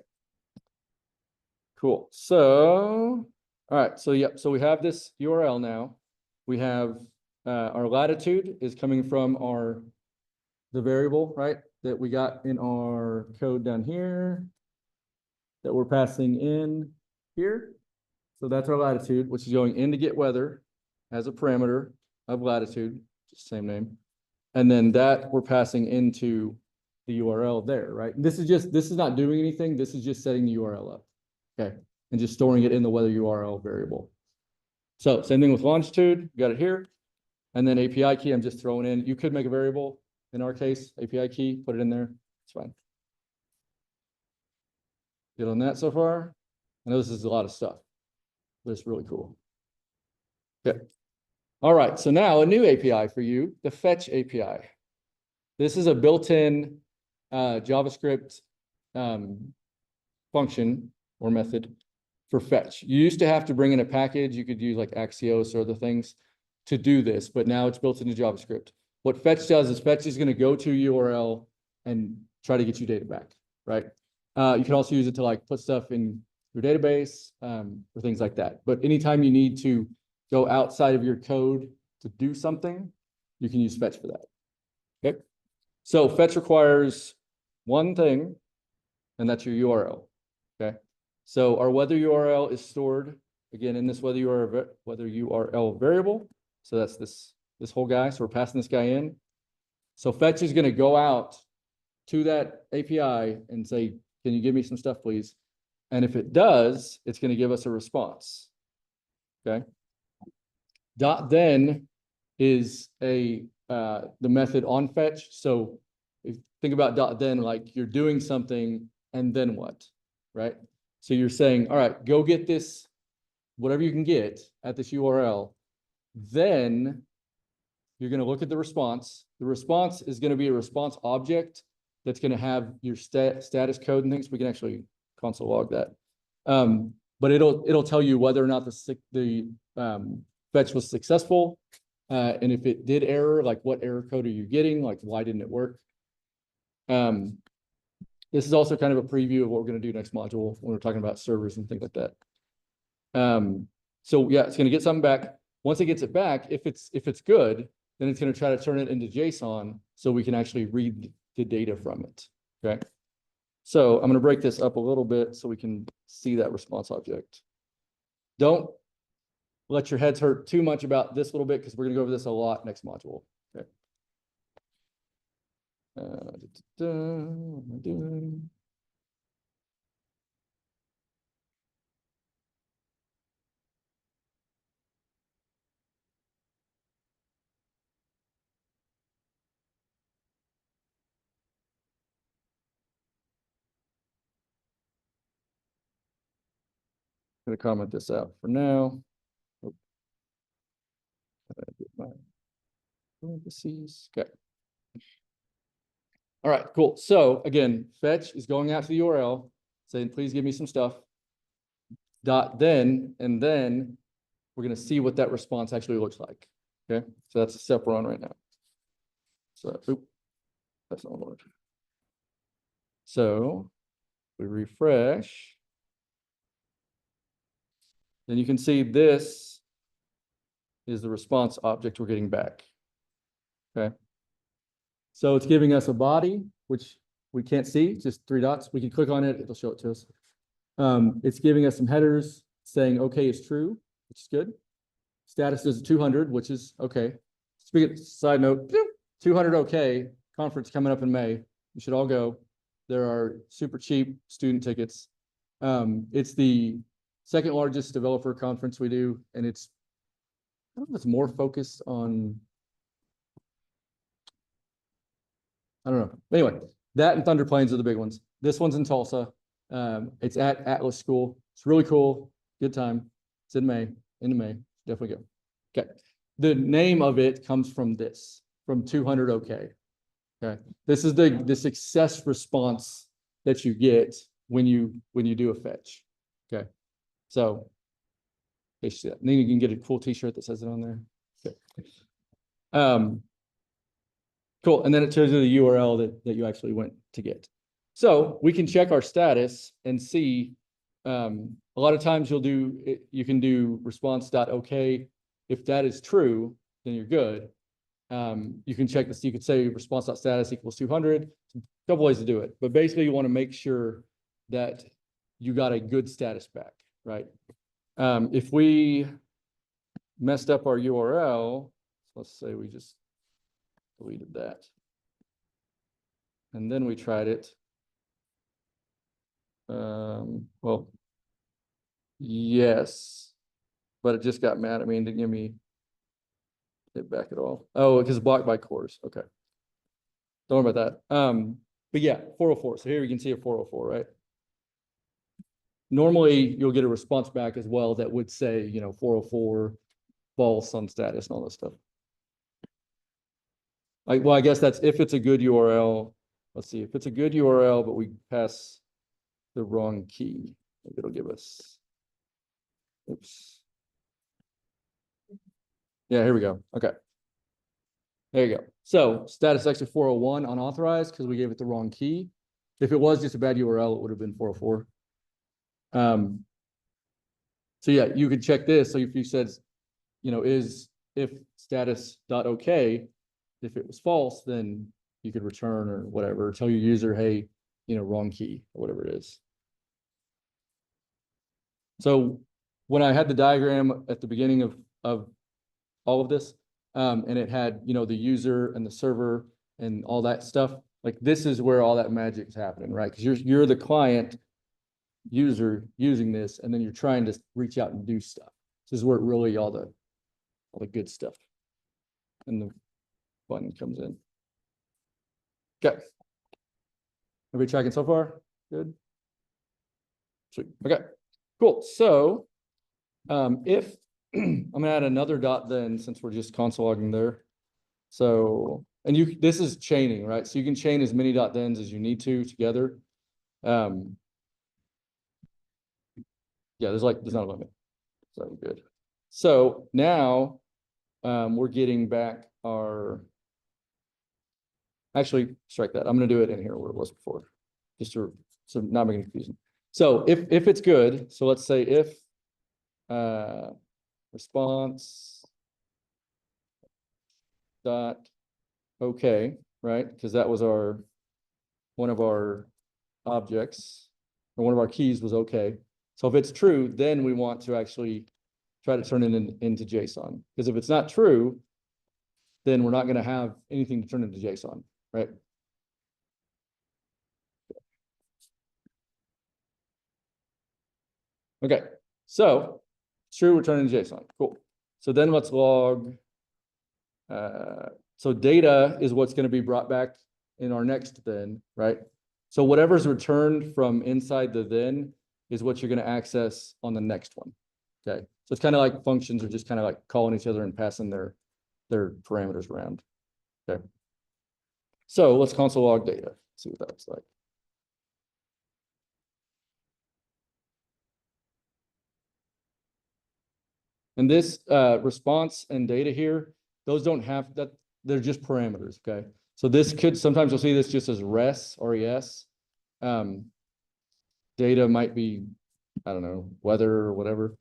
Cool. So, all right. So, yep. So we have this URL now. We have our latitude is coming from the variable, right? That we got in our code down here that we're passing in here. So that's our latitude, which is going into get weather as a parameter of latitude, just same name. And then that we're passing into the URL there, right? This is not doing anything. This is just setting the URL up. Okay. And just storing it in the weather URL variable. So same thing with longitude, got it here. And then API key, I'm just throwing in. You could make a variable, in our case, API key, put it in there. It's fine. Good on that so far? I know this is a lot of stuff, but it's really cool. Okay. All right, so now a new API for you, the Fetch API. This is a built-in JavaScript function or method for fetch. You used to have to bring in a package. You could use like Axios or other things to do this, but now it's built into JavaScript. What Fetch does is Fetch is going to go to URL and try to get you data back, right? You can also use it to like put stuff in your database or things like that. But anytime you need to go outside of your code to do something, you can use fetch for that. Okay? So fetch requires one thing, and that's your URL. Okay? So our weather URL is stored again in this weather URL variable. So that's this whole guy. So we're passing this guy in. So fetch is going to go out to that API and say, can you give me some stuff, please? And if it does, it's going to give us a response. Okay. Dot then is the method on fetch. So if you think about dot then, like you're doing something and then what, right? So you're saying, all right, go get this, whatever you can get at this URL. Then you're going to look at the response. The response is going to be a response object that's going to have your status code and things. We can actually console log that. But it'll tell you whether or not the fetch was successful. And if it did error, like what error code are you getting? Like why didn't it work? This is also kind of a preview of what we're going to do next module when we're talking about servers and things like that. So yeah, it's going to get something back. Once it gets it back, if it's good, then it's going to try to turn it into JSON so we can actually read the data from it. Okay. So I'm going to break this up a little bit so we can see that response object. Don't let your heads hurt too much about this little bit because we're going to go over this a lot next module. Okay. What am I doing? I'm going to comment this out for now. Oh. Get my parentheses. Okay. All right, cool. So again, fetch is going out to the URL saying, please give me some stuff. Dot then, and then we're going to see what that response actually looks like. Okay, so that's the step we're on right now. So, that's not what. So we refresh. Then you can see this is the response object we're getting back. Okay. So it's giving us a body, which we can't see, just 3 dots. We can click on it, it'll show it to us. It's giving us some headers saying okay is true, which is good. Status is 200, which is okay. Speaking side note, 200 okay, conference coming up in May. You should all go. There are super cheap student tickets. It's the second largest developer conference we do, and I don't know if it's more focused on, I don't know. Anyway, that and Thunder Plains are the big ones. This one's in Tulsa. It's at Atlas School. It's really cool. Good time. It's in May. Definitely go. Okay. The name of it comes from this, from 200 okay. Okay. This is the success response that you get when you do a fetch. Okay. So you see that. And then you can get a cool t-shirt that says it on there. Okay. Cool. And then it shows you the URL that you actually went to get. So we can check our status and see, a lot of times you can do response.okay. If that is true, then you're good. You can check this. You could say response.status equals 200. A couple ways to do it, but basically you want to make sure that you got a good status back, right? If we messed up our URL, let's say we just deleted that, and then we tried it. Well, yes, but it just got mad at me and didn't give me it back at all. Oh, because it's blocked by CORS. Okay. Don't worry about that. But yeah, 404. So here we can see a 404, right? Normally you'll get a response back as well that would say, 404 false on status and all this stuff. Well, I guess that's if it's a good URL. Let's see if it's a good URL, but we pass the wrong key. Maybe it'll give us. Oops. Yeah, here we go. Okay. There you go. So status actually 401 unauthorized because we gave it the wrong key. If it was just a bad URL, it would have been 404. So yeah, you could check this. So if you said, is if status dot okay, if it was false, then you could return or whatever, tell your user, hey, wrong key or whatever it is. So when I had the diagram at the beginning of all of this, and it had, the user and the server and all that stuff, like this is where all that magic's happening, right? Because you're the client user using this, and then you're trying to reach out and do stuff. This is where really all the good stuff and the fun comes in. Okay. Everybody tracking so far? Good. Sweet. Okay. Cool. So, if I'm gonna add another dot then, since we're just console logging there. So, and this is chaining, right? So you can chain as many dot thens as you need to together. Yeah, there's not a limit. So good. So now, we're getting back our, actually strike that. I'm gonna do it in here where it was before, just so not making confusion. So if it's good, so let's say if response dot okay, right? Because that was one of our objects, or one of our keys was okay. So if it's true, then we want to actually try to turn it into JSON. Because if it's not true, then we're not going to have anything to turn into JSON, right? Okay, so it's true, we're turning to JSON. Cool. So then let's log. So data is what's going to be brought back in our next then, right? So whatever's returned from inside the then is what you're going to access on the next one. Okay, so it's kind of like functions are just kind of like calling each other and passing their parameters around. Okay, so let's console log data, see what that looks like. And this response and data here, those don't have that, they're just parameters, okay? So this could, sometimes you'll see this just as res, R-E-S. Data might be, I don't know, weather or whatever.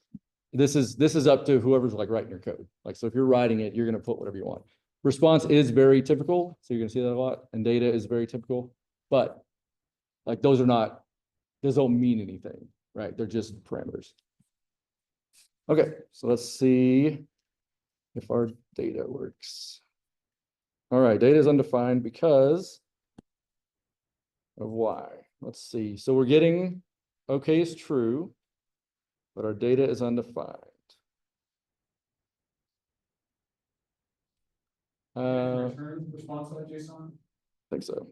This is up to whoever's like writing your code. Like, so if you're writing it, you're gonna put whatever you want. Response is very typical, so you're gonna see that a lot, and data is very typical, but like those don't mean anything, right? They're just parameters. Okay, so let's see if our data works. All right, data is undefined because of why. Let's see. So we're getting okay is true, but our data is undefined. Return response.json? I think so.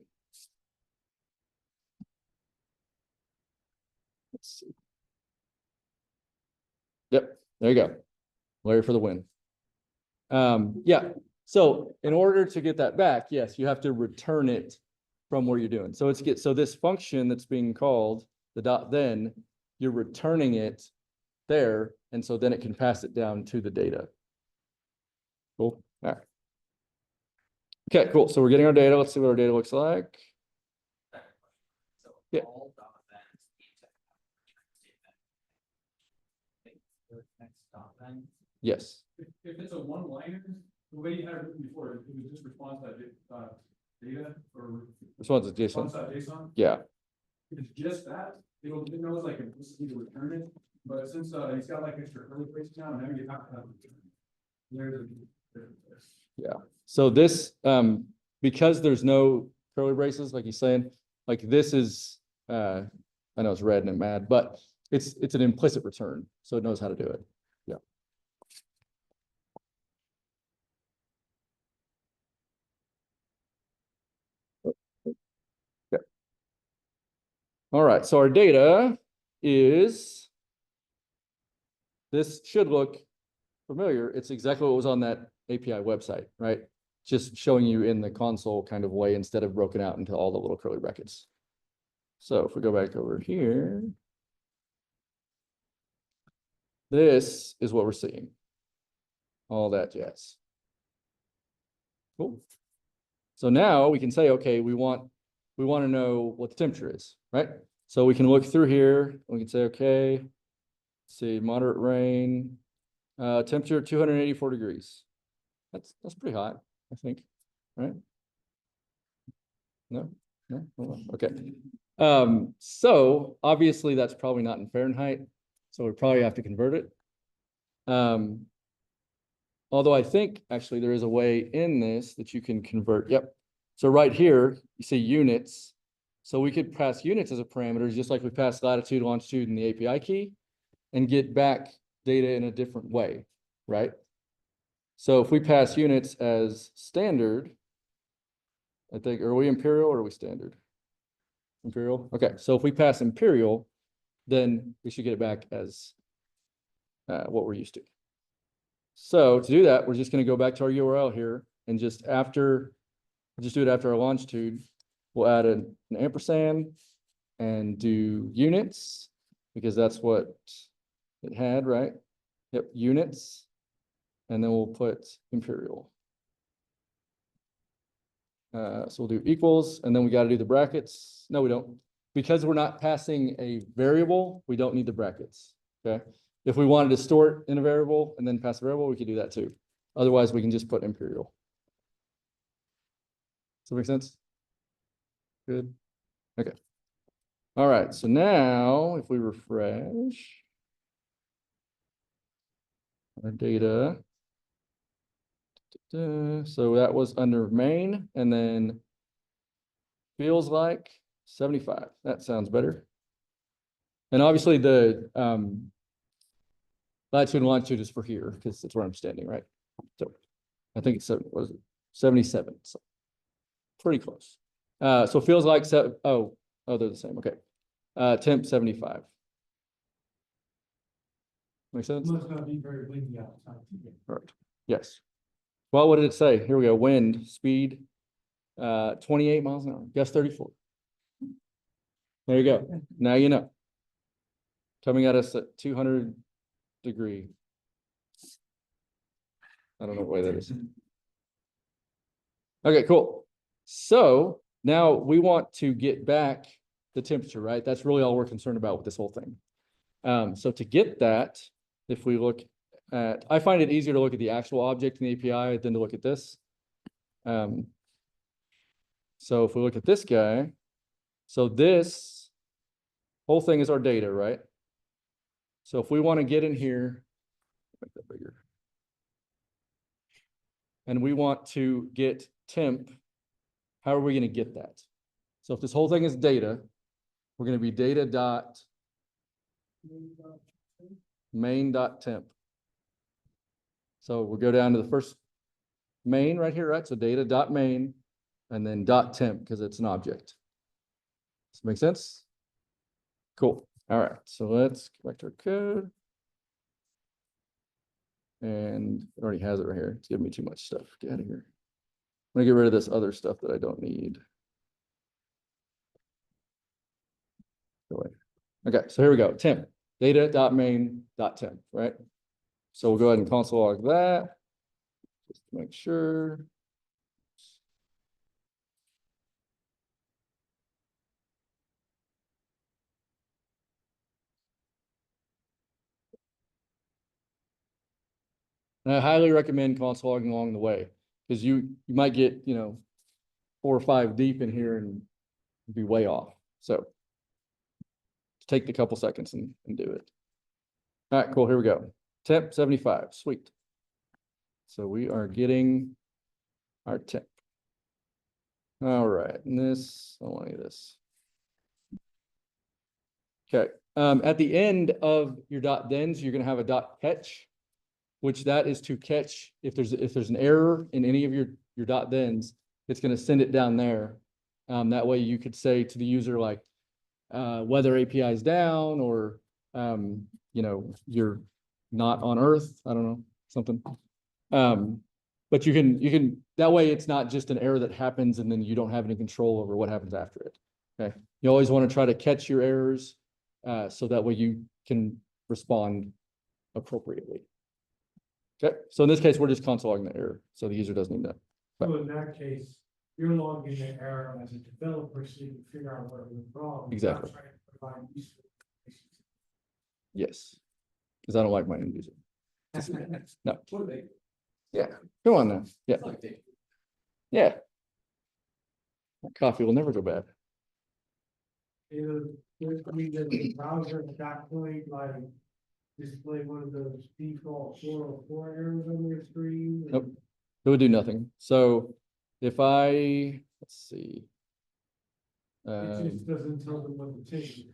Let's see. Yep, there you go. Larry for the win. Yeah, so in order to get that back, yes, you have to return it from where you're doing. So so this function that's being called, the dot then, you're returning it there, and so then it can pass it down to the data. Cool. All right. Okay, cool. So we're getting our data. Let's see what our data looks like. So Yeah. all dot thens need to have return statement. Next dot then. Yes. If it's a one-liner, the way you had it written before, it was just response.data or Response is JSON. response.json. Yeah. If it's just that, it knows like it's need to return it, but since he's got like extra curly braces now, now you have to have return. Yeah. So this, because there's no curly braces, like he's saying, like this is, I know it's red and I'm mad, but it's an implicit return, so it knows how to do it. Yeah. Okay. All right. So our data is, this should look familiar. It's exactly what was on that API website, right? Just showing you in the console kind of way instead of broken out into all the little curly brackets. So if we go back over here, this is what we're seeing. All that jazz. Cool. So now we can say, okay, we want to know what the temperature is, right? So we can look through here. We can say, okay, let's see, moderate rain, temperature 284 degrees. That's pretty high, I think, right? No, no, hold on, okay. So obviously that's probably not in Fahrenheit, so we probably have to convert it. Although I think actually there is a way in this that you can convert, yep. So right here, you see units. So we could pass units as a parameter, just like we pass latitude, longitude in the API key, and get back data in a different way, right? So if we pass units as standard, I think, are we imperial or are we standard? Imperial, okay, so if we pass imperial, then we should get it back as what we're used to. So to do that, we're just gonna go back to our URL here and just do it after our longitude. We'll add an ampersand and do units, because that's what it had, right? Yep, units. And then we'll put imperial. So we'll do equals, and then we got to do the brackets. No, we don't. Because we're not passing a variable, we don't need the brackets, okay? If we wanted to store it in a variable and then pass a variable, we could do that too. Otherwise, we can just put imperial. Does that make sense? Good. Okay. All right, so now if we refresh our data, so that was under main, and then feels like 75. That sounds better. And obviously the latitude and longitude is for here because that's where I'm standing, right? So I think it's was it 77. So pretty close. So it feels like oh, they're the same. Okay. Temp 75. Make sense? Must not be very windy outside. Right. Yes. Well, what did it say? Here we go. Wind speed 28 miles an hour. Gust 34. There you go. Now you know. Coming at us at 200 degree. I don't know what way that is. Okay, cool. So now we want to get back the temperature, right? That's really all we're concerned about with this whole thing. So to get that, if we look at, I find it easier to look at the actual object in the API than to look at this. So if we look at this guy, so this whole thing is our data, right? So if we want to get in here, make that bigger. And we want to get temp, how are we going to get that? So if this whole thing is data, we're going to be data dot main dot temp. So we'll go down to the first main right here, right? So data dot main and then dot temp because it's an object. Does that make sense? Cool. All right. So let's go back to our code. And it already has it right here. It's giving me too much stuff. Get out of here. I'm gonna get rid of this other stuff that I don't need. Go away. Okay, so here we go. Temp. Data dot main dot temp, right? So we'll go ahead and console log that. Just to make sure. And I highly recommend console logging along the way because you might get, 4 or 5 deep in here and be way off. So take the couple seconds and do it. All right, cool. Here we go. Temp 75. Sweet. So we are getting our temp. All right. And this, I don't want any of this. Okay. At the end of your dot thens, you're going to have a dot catch, which that is to catch if there's an error in any of your dot thens, it's going to send it down there. That way you could say to the user like whether API is down or you're not on Earth. I don't know, something. But you can that way it's not just an error that happens and then you don't have any control over what happens after it. Okay. You always want to try to catch your errors so that way you can respond appropriately. Okay, so in this case, we're just console logging the error, so the user doesn't need that. So in that case, you're logging the error as a developer, so you can figure out what went wrong. Exactly. Not trying to provide useful information. Yes, because I don't like my end user. No. What are they? Yeah, come on now. Yeah, yeah. Coffee will never go bad. Either, we get the browser at that point, like, display one of those default 404 errors on your screen. Nope. It would do nothing. So if let's see. It just doesn't tell them what to change.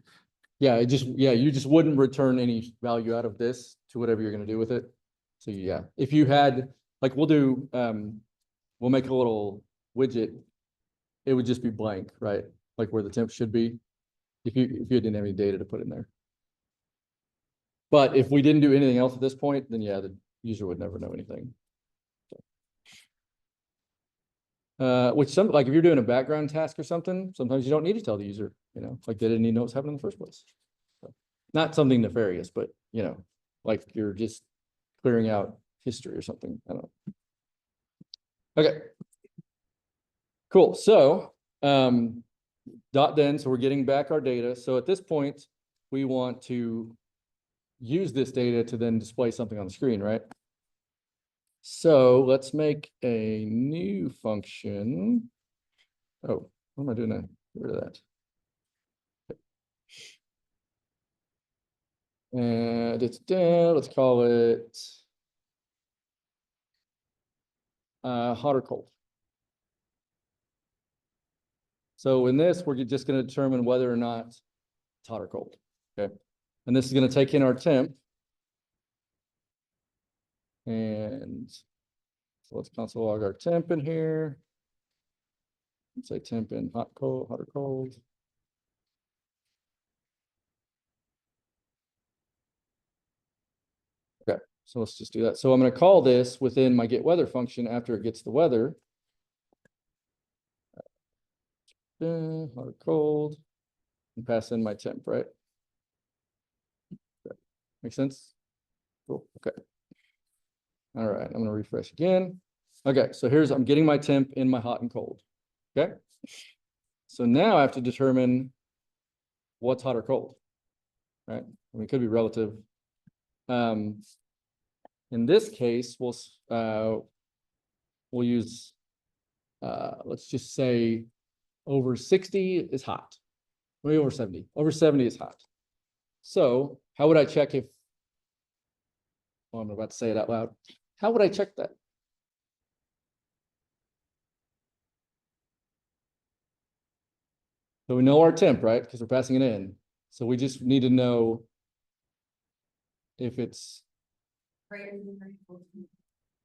Yeah, you just wouldn't return any value out of this to whatever you're gonna do with it. So yeah, if you had, like, we'll make a little widget. It would just be blank, right? Like where the temp should be. If you didn't have any data to put in there. But if we didn't do anything else at this point, then yeah, the user would never know anything. Which like if you're doing a background task or something, sometimes you don't need to tell the user, like they didn't even know what's happening in the first place. So, not something nefarious, but like you're just clearing out history or something. I don't know. Okay. Cool. So, .then, so we're getting back our data. So at this point, we want to use this data to then display something on the screen, right? So let's make a new function. Oh, what am I doing now? Get rid of that. And it's down. Let's call it hot or cold. So in this, we're just going to determine whether or not it's hot or cold. Okay. And this is going to take in our temp. And so let's console log our temp in here. Let's say temp in hot or cold. Okay, so let's just do that. So I'm going to call this within my get weather function after it gets the weather. Hot or cold, and pass in my temp, right? Okay. Make sense? Cool. Okay. All right, I'm going to refresh again. Okay, so I'm getting my temp in my hot and cold. Okay. So now I have to determine what's hot or cold, right? I mean, it could be relative. In this case, we'll use, let's just say over 60 is hot, maybe over 70. Over 70 is hot. So how would I check if, well, I'm about to say it out loud. How would I check that? So we know our temp, right? Because we're passing it in. So we just need to know if it's, Greater than or equal to.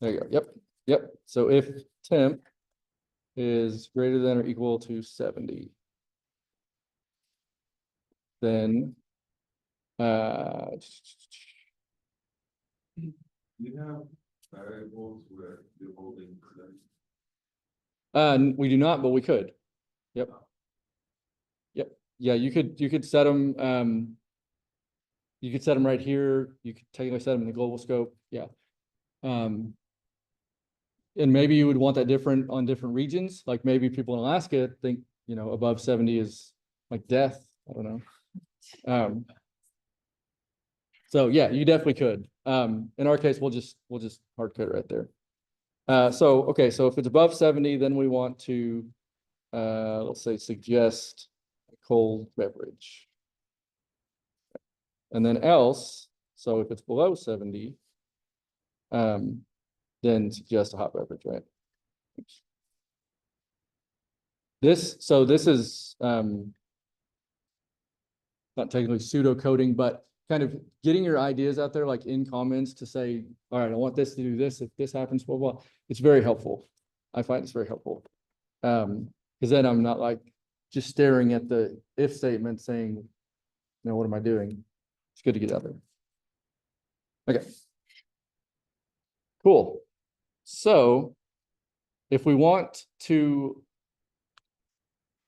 there you go. Yep. Yep. So if temp is greater than or equal to 70, then You have variables where you're holding. we do not, but we could. Yep. Yep. Yeah, you could set them. You could set them right here. You could technically set them in the global scope. Yeah. And maybe you would want that different on different regions. Like maybe people in Alaska think, above 70 is like death. I don't know. So yeah, you definitely could. In our case, we'll just hard code it right there. Okay, so if it's above 70, then we want to, let's say, suggest a cold beverage. And then else, so if it's below 70, then suggest a hot beverage, right? This is not technically pseudo coding, but kind of getting your ideas out there, like in comments to say, all right, I want this to do this. If this happens, blah, blah. It's very helpful. I find it's very helpful. Because then I'm not like just staring at the if statement saying, what am I doing? It's good to get out there. Okay. Cool. So if we want to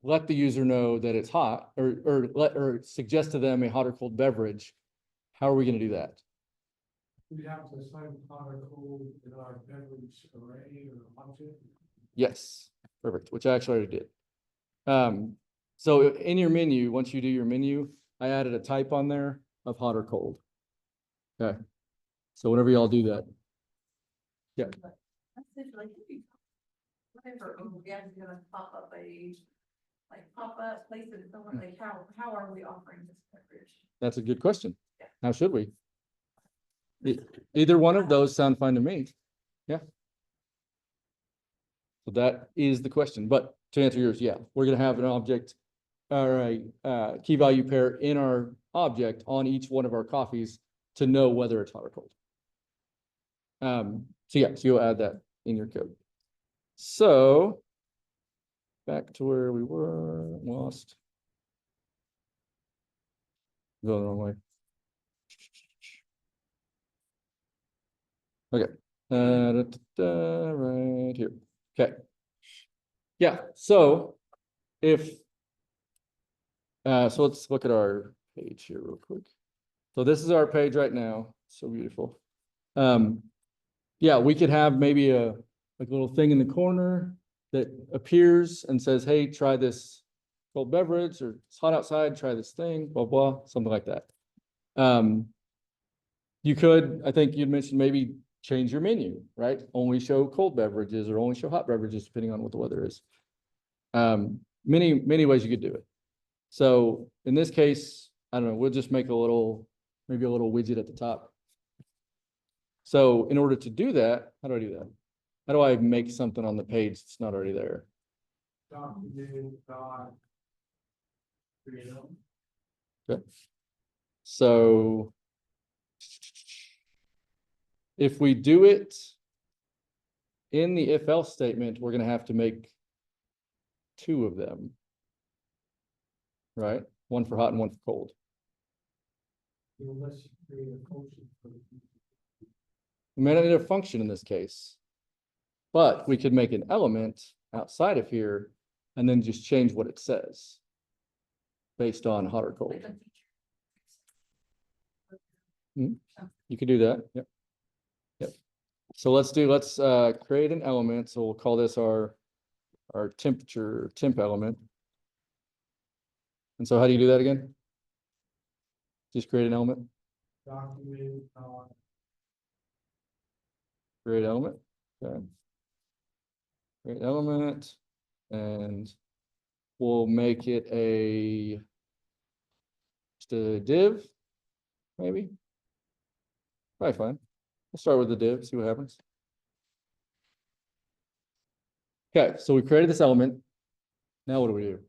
let the user know that it's hot or suggest to them a hot or cold beverage, how are we going to do that? We have to assign hot or cold in our beverage array or object. Yes, perfect, which I actually already did. So in your menu, once you do your menu, I added a type on there of hot or cold. Okay. So whenever y'all do that. Yeah. Like, whatever, we have to gonna pop up place it somewhere, like, how are we offering this coverage? That's a good question. How should we? Either one of those sound fine to me. Yeah. So that is the question, but to answer yours, yeah, we're gonna have an object or a key value pair in our object on each one of our coffees to know whether it's hot or cold. So yeah, so you'll add that in your code. So back to where we were, lost. Going the wrong way. Okay, right here. Okay. Yeah, so if so let's look at our page here real quick. So this is our page right now. So beautiful. Yeah, we could have maybe a like little thing in the corner that appears and says, hey, try this cold beverage, or it's hot outside, try this thing, blah, blah, something like that. You could, I think you'd mentioned maybe change your menu, right? Only show cold beverages or only show hot beverages, depending on what the weather is. Many ways you could do it. So in this case, I don't know, we'll just make maybe a little widget at the top. So in order to do that, how do I do that? How do I make something on the page that's not already there? Okay. So if we do it in the if else statement, we're going to have to make two of them, right? One for hot and one for cold. We may not need a function in this case, but we could make an element outside of here and then just change what it says based on hot or cold. You could do that. Yep. Yep. So let's create an element. So we'll call this our temp element. And so how do you do that again? Just create an element. Create element. Okay. Create element, and we'll make it just a div, maybe. Probably fine. We'll start with the div, see what happens. Okay, so we created this element. Now what do we do?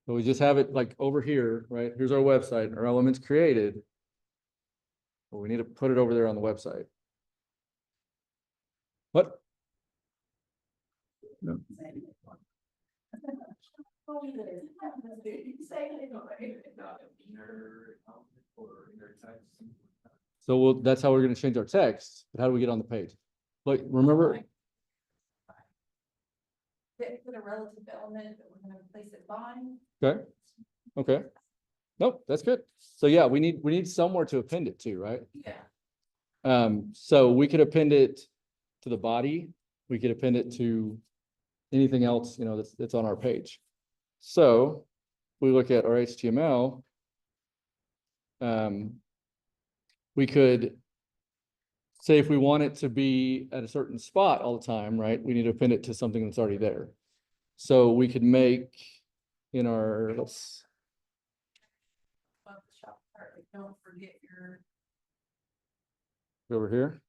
So we just have it like over here, right? Here's our website, our element's created. But we need to put it over there on the website. What? No. So that's how we're going to change our text. But how do we get on the page? Like, remember? Put a relative element that we're gonna place it by. Okay. Okay. Nope, that's good. So yeah, we need somewhere to append it to, right? Yeah. So we could append it to the body. We could append it to anything else, that's on our page. So we look at our HTML. We could say if we want it to be at a certain spot all the time, right? We need to append it to something that's already there. So we could make in our, let's. Above the shop part, like, don't forget your. Over here.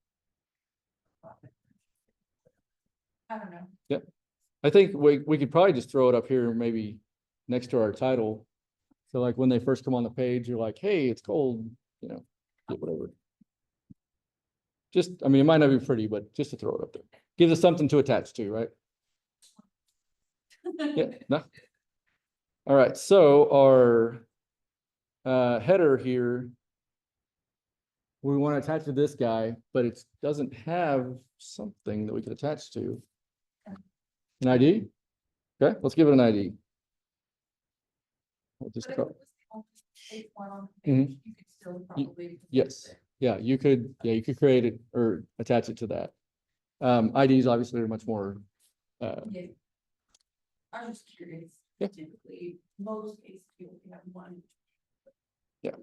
I don't know. Yep. I think we could probably just throw it up here, maybe next to our title. So like when they first come on the page, you're like, hey, it's cold, whatever. Just, I mean, it might not be pretty, but just to throw it up there. Gives us something to attach to, right? Yeah, no. All right, so our header here, we want to attach to this guy, but it doesn't have something that we could attach to. An ID? Okay, let's give it an ID. We'll just But if call. it was the only page one on the Mhm. page, you could still probably. Yes. Yeah, you could create it or attach it to that. IDs obviously are much more, Yeah. I was just curious. Yeah. Typically, most cases, people can have one. Yeah.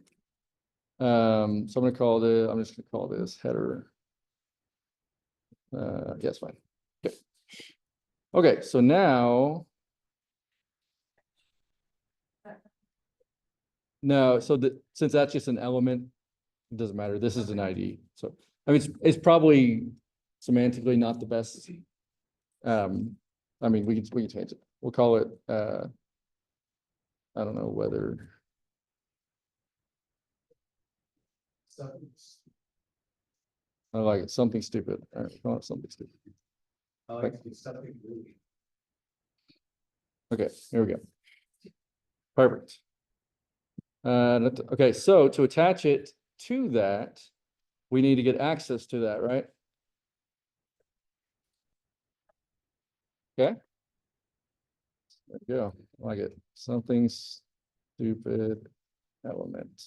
So I'm gonna call this, I'm just gonna call this header. Yes, fine. Okay. Okay, so now. No, so since that's just an element, it doesn't matter. This is an ID. So, I mean, it's probably semantically not the best. I mean, we can change it. We'll call it, I don't know whether, I like it, something stupid. All right, call it something stupid. I like something really. Okay, here we go. Perfect. Okay, so to attach it to that, we need to get access to that, right? Okay. There we go. I like it. Something stupid element.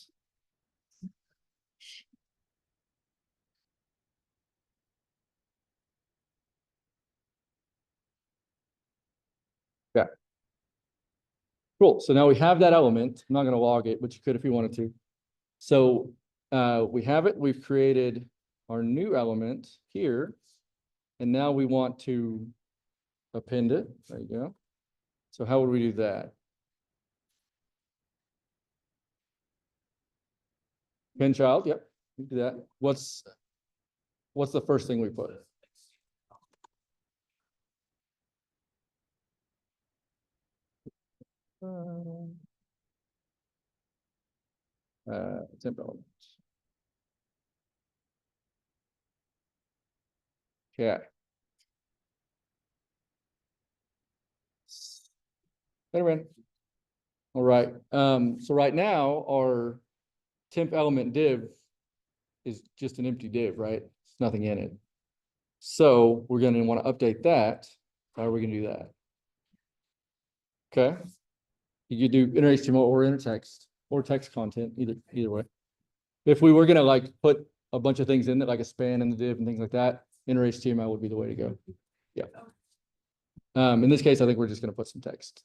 Yeah. Cool. So now we have that element. I'm not going to log it, but you could if you wanted to. So we have it. We've created our new element here. And now we want to append it. There you go. So how would we do that? Pin child. Yep. We do that. What's the first thing we put? Temp element. Okay. Anyway. All right. So right now our temp element div is just an empty div, right? It's nothing in it. So we're going to want to update that. How are we going to do that? Okay. You could do inner HTML or inner text or text content, either way. If we were going to like put a bunch of things in it, like a span in the div and things like that, inner HTML would be the way to go. Yeah. In this case, I think we're just going to put some text.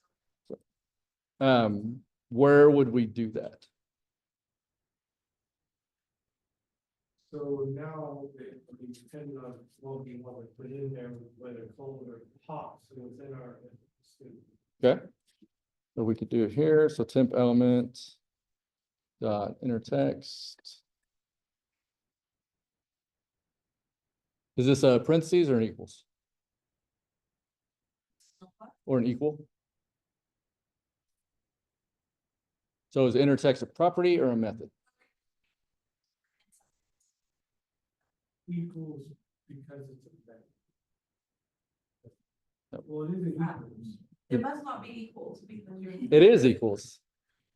So, where would we do that? So now, we depend on what we want to put in there, whether cold or hot, so it's in our. Okay. So we could do it here. So temp element dot inner text. Is this a parentheses or an equals? Or an equal? So is inner text a property or a method? Equals because it's a method. Yep. Well, it is equals. It must not be equals because you're. It is equals.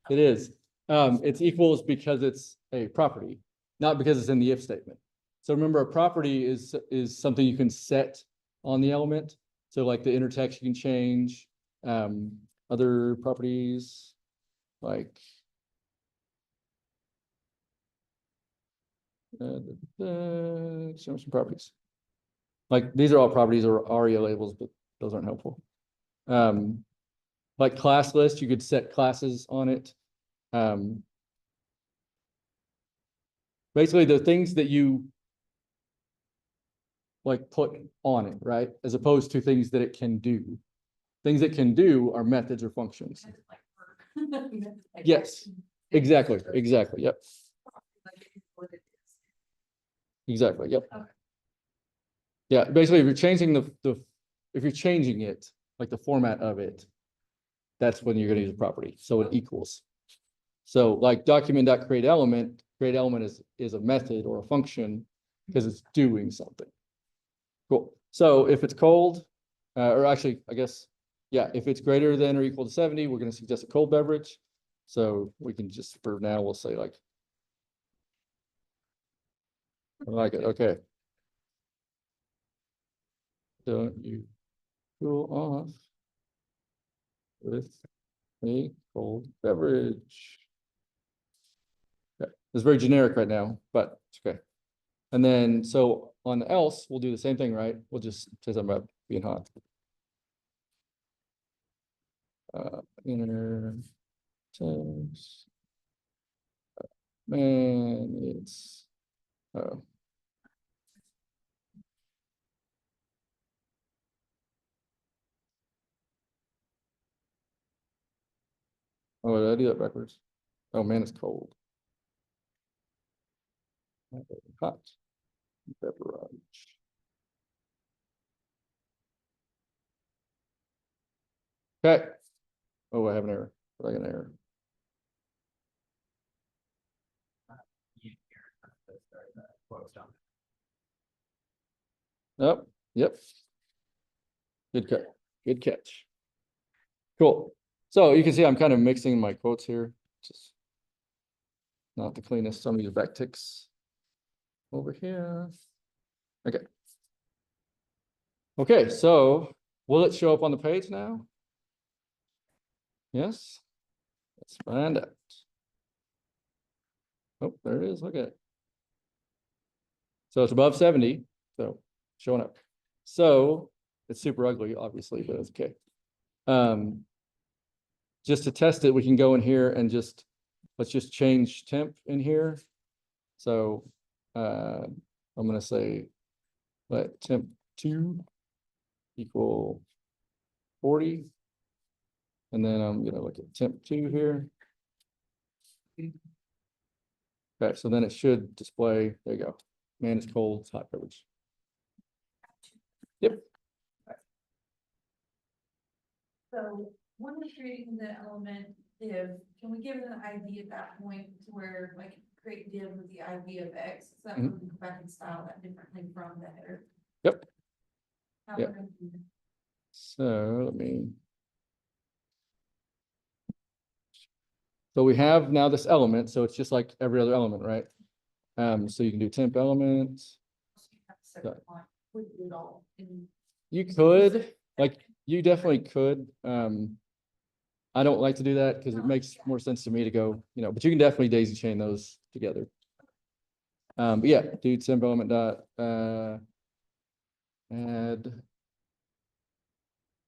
It is. It's equals because it's a property, not because it's in the if statement. So remember, a property is something you can set on the element. So like the inner text you can change, other properties like show some properties. Like these are all properties or ARIA labels, but those aren't helpful. Like class list, you could set classes on it. Basically the things that you like put on it, right? As opposed to things that it can do. Things it can do are methods or functions. Yes, exactly, yep. Exactly, yep. Okay. Yeah, basically, if you're changing if you're changing it, like the format of it, that's when you're gonna use a property, so it equals. So like document.create element, create element is a method or a function because it's doing something. Cool. So if it's cold, or actually, I guess, yeah, if it's greater than or equal to 70, we're gonna suggest a cold beverage. So we can just, for now, we'll say like, I like it, okay. Don't you cool off with a cold beverage. Okay, it's very generic right now, but it's okay. And then, so on else, we'll do the same thing, right? We'll just say something about being hot. Inner text. And it's, oh. Oh, did I do that backwards? Oh, man, it's cold. Hot. Beverage. Okay. Oh, I have an error. I got an error. Quotes down. Oh, yep. Good catch. Good catch. Cool. So you can see I'm kind of mixing my quotes here. Just not the cleanest. Some of these backticks over here. Okay. Okay, so will it show up on the page now? Yes. Let's find out. Oh, there it is. Look at it. So it's above 70, so showing up. So it's super ugly, obviously, but it's okay. Just to test it, we can go in here and just, let's just change temp in here. So I'm gonna say, let temp 2 equal 40. And then I'm gonna look at temp 2 here. Okay, so then it should display, there you go. Man, it's cold, it's hot beverage. Yep. So when we're creating the element div, can we give it an ID at that point to where like create div with the ID of X? So that we can go back and style that differently from the header. Yep. How Yep. we're gonna do that. So let me. So we have now this element, so it's just like every other element, right? So you can do temp element. So you have a separate line, we do it all in. You could, like, you definitely could. I don't like to do that because it makes more sense to me to go, you know, but you can definitely daisy chain those together. But yeah, do temp element dot add.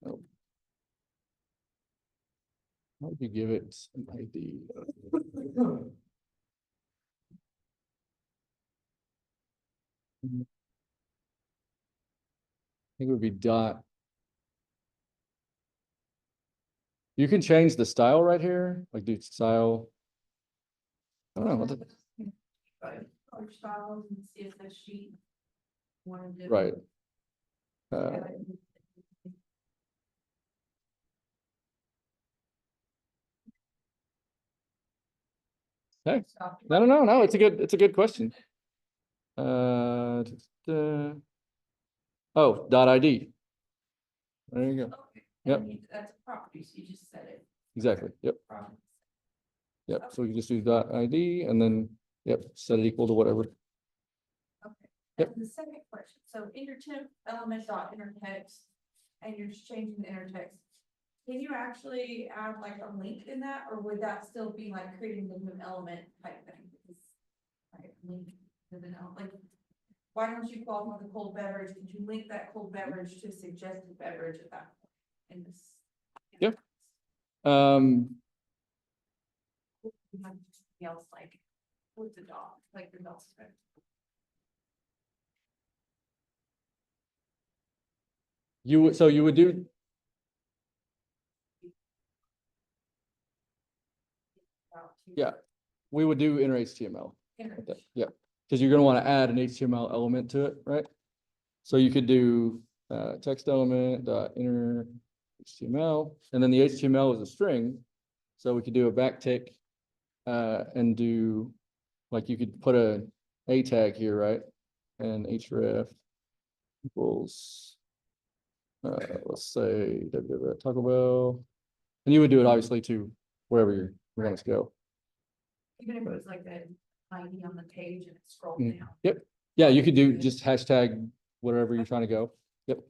Oh. How would you give it an ID? I think it would be dot. You can change the style right here, like do style. I don't know what the, Color styles and CSS sheet. Wanna do. right. Hey, no, it's a good question. Oh, dot ID. There you go. Okay, Yep. and that's properties, you just said it. Exactly. Yep. Properties. Yep. So we can just do dot ID and then, yep, set it equal to whatever. Okay. Yep. And the second question, so in your temp element dot inner text, and you're just changing the inner text. Can you actually add like a link in that, or would that still be like creating the new element type thing? Because, like, link to the element, like, why don't you qualify the cold beverage? Could you link that cold beverage to a suggested beverage at that point in this? Yep. You have something else like with the dog, like the dog. So you would do, yeah, we would do inner HTML. Yeah, because you're gonna want to add an HTML element to it, right? So you could do text element dot inner HTML, and then the HTML is a string. So we could do a backtick and do, like, you could put a tag here, right? And href equals, let's say Taco Bell, and you would do it obviously to wherever you want to go. Even if it was like an ID on the page and it scrolled Mm. down. Yep. Yeah, you could do just hashtag wherever you're trying to go. Yep.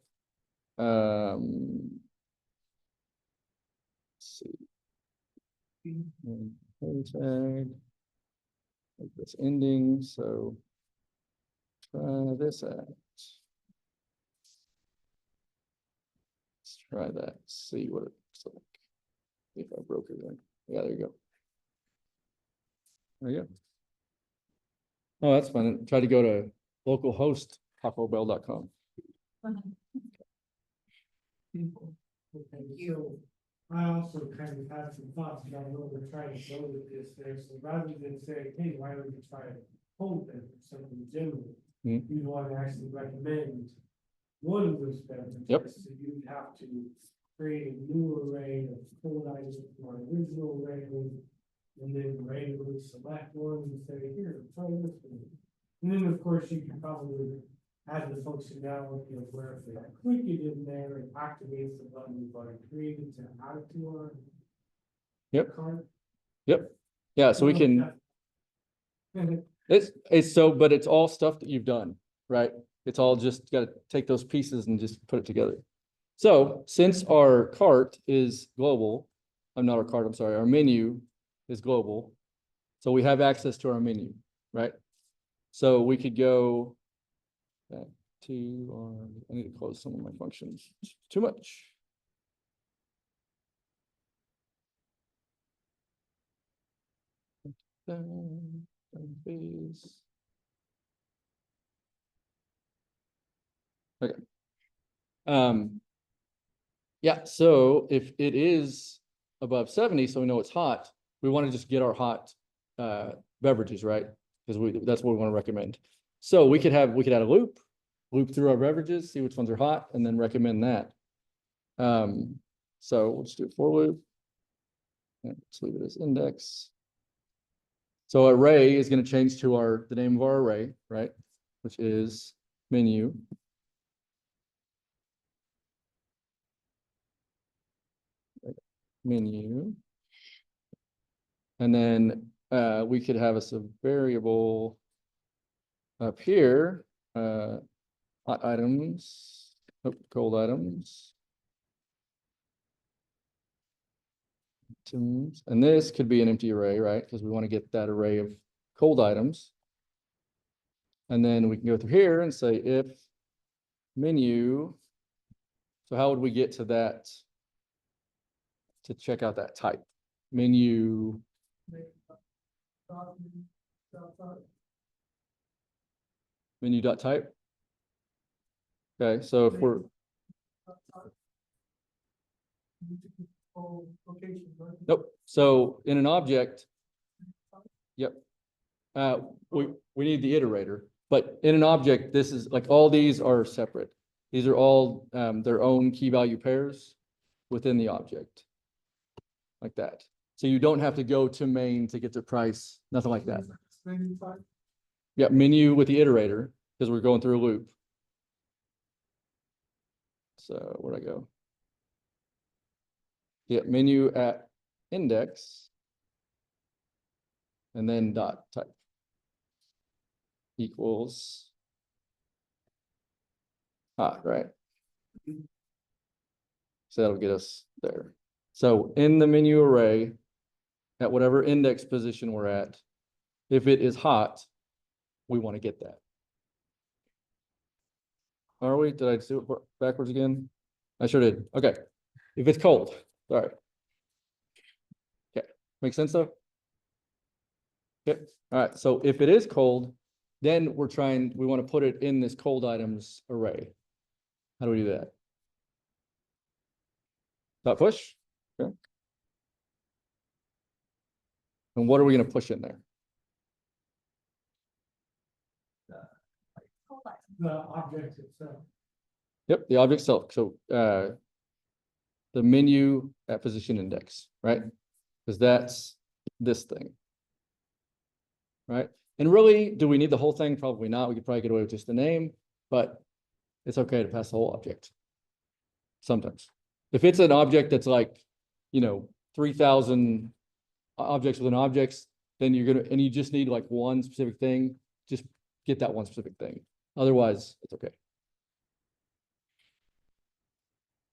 Let's see. Hashtag. Like this ending, so try this out. Let's try that, see what it looks like. If I broke it, then, yeah, there you go. There you go. Oh, that's fun. Try to go to localhost TacoBell.com. Okay, so I also kind of had some thoughts about where we're trying to go with this there, so rather than say, hey, why don't we try to hold them or something general? Mhm. We want to actually recommend one of those beverages. Yep. So you'd have to create a new array of cold items or original array, and then randomly select one and say, here, try this one. And then, of course, you can probably add the functionality of where if they click it in there and activates the button we've already created to add it to our Yep. cart. Yep. Yeah, so we can, it's so, but it's all stuff that you've done, right? It's all just gotta take those pieces and just put it together. So since our cart is global, I'm not our cart, I'm sorry, our menu is global. So we have access to our menu, right? So we could go back to, I need to close some of my functions. Too much. Phase. Okay. Yeah, so if it is above 70, so we know it's hot, we want to just get our hot beverages, right? Because that's what we want to recommend. So we could add a loop through our beverages, see which ones are hot, and then recommend that. So we'll just do a for loop. And let's leave it as index. So array is going to change to the name of our array, right? Which is menu. Menu. And then we could have a variable up here, hot items, cold items. And this could be an empty array, right? Because we want to get that array of cold items. And then we can go through here and say if menu. So how would we get to that? To check out that type menu. Menu dot type. Okay, so if we're nope. So in an object, yep. We need the iterator, but in an object, this is like all these are separate. These are all their own key value pairs within the object, like that. So you don't have to go to main to get the price, nothing like that. Yeah, menu with the iterator because we're going through a loop. So where'd I go? Yeah, menu at index and then dot type equals hot, right? So that'll get us there. So in the menu array, at whatever index position we're at, if it is hot, we want to get that. Are we? Did I do it backwards again? I sure did. Okay. If it's cold, all right. Okay. Make sense though? Okay. All right. So if it is cold, then we want to put it in this cold items array. How do we do that? Dot push. Okay. And what are we going to push in there? The object itself. Yep, the object itself. So the menu at position index, right? Because that's this thing. Right? And really, do we need the whole thing? Probably not. We could probably get away with just the name, but it's okay to pass the whole object. Sometimes. If it's an object that's like, 3,000 objects within objects, then and you just need like one specific thing, just get that one specific thing. Otherwise, it's okay.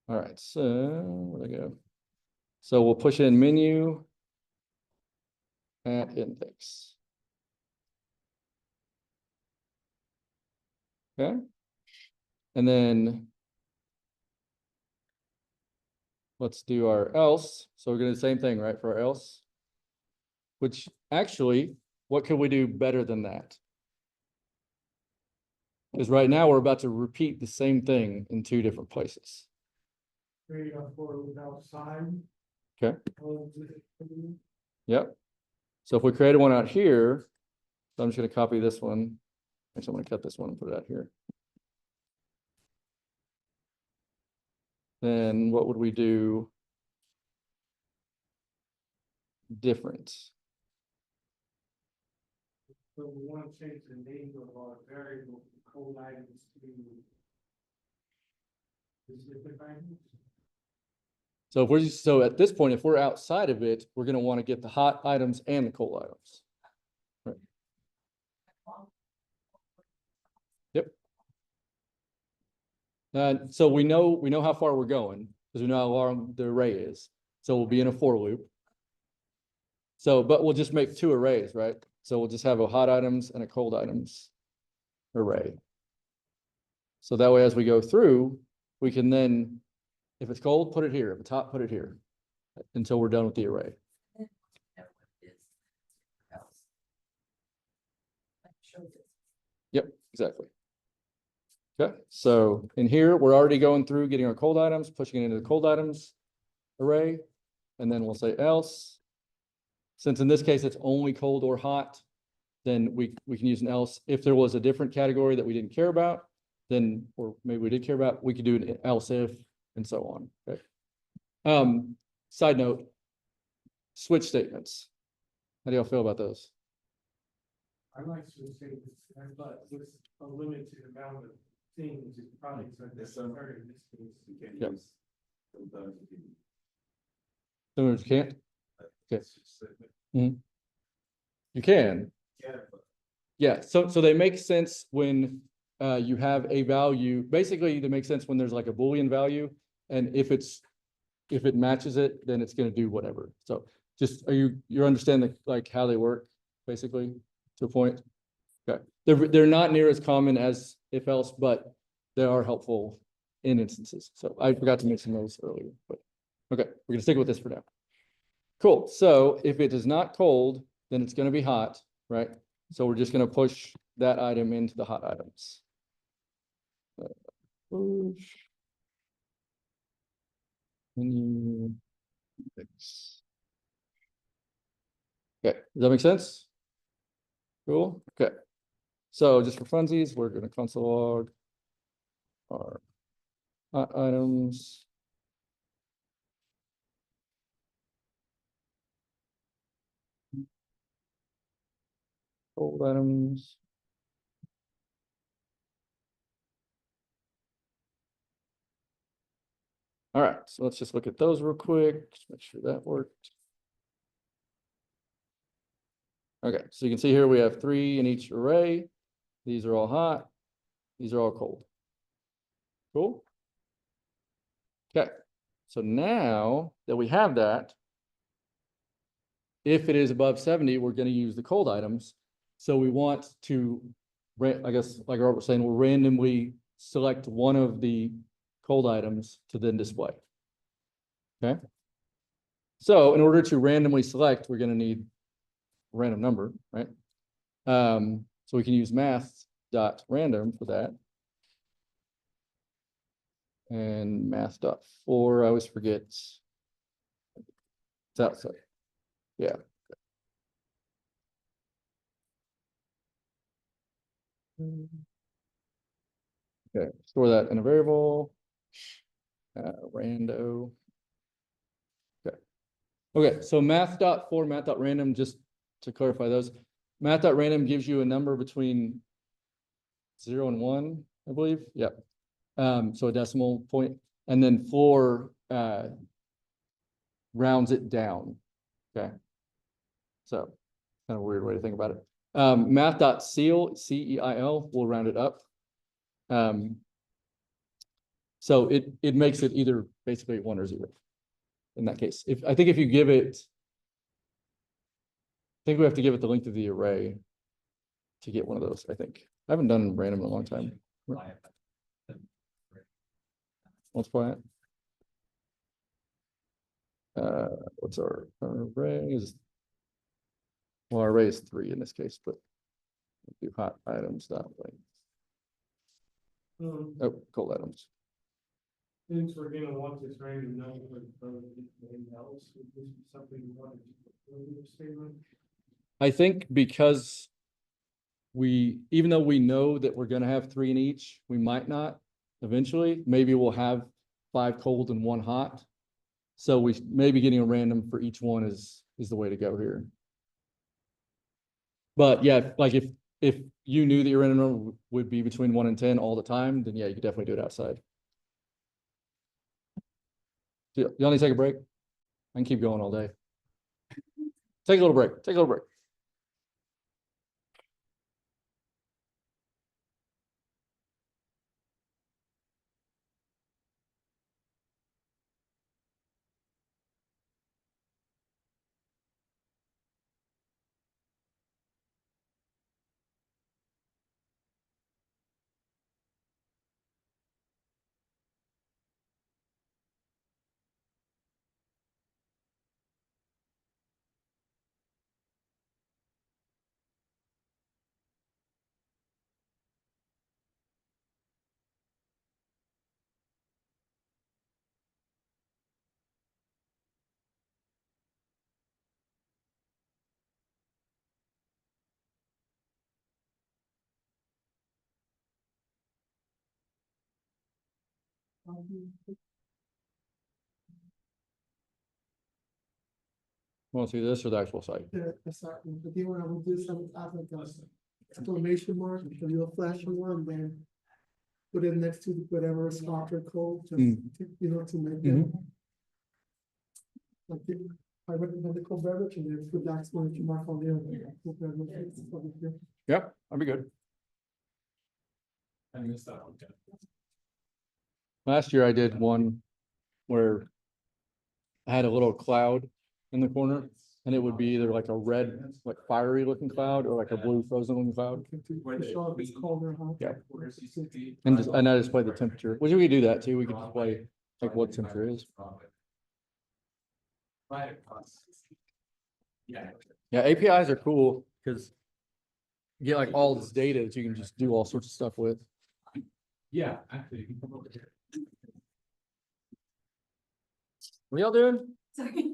All right, so where'd I go? So we'll push in menu at index. Okay. And then let's do our else. So we're gonna do the same thing, right, for our else? Which actually, what could we do better than that? Because right now we're about to repeat the same thing in two different places. Create a for loop outside. Okay. of the- Yep. So if we created one out here, so I'm just gonna copy this one. Actually, I'm gonna cut this one and put it out here. Then what would we do different? So we want to change the name of our variable code items to specific items. So if we're, so at this point, if we're outside of it, we're gonna wanna get the hot items and the cold items. Right. Yep. So we know how far we're going, because we know how long the array is. So we'll be in a for loop. So, but we'll just make two arrays, right? So we'll just have a hot items and a cold items array. So that way, as we go through, we can then, if it's cold, put it here. If it's hot, put it here. Until we're done with the array. Yep, exactly. Okay, so in here, we're already going through getting our cold items, pushing it into the cold items array. And then we'll say else. Since in this case, it's only cold or hot, then we can use an else. If there was a different category that we didn't care about, then, or maybe we did care about, we could do an else if, and so on, okay? Side note, switch statements. How do y'all feel about those? I like to say this, but with a limited amount of things, it's probably There's some- necessary in this case. You can Yep. use. Sometimes you can. Sometimes you can't? Okay. It's just like, You can. yeah, but Yeah, so they make sense when you have a value. Basically, they make sense when there's like a Boolean value, and if it matches it, then it's gonna do whatever. So just you understand like how they work, basically, to a point? Okay, they're not near as common as if else, but they are helpful in instances. So I forgot to mention those earlier, but okay, we're gonna stick with this for now. Cool, so if it is not cold, then it's gonna be hot, right? So we're just gonna push that item into the hot items. Push. Menu. Fix. Okay, does that make sense? Cool, okay. So just for funsies, we're gonna console log our hot items. Cold items. All right, so let's just look at those real quick, just make sure that worked. Okay, so you can see here we have 3 in each array. These are all hot. These are all cold. Cool. Okay, so now that we have that, if it is above 70, we're going to use the cold items. So we want to, I guess, like Robert was saying, we'll randomly select one of the cold items to then display. Okay. So in order to randomly select, we're going to need a random number, right? So we can use math.random for that. And math.for, I always forget. It's outside. Yeah. Okay, store that in a variable. Rando. Okay. Okay, so math.for, math.random, just to clarify those. Math.random gives you a number between 0 and 1, I believe. Yeah. So a decimal point, and then for rounds it down. Okay. So kind of a weird way to think about it. Math.ceil, CEIL, will round it up. So it makes it either basically 1 or 0 in that case. I think if you give it, I think we have to give it the length of the array to get one of those, I think. I haven't done random in a long time. Multiply it. What's our array is? Well, our array is 3 in this case, but we'll do hot items that way. Oh, Cole Adams. Since we're gonna want this random number from anything else, would this be something you wanted to put in the statement? I think because even though we know that we're gonna have 3 in each, we might not eventually. Maybe we'll have 5 cold and 1 hot. So maybe getting a random for each one is the way to go here. But yeah, like if you knew that your random number would be between 1 and 10 all the time, then yeah, you could definitely do it outside. Y'all need to take a break? I can keep going all day. Take a little break. Take a little break. Want to see this or the actual site? That's not, but you wanna do some other exclamation mark, the little flashing one, then put it next to whatever is hot or cold, just, you know, to make it. Like, I recommend the cold beverage and then put the exclamation mark on the other. Cold beverage. Yep, that'd be good. I missed that one. Last year I did one where I had a little cloud in the corner and it would be either like a red, like fiery looking cloud or like a blue frozen looking cloud. To show if it's cold or hot. Yeah. And I display the temperature, which we could do that too. We could display like what temperature is. Yeah. Yeah, APIs are cool because you get like all this data that you can just do all sorts of stuff with. Yeah, actually. What y'all doing? Sorry.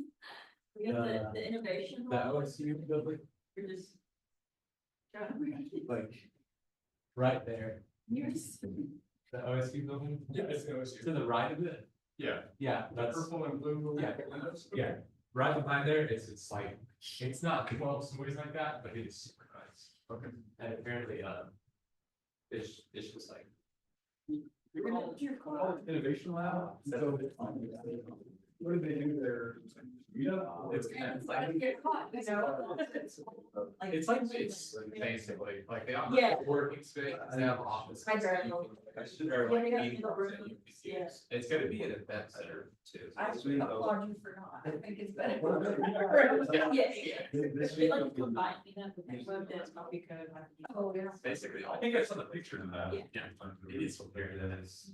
We got the innovation. The OSU building, We're just. like, right there, You're the OSU building. Yeah, it's OSU. To the right of it. Yeah. Yeah, that's. Purple and blue. Yeah, yeah, right behind there, it's like, it's not 12 stories like that, but it's super nice. Okay. And apparently, it's just like. Innovation lab. So, what do they do there? Yeah, it's kind of like. It's like, it's basically, like, they have Yeah. a working space, they have offices. I drive Or Yeah, like they got meeting little rooms that rooms, you can yeah. use. It's gonna be an event center too. I actually applaud you for not, I think it's better. Yeah. Yeah. This They week like I'm gonna- combine, you know, the web desk, copy code. Oh, yeah. Basically, I think I saw the picture of that. Yeah. It is compared to this.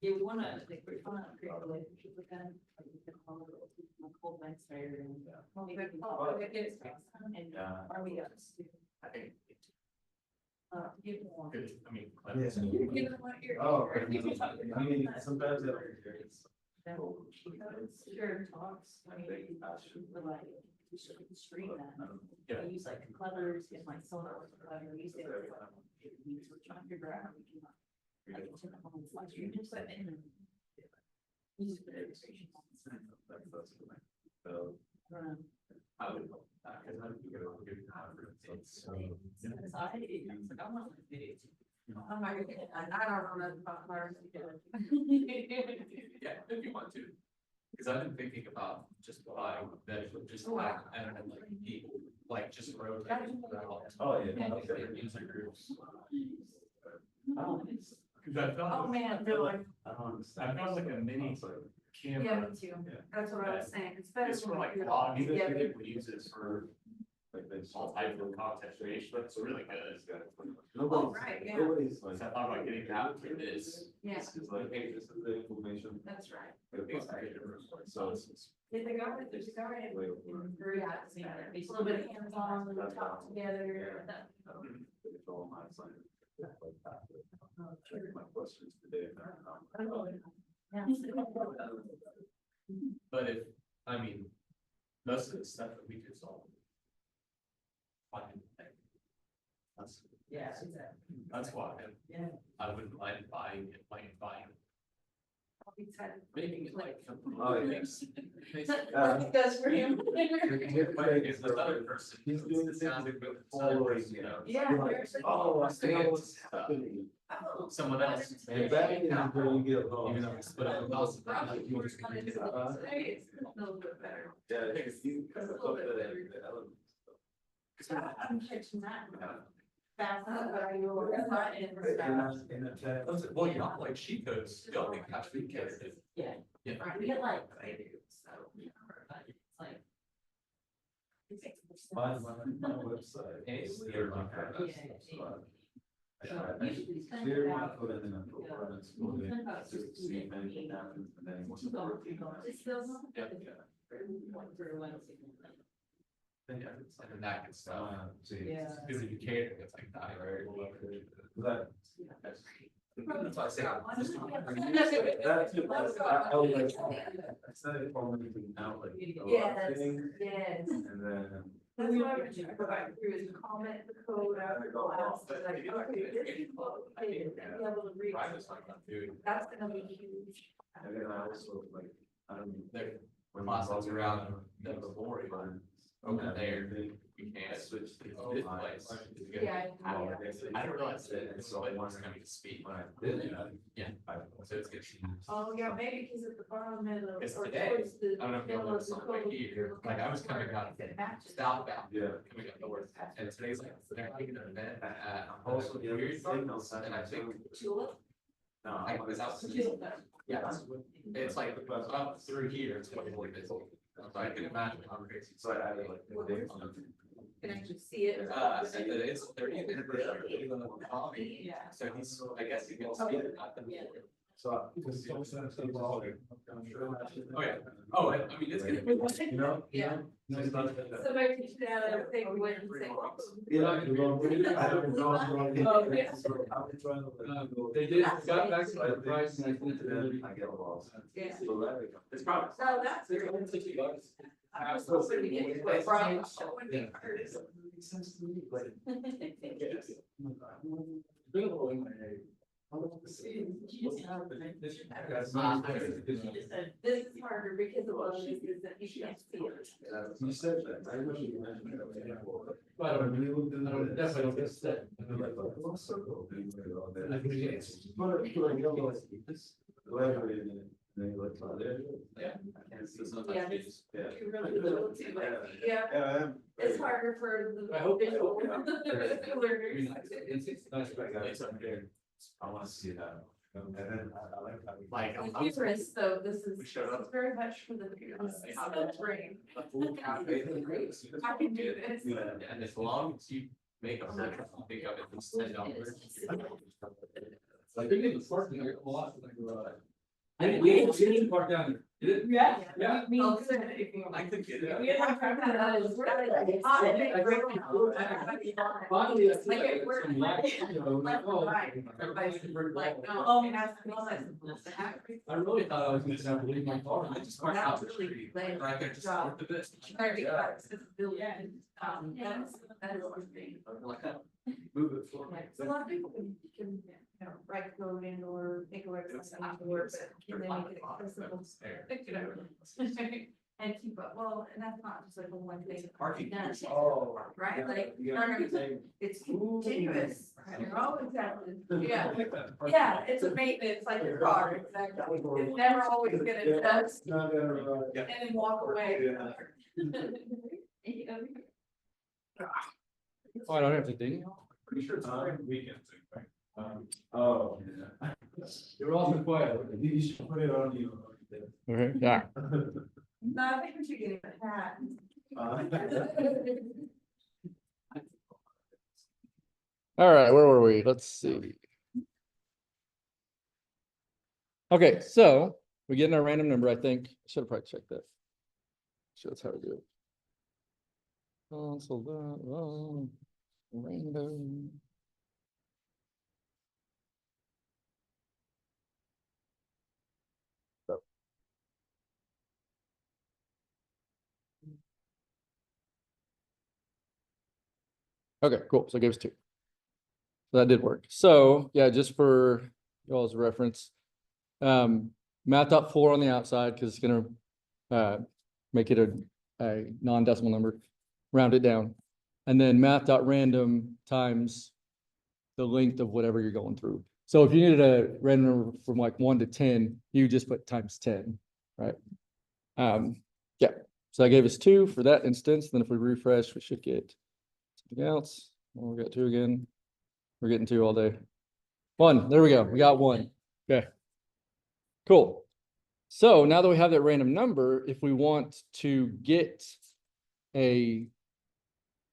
Yeah, we wanna, like, we're trying to create a relationship with them. Like, we can call it a cold night fair and. Well, we can call it, it's, and Yeah. are we us? I think. Give more. Good, I mean. Yeah. You know what, you're- Oh, you're- I mean, sometimes they're. Sure, talks, I mean, like, you should stream that. Yeah. I use like colors in my solar, whatever, use it. We're trying to figure out how we can. Like, take a whole live stream, just like, and then use it for illustration. I would hope that, because I think it'll be a good conference. It's so. Because I want to do it. I'm not gonna, I don't know about Mars. Yeah, if you want to. Because I've been thinking about just buying that, just like, and then like people, like just rotating. Oh, yeah. Like their user groups. Cause I felt. Oh, man, no, I don't understand. I felt like a mini Yeah, camera. me too. That's what I was saying. It's better. It's for when like you're blogs, together. even if people use it for Like this. all types of content creation, but it's really good. Oh, right, yeah. Nobody's like. So I thought about getting that for this. Yeah, This is like, hey, this is the information. that's right. So it's. Did they go, there's a guy, Wait. very hot, a little bit of hands-on, we talk together. It's all my side. My questions today. But if, I mean, most of the stuff that we do solve. Fine. That's, Yeah, exactly. that's why Yeah. I wouldn't mind buying it, buying, I'll be excited. making it like. Oh, yeah. What it does for him. If the other person. He's doing the sounded good, following, you know. Yeah. Oh, I see. Oh. Someone else. And back in the day, you get lost. Even though it's split up the house. Probably we're gonna do it today, it's a little bit better. Yeah, you kind of look at the elements. I'm catching that. Fast, but I know it's not in In a tech. Well, you're not like she codes, you don't think catch me kids. Yeah. Yeah. Right, we get like, I do, so. It's like. My website. It's is your- Usually spend Clear my about- code and then I put it in school, then to see if anything happens, and then what's the working on it. It's still. Yeah. Went through one. And then that gets stuff. See. Yeah. Because if you can't, it's like that, right? That. That's why I say. That's it. I was like, I said it for me to now, like. a lot of things, Yes. And then. That's what I'm gonna go back through is comment the code out of the class, but like, okay, this is code, okay, and be able to read. Right, it's like that, dude. That's gonna be huge. And then I also like, I don't. There, when classes around, the memorial, over there, we can't switch to this place. Yeah. I don't realize that, and so it wants coming to speak. When I did, Yeah. So it's good. Oh, yeah, maybe because at the bottom of the. It's or today. towards the I don't know if you middle of noticed the on my code, feed, you're looking like I was coming for out it that matches. southbound, yeah. coming up north, and today's like, they're having an event at. Also, the other Weird thing, Farms, and I think, Tulip? No, I was out. Yeah, it's like up through here, it's like really busy. So I can imagine how crazy. So I added like. the days on it. Can actually see it. And that it's 30th anniversary of the coffee. Yeah. So he's, I guess he gets. speak at them. Yeah. So. because some sense of all, I'm sure that's- Oh, yeah. Oh, I mean, it's gonna be. You know? Yeah. It's not that- Somebody teach that other thing when you say. You know, I don't know. Oh, yeah. I'm trying to like- They did, got back to the price and I sent it to them. I get lost. Yeah. So that becomes- It's probably. So that's. $60. I was hoping to get to it, Brian was showing me hers. Makes sense to me, like. This is harder because of all this is that you can't see it. You said that, I wish you mentioned it. But I don't, definitely don't get that. And I'm like, oh, what's circle? And you're like, oh, there. I think it's- But like, you know, like, this, collaborating in it, and then you're like, oh, there. Yeah. Yeah. Yeah. You really will too, like, yeah, Yeah, I am. it's harder for the I hope- I visual hope- learners. It's nice, I got it up there. I wanna see that. And then I like how. we- Like, The humorous, though, this is We showed up. very much for the humorous, They it's have the brain. A full cafe. I can do this. Yeah. And as long as you make a hundred, think of it as $10. Like, they did the parking there a lot in the garage. We didn't park down there. You did? Yeah. Yeah. Me I too. could get it. We had to try that, it's really like hot, and big right now. Finally, I see Like, like it worked. some light, you know, like, Left oh, and right. everybody's Like, no, oh, and that's the I really thought I was gonna have to leave my car. I just parked out the street, and I could just work the bit. $30, it's built in, that is one thing. Move it forward. So a lot of people can, you know, write code in or make a website afterwards, but and then make it accessible. You know, and keep up, well, and that's not just like a one thing. Parking. Done, Oh. Right, like, You no, gotta no, say- it's continuous, and you're always having, yeah, I like that. yeah, it's a maintenance like your car, exactly. It's never always gonna dust No, no, no, Yeah. and then walk away. Oh, I don't have to ding. Pretty sure it's on weekends. Oh, yeah. You're also quiet. You should put it on you. Okay, yeah. No, I think we should get a hat. All right, where were we? Let's see. Okay, so we're getting our random number, I think. Should have probably checked that. So that's how we do it. So that, random. Okay, cool. So it gave us 2. So that did work. So yeah, just for y'all's reference, math.4 on the outside, because it's gonna make it a non-decimal number, round it down. And then math.random times the length of whatever you're going through. So if you needed a random number from like 1 to 10, you just put times 10, right? Yeah, so that gave us 2 for that instance. Then if we refresh, we should get something else. Oh, we got 2 again. We're getting 2 all day. 1, there we go. We got 1. Okay. Cool. So now that we have that random number, if we want to get a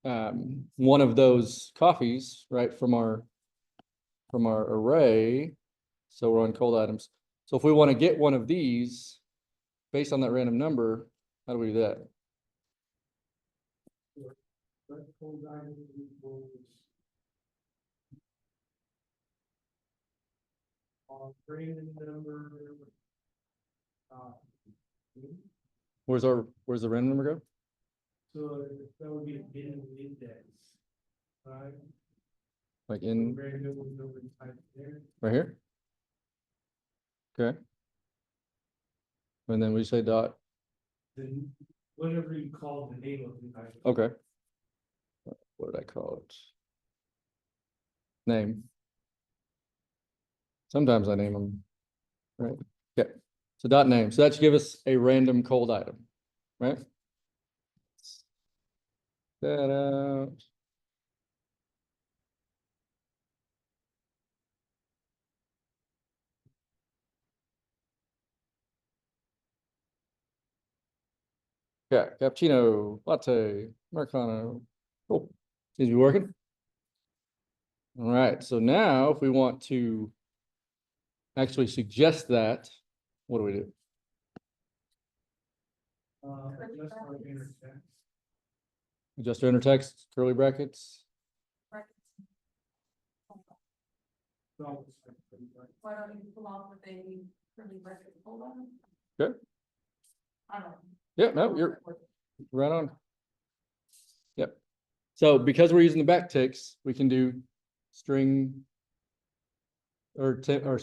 one of those coffees, right, from our array, so we're on cold items. So if we want to get one of these based on that random number, how do we do that? That cold item equals random number. Where's the random number go? So that would be in index, right? Like in Random number type there. right here? Okay. And then we say dot. Then whatever you call the name of the item. Okay. What did I call it? Name. Sometimes I name them. Right. Okay. So dot name. So that should give us a random cold item, right? That out. Yeah, cappuccino, latte, Americano. Cool. Seems to be working. All right, so now if we want to actually suggest that, what do we do? Just our inner text. Adjust our inner text, curly brackets. So, Why don't you pull off with a curly bracket, hold on? Okay. I don't know. Yeah, no, you're right on. Yep. So because we're using the backticks, we can do string or template,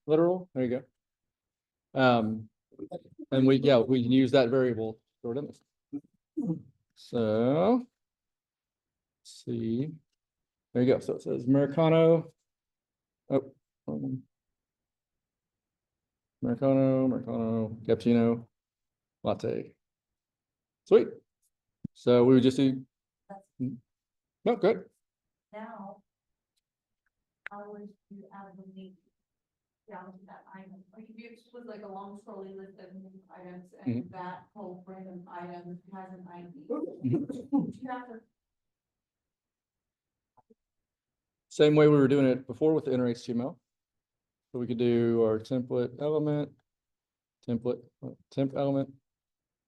literal. There you go. And we can use that variable stored in this. So let's see. There you go. So it says Americano. Oh, Americano, cappuccino, latte. Sweet. So we would just do. No, good. Now. How would you add the link down to that item? Like if you was like a long scrolling list of items and that whole random item has an ID. You have to. Same way we were doing it before with the inner HTML. So we could do our template element, temp element,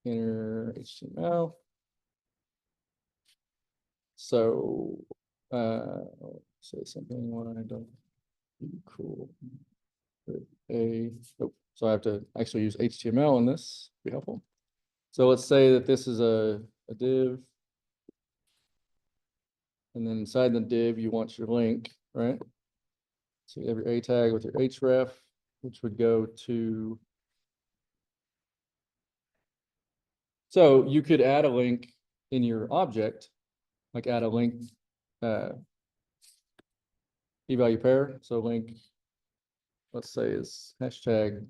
inner HTML. So say something when I don't cool. So I have to actually use HTML in this, be helpful. So let's say that this is a div. And then inside the div, you want your link, right? So you have your A tag with your href, which would go to. So you could add a link in your object, like add a link key value pair. So link, let's say is hashtag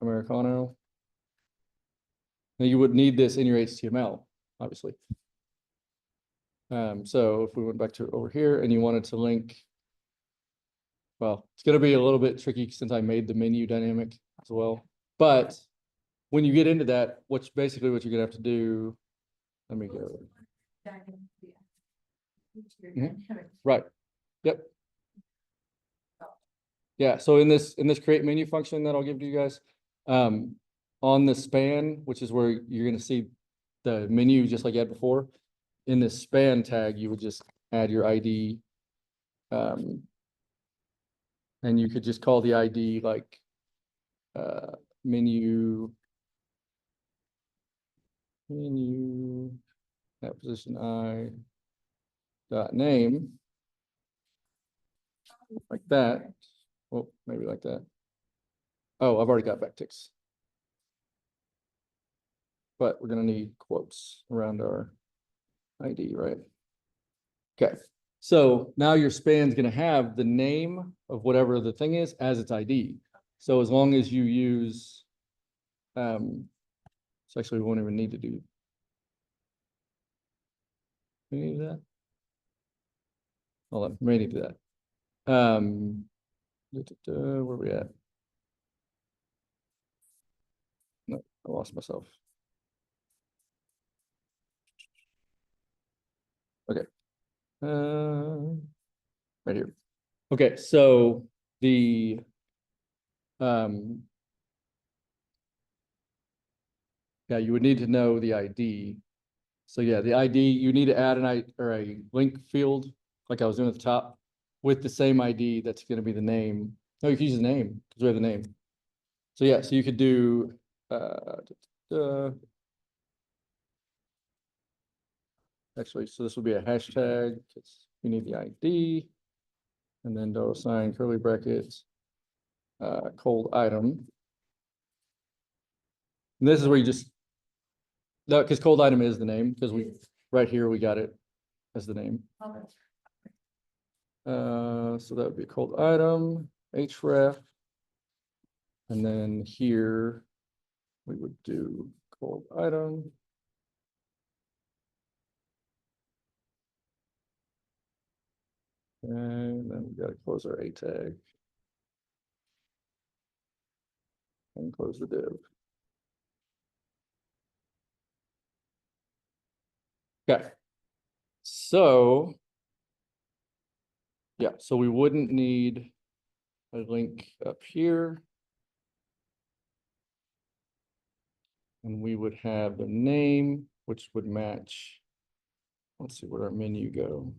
Americano. Now you would need this in your HTML, obviously. So if we went back to over here and you wanted to link, well, it's going to be a little bit tricky since I made the menu dynamic as well. But when you get into that, what's basically what you're going to have to do. Let me go. Right. Yep. Yeah. So in this create menu function that I'll give to you guys, on the span, which is where you're going to see the menu just like you had before. In this span tag, you would just add your ID. And you could just call the ID like menu. menu, at position I, dot name. Like that. Well, maybe like that. Oh, I've already got backticks. But we're gonna need quotes around our ID, right? Okay, so now your span's gonna have the name of whatever the thing is as its ID. So as long as you use, so actually we won't even need to do. We need that? Hold on, we may need to do that. Where we at? No, I lost myself. Okay. Right here. Okay, so the yeah, you would need to know the ID. So yeah, the ID, you need to add an I or a link field, like I was doing at the top, with the same ID that's going to be the name. No, you can use the name because we have the name. So yeah, so you could do actually, so this will be a hashtag because you need the ID, and then $, curly brackets, cold item. And this is where you just, no, because cold item is the name, because we, right here, we got it as the name. So that would be a cold item, href. And then here, we would do cold item. And then we gotta close our A tag. And close the div. Okay. So. Yeah, so we wouldn't need a link up here. And we would have the name, which would match. Let's see where our menu go.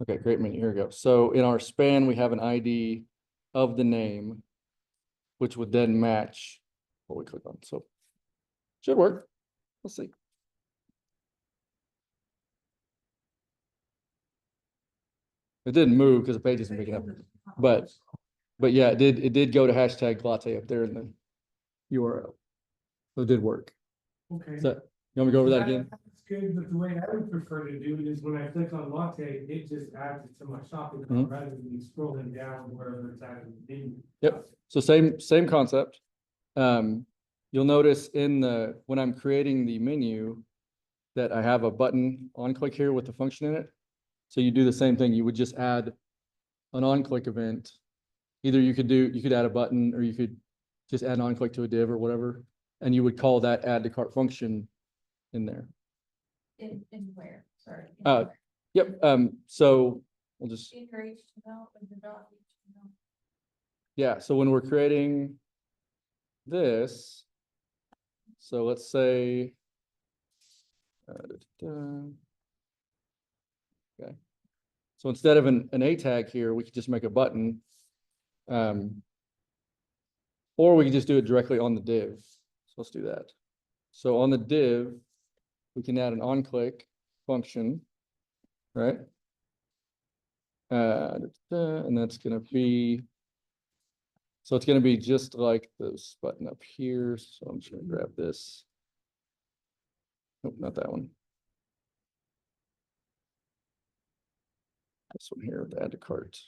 Okay, great menu. Here we go. So in our span, we have an ID of the name, which would then match what we click on. So should work. Let's see. It didn't move because the page isn't picking up, but yeah, it did go to hashtag latte up there in the URL. So it did work. Okay. So you want me to go over that again? That's good, but the way I would prefer to do it is when I click on latte, it just adds it to my shopping cart Mhm. rather than me scrolling down wherever it's at in the menu. Yep. So same concept. You'll notice in the, when I'm creating the menu, that I have a button on click here with the function in it. So you do the same thing. You would just add an on click event. Either you could add a button, or you could just add an on click to a div or whatever. And you would call that add to cart function in there. In where, sorry. Yep. So we'll just, In your HTML, in your dot HTML. yeah. So when we're creating this, so let's say, okay. So instead of an A tag here, we could just make a button. Or we could just do it directly on the div. So let's do that. So on the div, we can add an on click function, right? And that's gonna be, so it's gonna be just like this button up here. So I'm just gonna grab this. Nope, not that one. This one here with add to cart.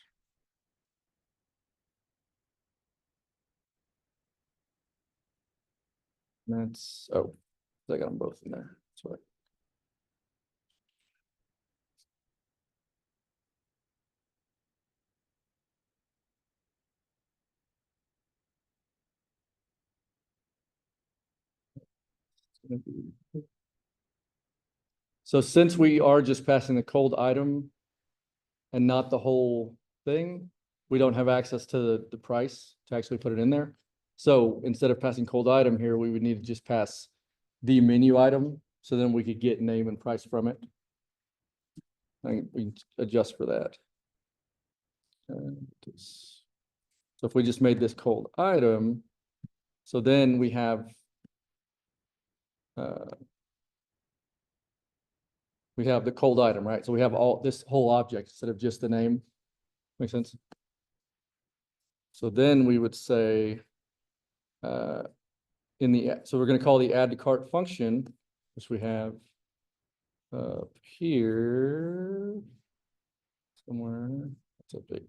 That's, oh, I got them both in there. That's right. So since we are just passing the cold item and not the whole thing, we don't have access to the price to actually put it in there. So instead of passing cold item here, we would need to just pass the menu item. So then we could get name and price from it. I think we can adjust for that. So if we just made this cold item, so then we have the cold item, right? So we have all this whole object instead of just the name. Make sense? So then we would say, so we're going to call the add to cart function, which we have up here somewhere. It's up big.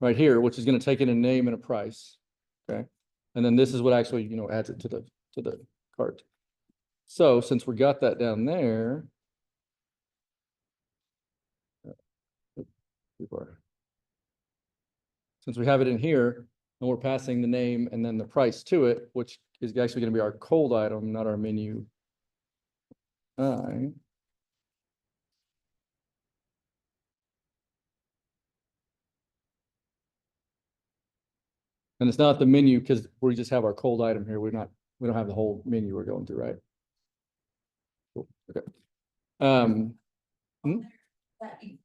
Right here, which is going to take in a name and a price. Okay. And then this is what actually, adds it to the cart. So since we got that down there, since we have it in here and we're passing the name and then the price to it, which is actually going to be our cold item, not our menu. And it's not the menu because we just have our cold item here. We don't have the whole menu we're going through, right? Cool. Okay. That eats.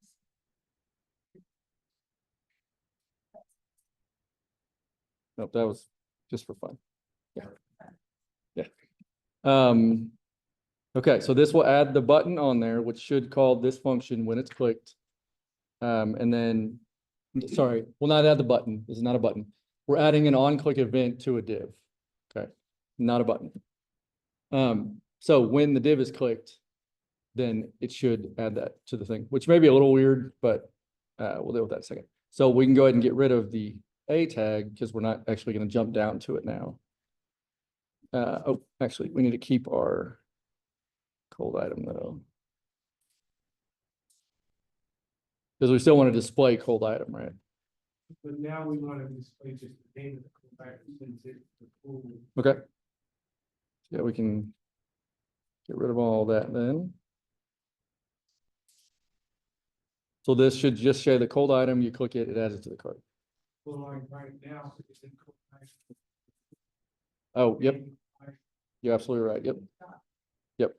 Nope, that was just for fun. Yeah. Okay, so this will add the button on there, which should call this function when it's clicked. And then, sorry, we'll not add the button. This is not a button. We're adding an on-click event to a div. Okay, not a button. So when the div is clicked, then it should add that to the thing, which may be a little weird, but we'll deal with that in a second. So we can go ahead and get rid of the A tag because we're not actually going to jump down to it now. Actually, we need to keep our cold item though. Because we still want to display cold item, right? But now we want to display just the name of the cold item since it's the full. Okay. Yeah, we can get rid of all that then. So this should just show the cold item. You click it, it adds it to the cart. Well, like right now, it's in cold item. Oh, yep. You're absolutely right. Yep. Yep.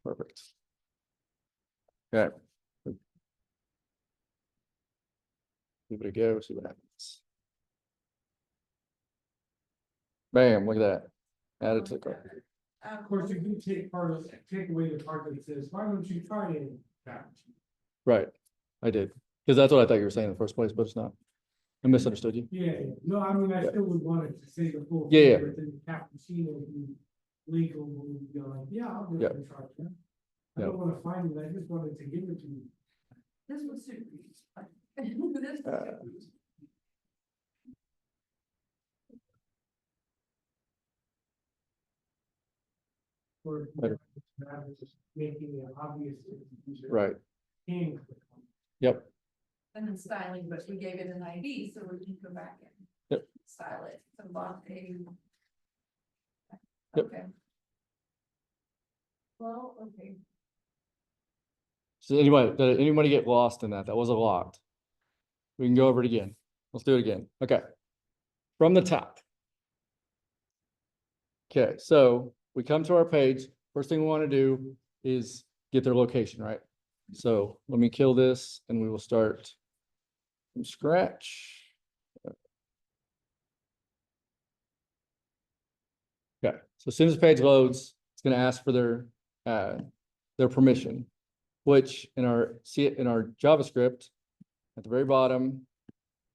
Perfect. Okay. Give it a go, see what happens. Bam, look at that. Add it to the cart. Of course, you can take away the part that says, why don't you try it? Right. I did. Because that's what I thought you were saying in the first place, but it's not. I misunderstood you. Yeah, no, I mean, I still would want it to say the full. Yeah, yeah. But then cappuccino would be legal, would be like, yeah, I'll do Yeah. it and try it. I Yeah. don't wanna find it, I just wanted to give it to you. This was super. This was super. Or Better. just making it obvious. that the user Right. can click on it. Yep. And then styling, but we gave it an ID, so we can go back and. Yep. Style it, so block a. Yep. Okay. Well, okay. So anyway, did anybody get lost in that? That wasn't locked. We can go over it again. Let's do it again. Okay. From the top. Okay, so we come to our page. First thing we want to do is get their location, right? So let me kill this and we will start from scratch. Okay, so as soon as the page loads, it's going to ask for their permission, which in our JavaScript at the very bottom,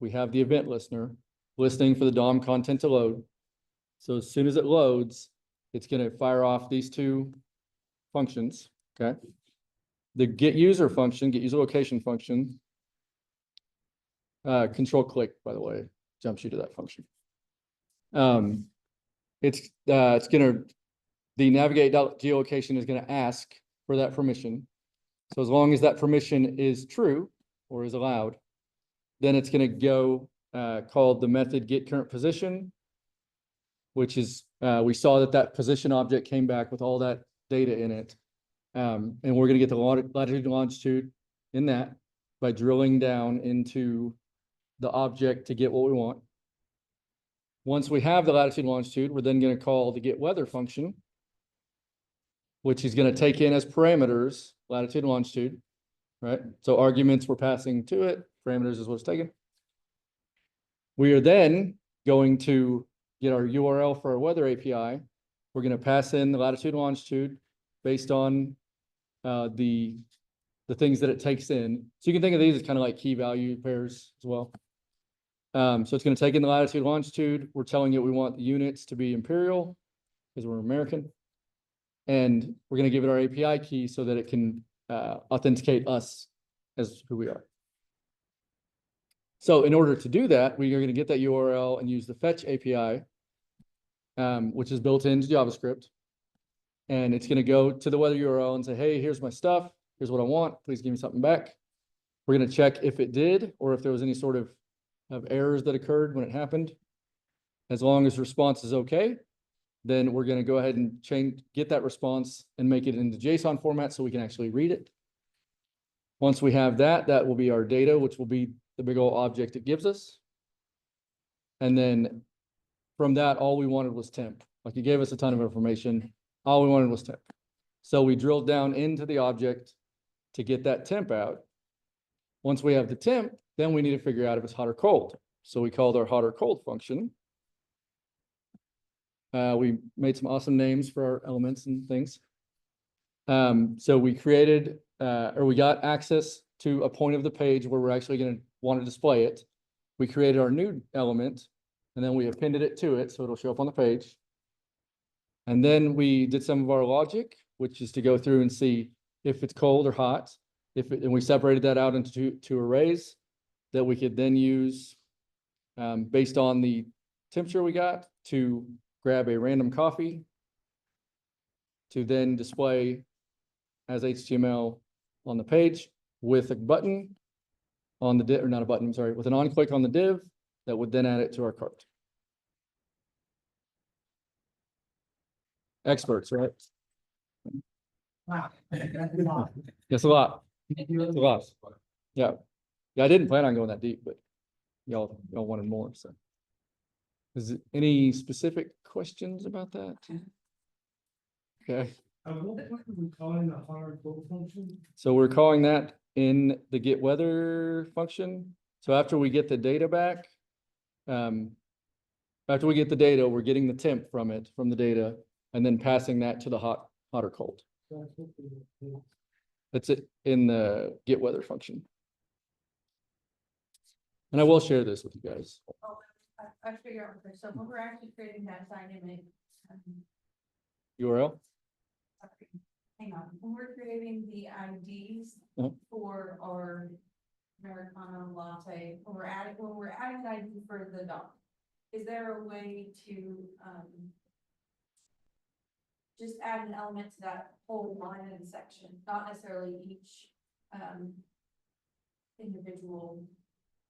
we have the event listener listening for the DOM content to load. So as soon as it loads, it's going to fire off these two functions. Okay. The get user function, get user location function, control click, by the way, jumps you to that function. It's gonna, the navigate geolocation is gonna ask for that permission. So as long as that permission is true or is allowed, then it's gonna go called the method get current position, which is we saw that position object came back with all that data in it. And we're gonna get the latitude and longitude in that by drilling down into the object to get what we want. Once we have the latitude and longitude, we're then going to call the get weather function, which is going to take in as parameters latitude and longitude, right? So arguments we're passing to it, parameters is what's taken. We are then going to get our URL for our weather API. We're going to pass in the latitude and longitude based on the things that it takes in. So you can think of these as kind of like key value pairs as well. So it's going to take in the latitude, longitude. We're telling it we want the units to be imperial because we're American. And we're going to give it our API key so that it can authenticate us as who we are. So in order to do that, we are going to get that URL and use the fetch API, which is built into JavaScript. And it's going to go to the weather URL and say, hey, here's my stuff. Here's what I want. Please give me something back. We're going to check if it did or if there was any sort of errors that occurred when it happened. As long as response is okay, then we're going to go ahead and get that response and make it into JSON format so we can actually read it. Once we have that, that will be our data, which will be the big old object it gives us. And then from that, all we wanted was temp. Like it gave us a ton of information. All we wanted was temp. So we drilled down into the object to get that temp out. Once we have the temp, then we need to figure out if it's hot or cold. So we called our hot or cold function. We made some awesome names for our elements and things. So we created, or we got access to a point of the page where we're actually going to want to display it. We created our new element, and then we appended it to it, so it'll show up on the page. And then we did some of our logic, which is to go through and see if it's cold or hot. And we separated that out into two arrays that we could then use based on the temperature we got to grab a random coffee to then display as HTML on the page with a button on the div, or not a button, I'm sorry, with an on click on the div that would then add it to our cart. Experts, right? Wow. That's a lot. Yes, a lot. It's a lot. Yeah. Yeah, I didn't plan on going that deep, but y'all wanted more, so. Is it any specific questions about that? Okay, What are we calling the hard code function? so we're calling that in the get weather function. So after we get the data back, after we get the data, we're getting the temp from it, from the data, and then passing that to the hot or cold. That's it in the get weather function. And I will share this with you guys. Oh, I figure out, okay, so when we're actually creating that dynamic, URL? hang on, when we're creating the IDs Uh-huh. for our Americano latte, when we're adding an ID for the dog, is there a way to, just add an element to that whole line and section, not necessarily each, individual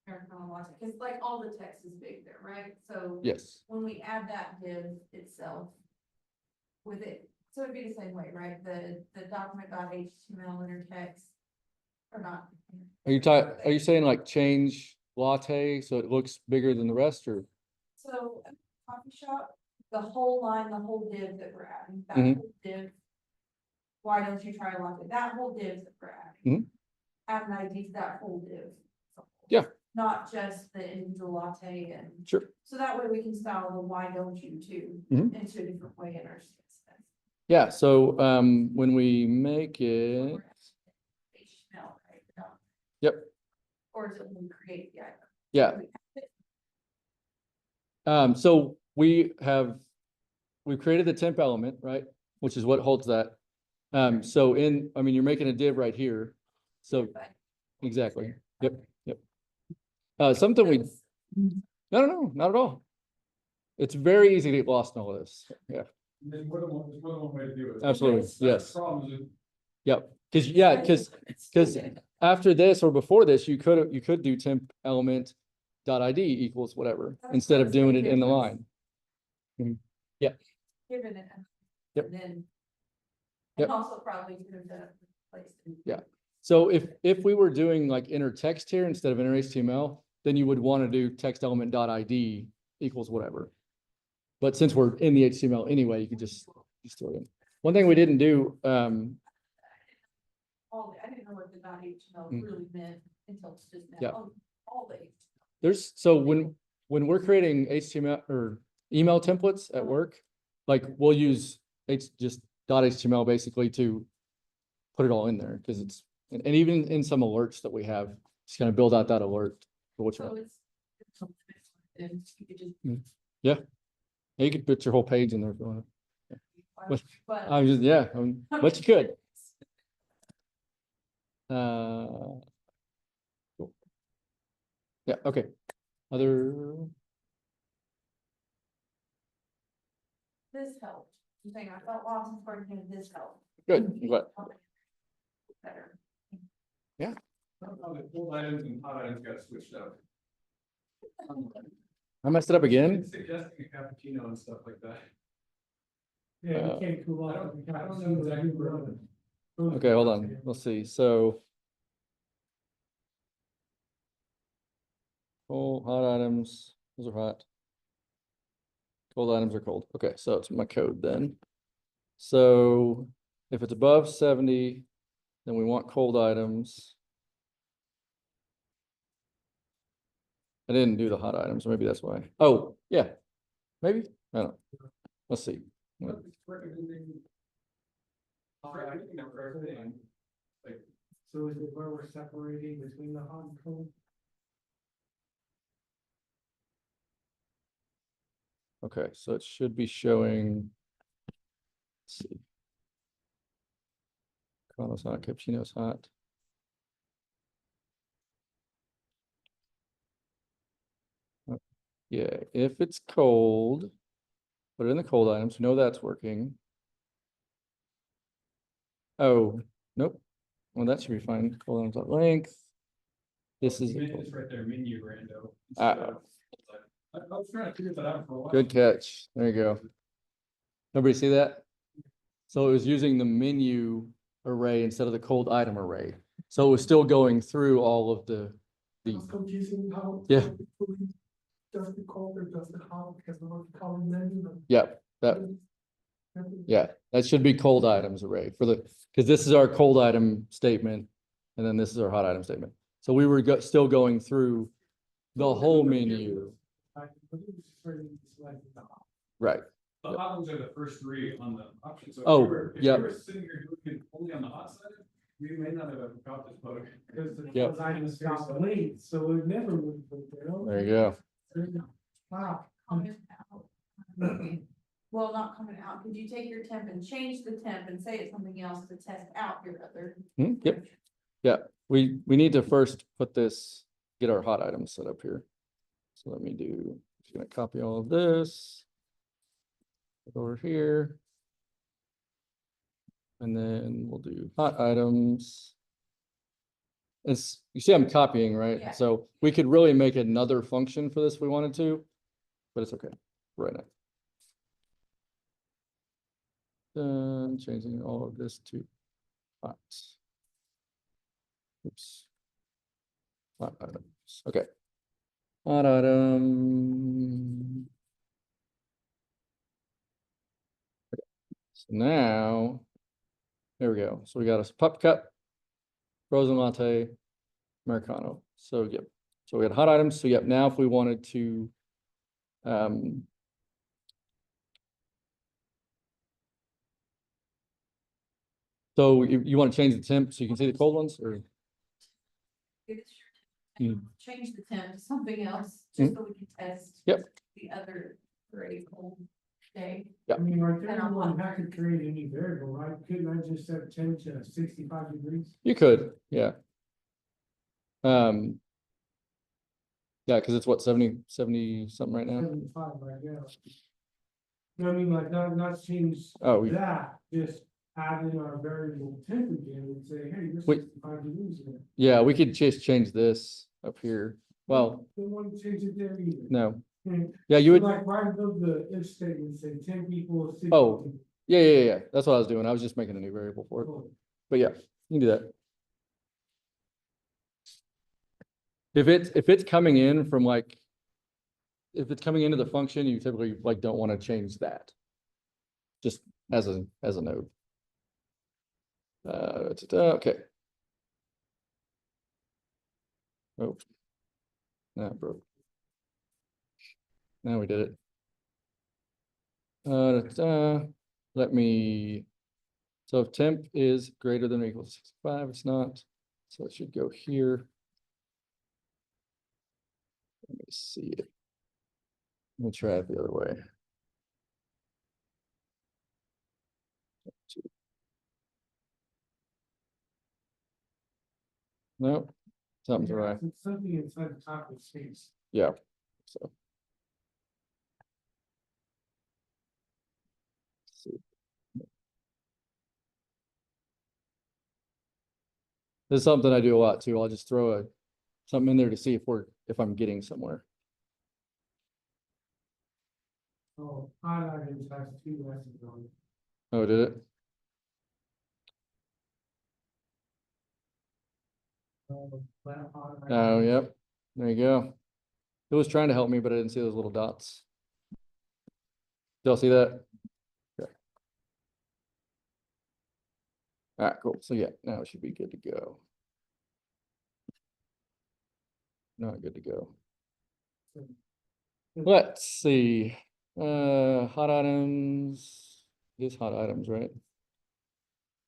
Americano latte, because like all the text is big there, right? So Yes. when we add that div itself with it, so it'd be the same way, right? The document.html inner text or not. Are you saying like change latte so it looks bigger than the rest, or? So at the coffee shop, the whole line, the whole div that we're adding, that Mhm. whole div. Why don't you try a latte? That whole div that we're adding. Mhm. Add an ID to that whole div. Yeah. Not just the individual latte and. Sure. So that way we can style the why don't you too Mhm. into a different way in our. Yeah, so when we make it, HTML, right? No. yep, Or is it when we create the item? yeah. So we've created the temp element, right? Which is what holds that. So you're making a div right here. So exactly. Yep. Something no, not at all. It's very easy to get lost in all of this. Yeah, There's more than one way to do it. absolutely. That's the Yes. problem is Yep. Because after this or before this, you could do temp element dot ID equals whatever, instead of doing it in the line. Given it. Yep. And then. Yep. And also probably could have done it placed. Yeah. So if we were doing like inner text here instead of inner HTML, then you would want to do text element dot ID equals whatever. But since we're in the HTML anyway, you could just throw it in. One thing we didn't do, I didn't know what the .html Mm. really meant until it's just now. Yeah. Oh, all the. so when when we're creating HTML or email templates at work, like we'll use just .html basically to put it all in there because it's, and even in some alerts that we have, just kind of build out that alert for what So you're. it's. And you could just. Yeah, you could put your whole page in there if you want. But. I'm just, yeah, but you could. Cool. Yeah, okay. Other, This helped. I'm saying I felt lost and started thinking this helped. good, I'm glad. Better. How the cold items and hot items got switched up. I messed it up again. Suggesting a cappuccino and stuff like that. Yeah, we can't cool I off. don't know exactly where. Okay, hold on, let's see, so. Cold, hot items, those are hot. Cold items are cold, okay, so it's my code then. So if it's above 70, then we want cold items. I didn't do the hot items, maybe that's why. Oh, yeah, maybe, I don't know. Let's see. So is it where we're separating between the hot and cold? Okay, so it should be showing. Let's see. Cano's hot, cappuccino's hot. Yeah, if it's cold, put it in the cold items, know that's working. Oh, nope. Well, that should be fine. Cold items at length. This is. It's right there, menu rando. I was trying to figure that out for a while. Good catch. There you go. Nobody see that? So it was using the menu array instead of the cold item array. So it was still going through all of the. It's confusing how. Yeah. Does the cold or does the hot, because we're calling them. Yep, that should be cold items array for the, because this is our cold item statement. And then this is our hot item statement. So we were still going through the whole menu. Right. The hot ones are the first three on the option, so. Oh, If yep. you were sitting here doing it only on the hot side, we may not have got this photo. Because the Yep. those items got late, so it never would put there. There you go. Wow. Comment out. Well, not comment out. Could you take your temp and change the temp and say it's something else to test out your other? Yep. Yeah, we need to first put this, get our hot items set up here. So let me do, just gonna copy all of this. Over here. And then we'll do hot items. It's, you see I'm copying, right? Yeah. So we could really make another function for this if we wanted to, but it's okay right now. Done changing all of this to hot. Oops. Hot items, okay. Hot item. Okay. So now, there we go. So we got a pup cup, frozen latte, Americano. So yep. So we got hot items. So yep, now if we wanted to so you want to change the temp so you can see the cold ones or? Change the temp to something else, just so we can test. Yep. The other very cold day. I mean, right there, And on one what? I could create any variable, right? Couldn't I just set temp to 65 degrees? You could, yeah. Yeah, because it's what, 70 something right now? 75 right now. No, I mean, like, not change Oh, that, just add in our variable temp again and say, hey, you're Wait. 65 degrees here. Yeah, we could just change this up here. Well, Don't want to change it there either. no. Hmm. Yeah, you would, Like, right above the if statement, say 10 equals 60. Oh. yeah. That's what I was doing. I was just making a new variable for it. Cool. But yeah, you can do that. If it's coming in from like, if it's coming into the function, you typically like don't want to change that. Just as a node. Okay. Oh. That broke. Now we did it. Let me, so if temp is greater than or equal to 65, it's not, so it should go here. Let me see it. Let me try it the other way. Nope, something's Yeah, right. it's something inside the top of space. Yeah, so. Let's see. This is something I do a lot too. I'll just throw something in there to see if I'm getting somewhere. Oh, highlighters has 2 lessons on it. Oh, did it? Flat highlighter. Oh, yep. There you go. It was trying to help me, but I didn't see those little dots. Y'all see that? Okay. All right, cool. So yeah, now it should be good to go. Not good to go. Let's see. Hot items. It is hot items, right?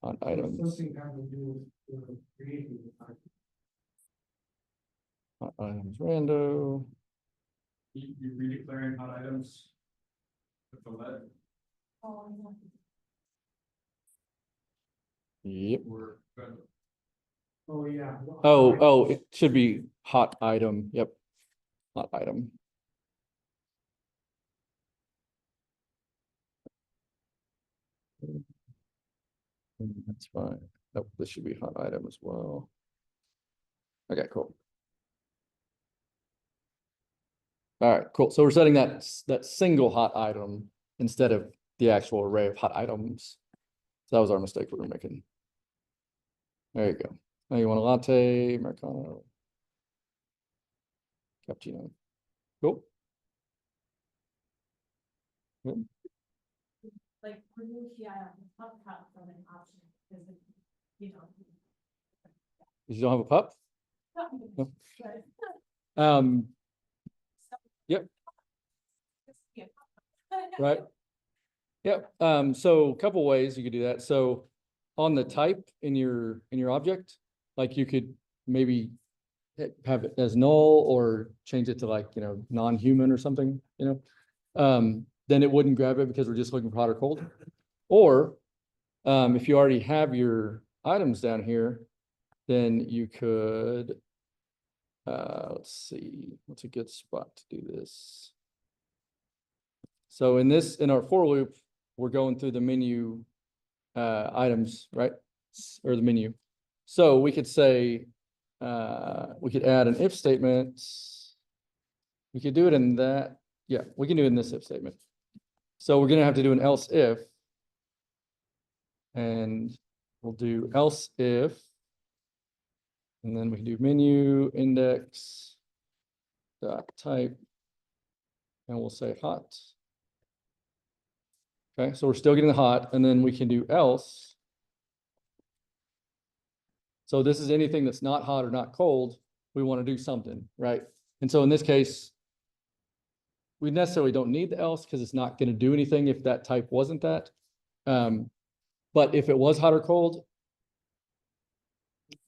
Hot items. Something having to do with creating the type. Hot items rando. You redeclaring hot items. With the lead Yep. or. Oh, yeah. Oh, it should be hot item. Yep. Hot item. That's fine. Nope, this should be hot item as well. Okay, cool. All right, cool. So we're setting that single hot item instead of the actual array of hot items. So that was our mistake we were making. There you go. Now you want a latte, Americano, cappuccino. Cool. Good. Like, remove the pup cup from an option, because it, you know. You don't have a pup? No. Yep. Right. Yep. So a couple ways you could do that. So on the type in your object, like you could maybe have it as null or change it to like, non-human or something, then it wouldn't grab it because we're just looking for hot or cold. Or if you already have your items down here, then you could, let's see, what's a good spot to do this? So in our for loop, we're going through the menu items, right? Or the menu. So we could say, we could add an if statement. We could do it in that. Yeah, we can do it in this if statement. So we're gonna have to do an else if. And we'll do else if. And then we can do menu index dot type. And we'll say hot. Okay, so we're still getting the hot, and then we can do else. So this is anything that's not hot or not cold. We want to do something, right? And so in this case, we necessarily don't need the else because it's not going to do anything if that type wasn't that. But if it was hot or cold,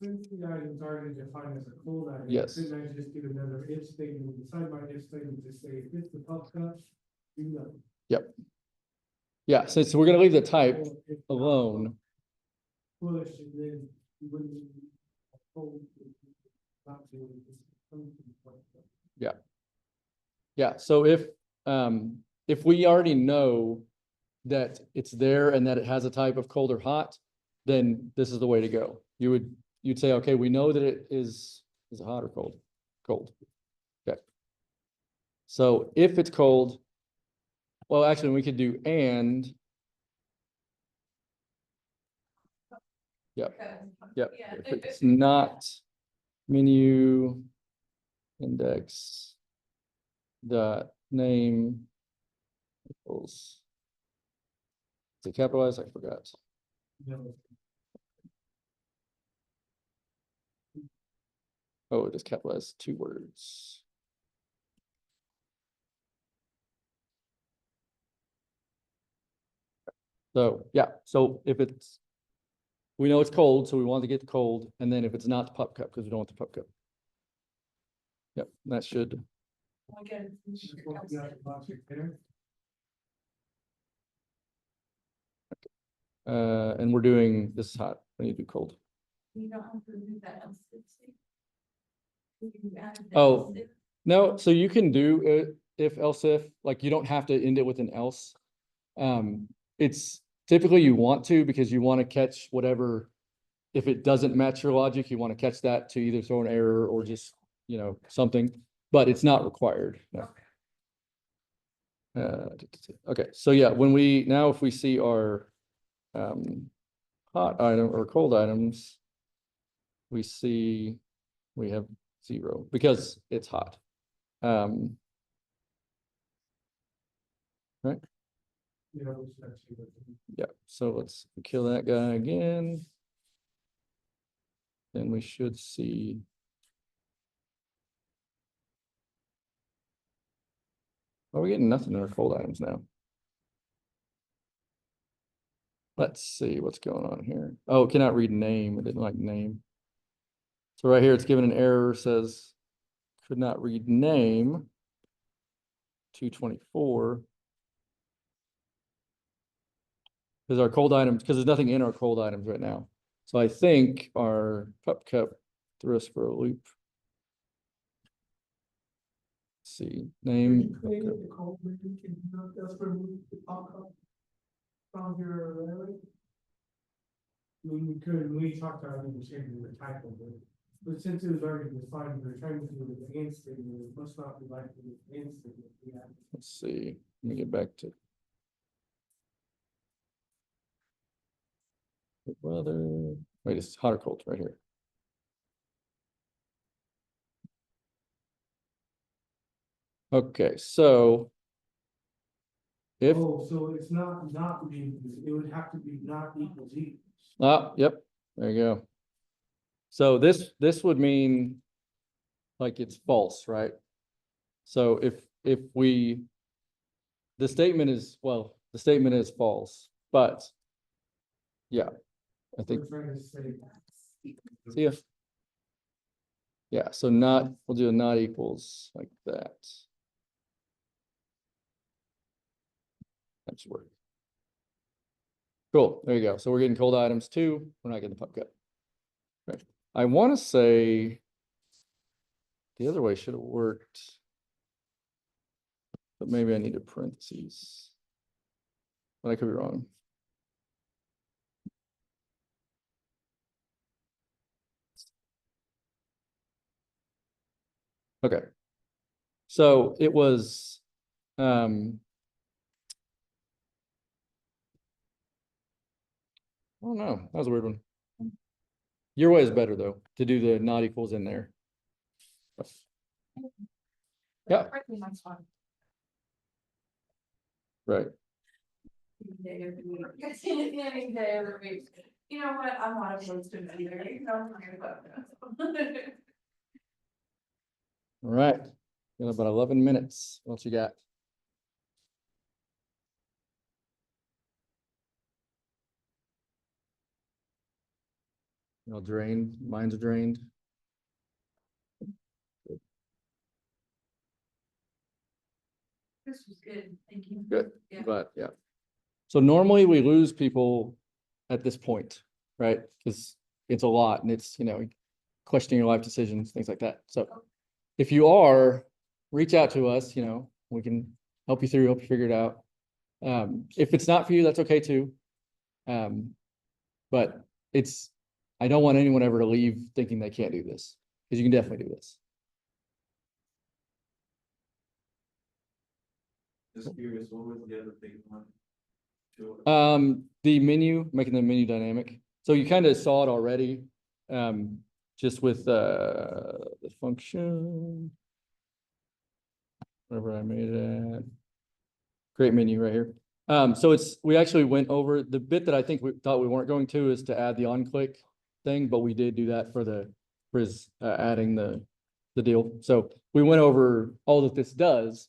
Since the item's already defined as a cold item. Yes. Couldn't I just do another if statement, beside my if statement to say, if it's the pup cup, do nothing. yeah, so we're going to leave the type Or if not, alone. Push and then you wouldn't. Cold, not doing this, something like that. Yeah, so if we already know that it's there and that it has a type of cold or hot, then this is the way to go. You'd say, okay, we know that it is it hot or cold? Cold. Okay. So if it's cold, well, actually, we could do and. Yep. Yep. Yeah. If it's not menu index dot name equals. Is it capitalized? I forgot. No. Oh, it is capitalized 2 words. So, yeah, so if it's, we know it's cold, so we want to get the cold, and then if it's not the pup cup, because we don't want the pup cup. Yep, that should, Again. Just what we got the box right there. and we're doing, this is hot, we need to do cold. You don't have to do that else. Oh. No, so you can do it if else if, like you don't have to end it with an else. It's typically you want to because you want to catch whatever. If it doesn't match your logic, you want to catch that to either throw an error or just, you know, something, but it's not required. No. Okay, so yeah, when we, now if we see our hot item or cold items, we see we have 0 because it's hot. Right, You know, which actually would be- yeah, so let's kill that guy again. Then we should see. Are we getting nothing in our cold items now? Let's see what's going on here. Oh, cannot read name. It didn't like name. So right here, it's given an error, says could not read name. 224. Because our cold items, because there's nothing in our cold items right now. So I think our pup cup threw us for a loop. Let's see, name. Maybe the code, maybe you can, just remove the pop-up from your array. We could, we talked about it, changing the type of it, but since it was already defined, we're trying to do it against it, it must not be like it against it. Yeah. Let's see, let me get back to. Weather, wait, it's hot or cold right here. Okay, so. If, Oh, so it's not being, it would have to be not equals equals. yep, there you go. So this would mean. Like it's false, right? So if we. The statement is, well, the statement is false, but. Yeah, I think, We're trying to say. see if. Yeah, so not, we'll do a not equals like that. That's work. Cool, there you go. So we're getting cold items too. We're not getting the pup cup. Right. I want to say. The other way should have worked. But maybe I needed parentheses. But I could be wrong. Okay. So it was, oh no, that was a weird one. Your way is better though, to do the not equals in there. Yeah. Right, Day of the week. Any day of the week. You know what, I'm not opposed to it either, you know, forget about that. all right. Got about 11 minutes. What you got? You know, drained, mine's drained. This was good, thank you. Good, Yeah. but yeah. So normally we lose people at this point, right? Because it's a lot and it's, you know, questioning your life decisions, things like that. So if you are, reach out to us, you know, we can help you through, help you figure it out. If it's not for you, that's okay too. But it's, I don't want anyone ever to leave thinking they can't do this, because you can definitely do this. Just curious, what was the other big one? Sure. The menu, making the menu dynamic. So you kind of saw it already. Just with the function. Whatever I made it. Great menu right here. So it's, we actually went over the bit that I think we thought we weren't going to is to add the on-click thing, but we did do that for the, for his, adding the deal. So we went over all that this does.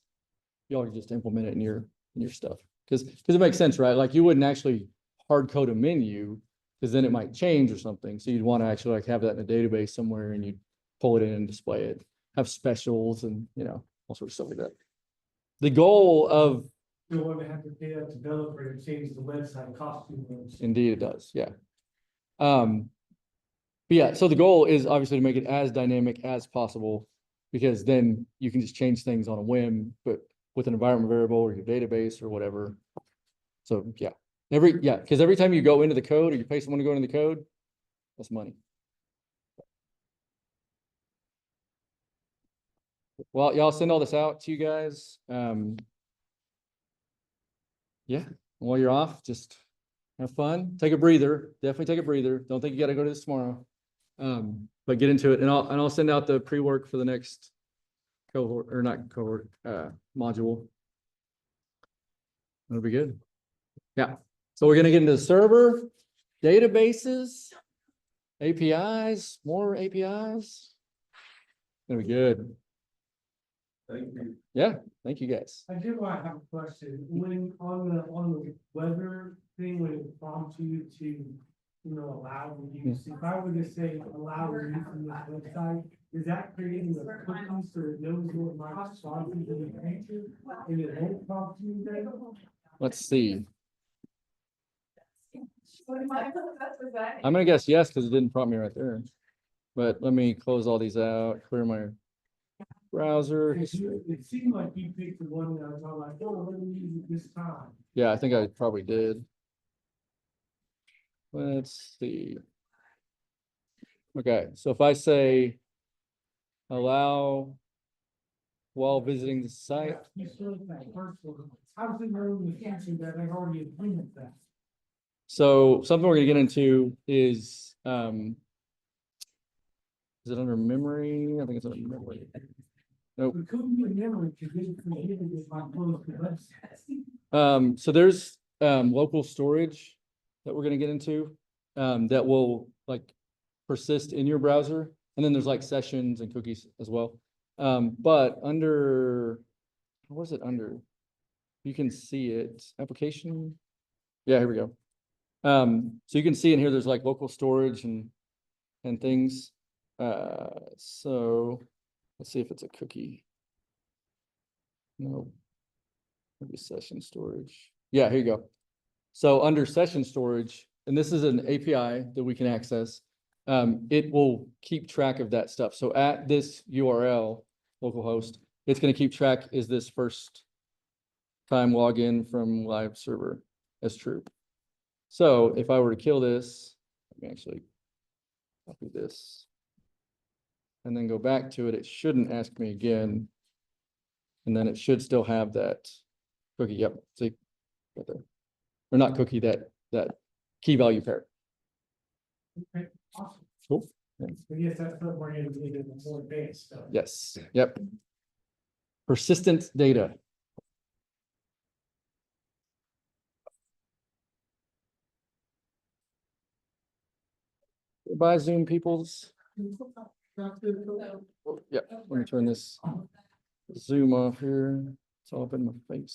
Y'all can just implement it in your stuff. because it makes sense, right? Like you wouldn't actually hard code a menu, because then it might change or something. So you'd want to actually like have that in a database somewhere and you pull it in and display it, have specials and, you know, all sorts of stuff like that. The goal of, You don't want to have to pay a developer to change the website costume. indeed it does, yeah. But yeah, so the goal is obviously to make it as dynamic as possible, because then you can just change things on a whim, but with an environment variable or your database or whatever. So yeah, because every time you go into the code or you pay someone to go into the code, that's money. Well, y'all send all this out to you guys. Yeah, while you're off, just have fun, take a breather, definitely take a breather. Don't think you gotta go to this tomorrow. But get into it, and I'll send out the pre-work for the next cohort, or not cohort, module. That'll be good. Yeah, so we're gonna get into the server, databases, APIs, more APIs. Gonna be good. Thank you. Yeah, thank you guys. I did want to have a question, when on the weather thing, when it prompts you to, allow the use, if I were to say allow the use of this website, is that creating the cookies so it knows what my response is in the future? And it won't prompt you then? Let's see. That's what that I'm gonna guess yes, because it didn't prompt me right there. But let me close all these out, clear my browser. It seemed like you picked the one that I was all like, oh, let me use it this time. Yeah, I think I probably did. Let's see. Okay, so if I say allow while visiting the site, You still that first one. How does it know in the future that I've already agreed that? so something we're gonna get into is it under memory? I think it's under memory. Nope. It couldn't be a memory because it created it by close the website. So there's local storage that we're gonna get into that will like persist in your browser. And then there's like sessions and cookies as well. But under, what was it under? You can see it, application. Yeah, here we go. So you can see in here, there's like local storage and things. So let's see if it's a cookie. No. Maybe session storage. Yeah, here you go. So under session storage, and this is an API that we can access, it will keep track of that stuff. So at this URL, localhost, it's going to keep track, is this first time login from live server as true. So if I were to kill this, let me actually copy this and then go back to it, it shouldn't ask me again. And then it should still have that cookie. Yep, see, right there. Or not cookie, that key value pair. Okay, awesome. Cool. I guess that's what we're gonna do in the more advanced stuff. Yes, yep. Persistent data. Goodbye, Zoom peoples. Yep, let me turn this Zoom off here. It's all up in my face.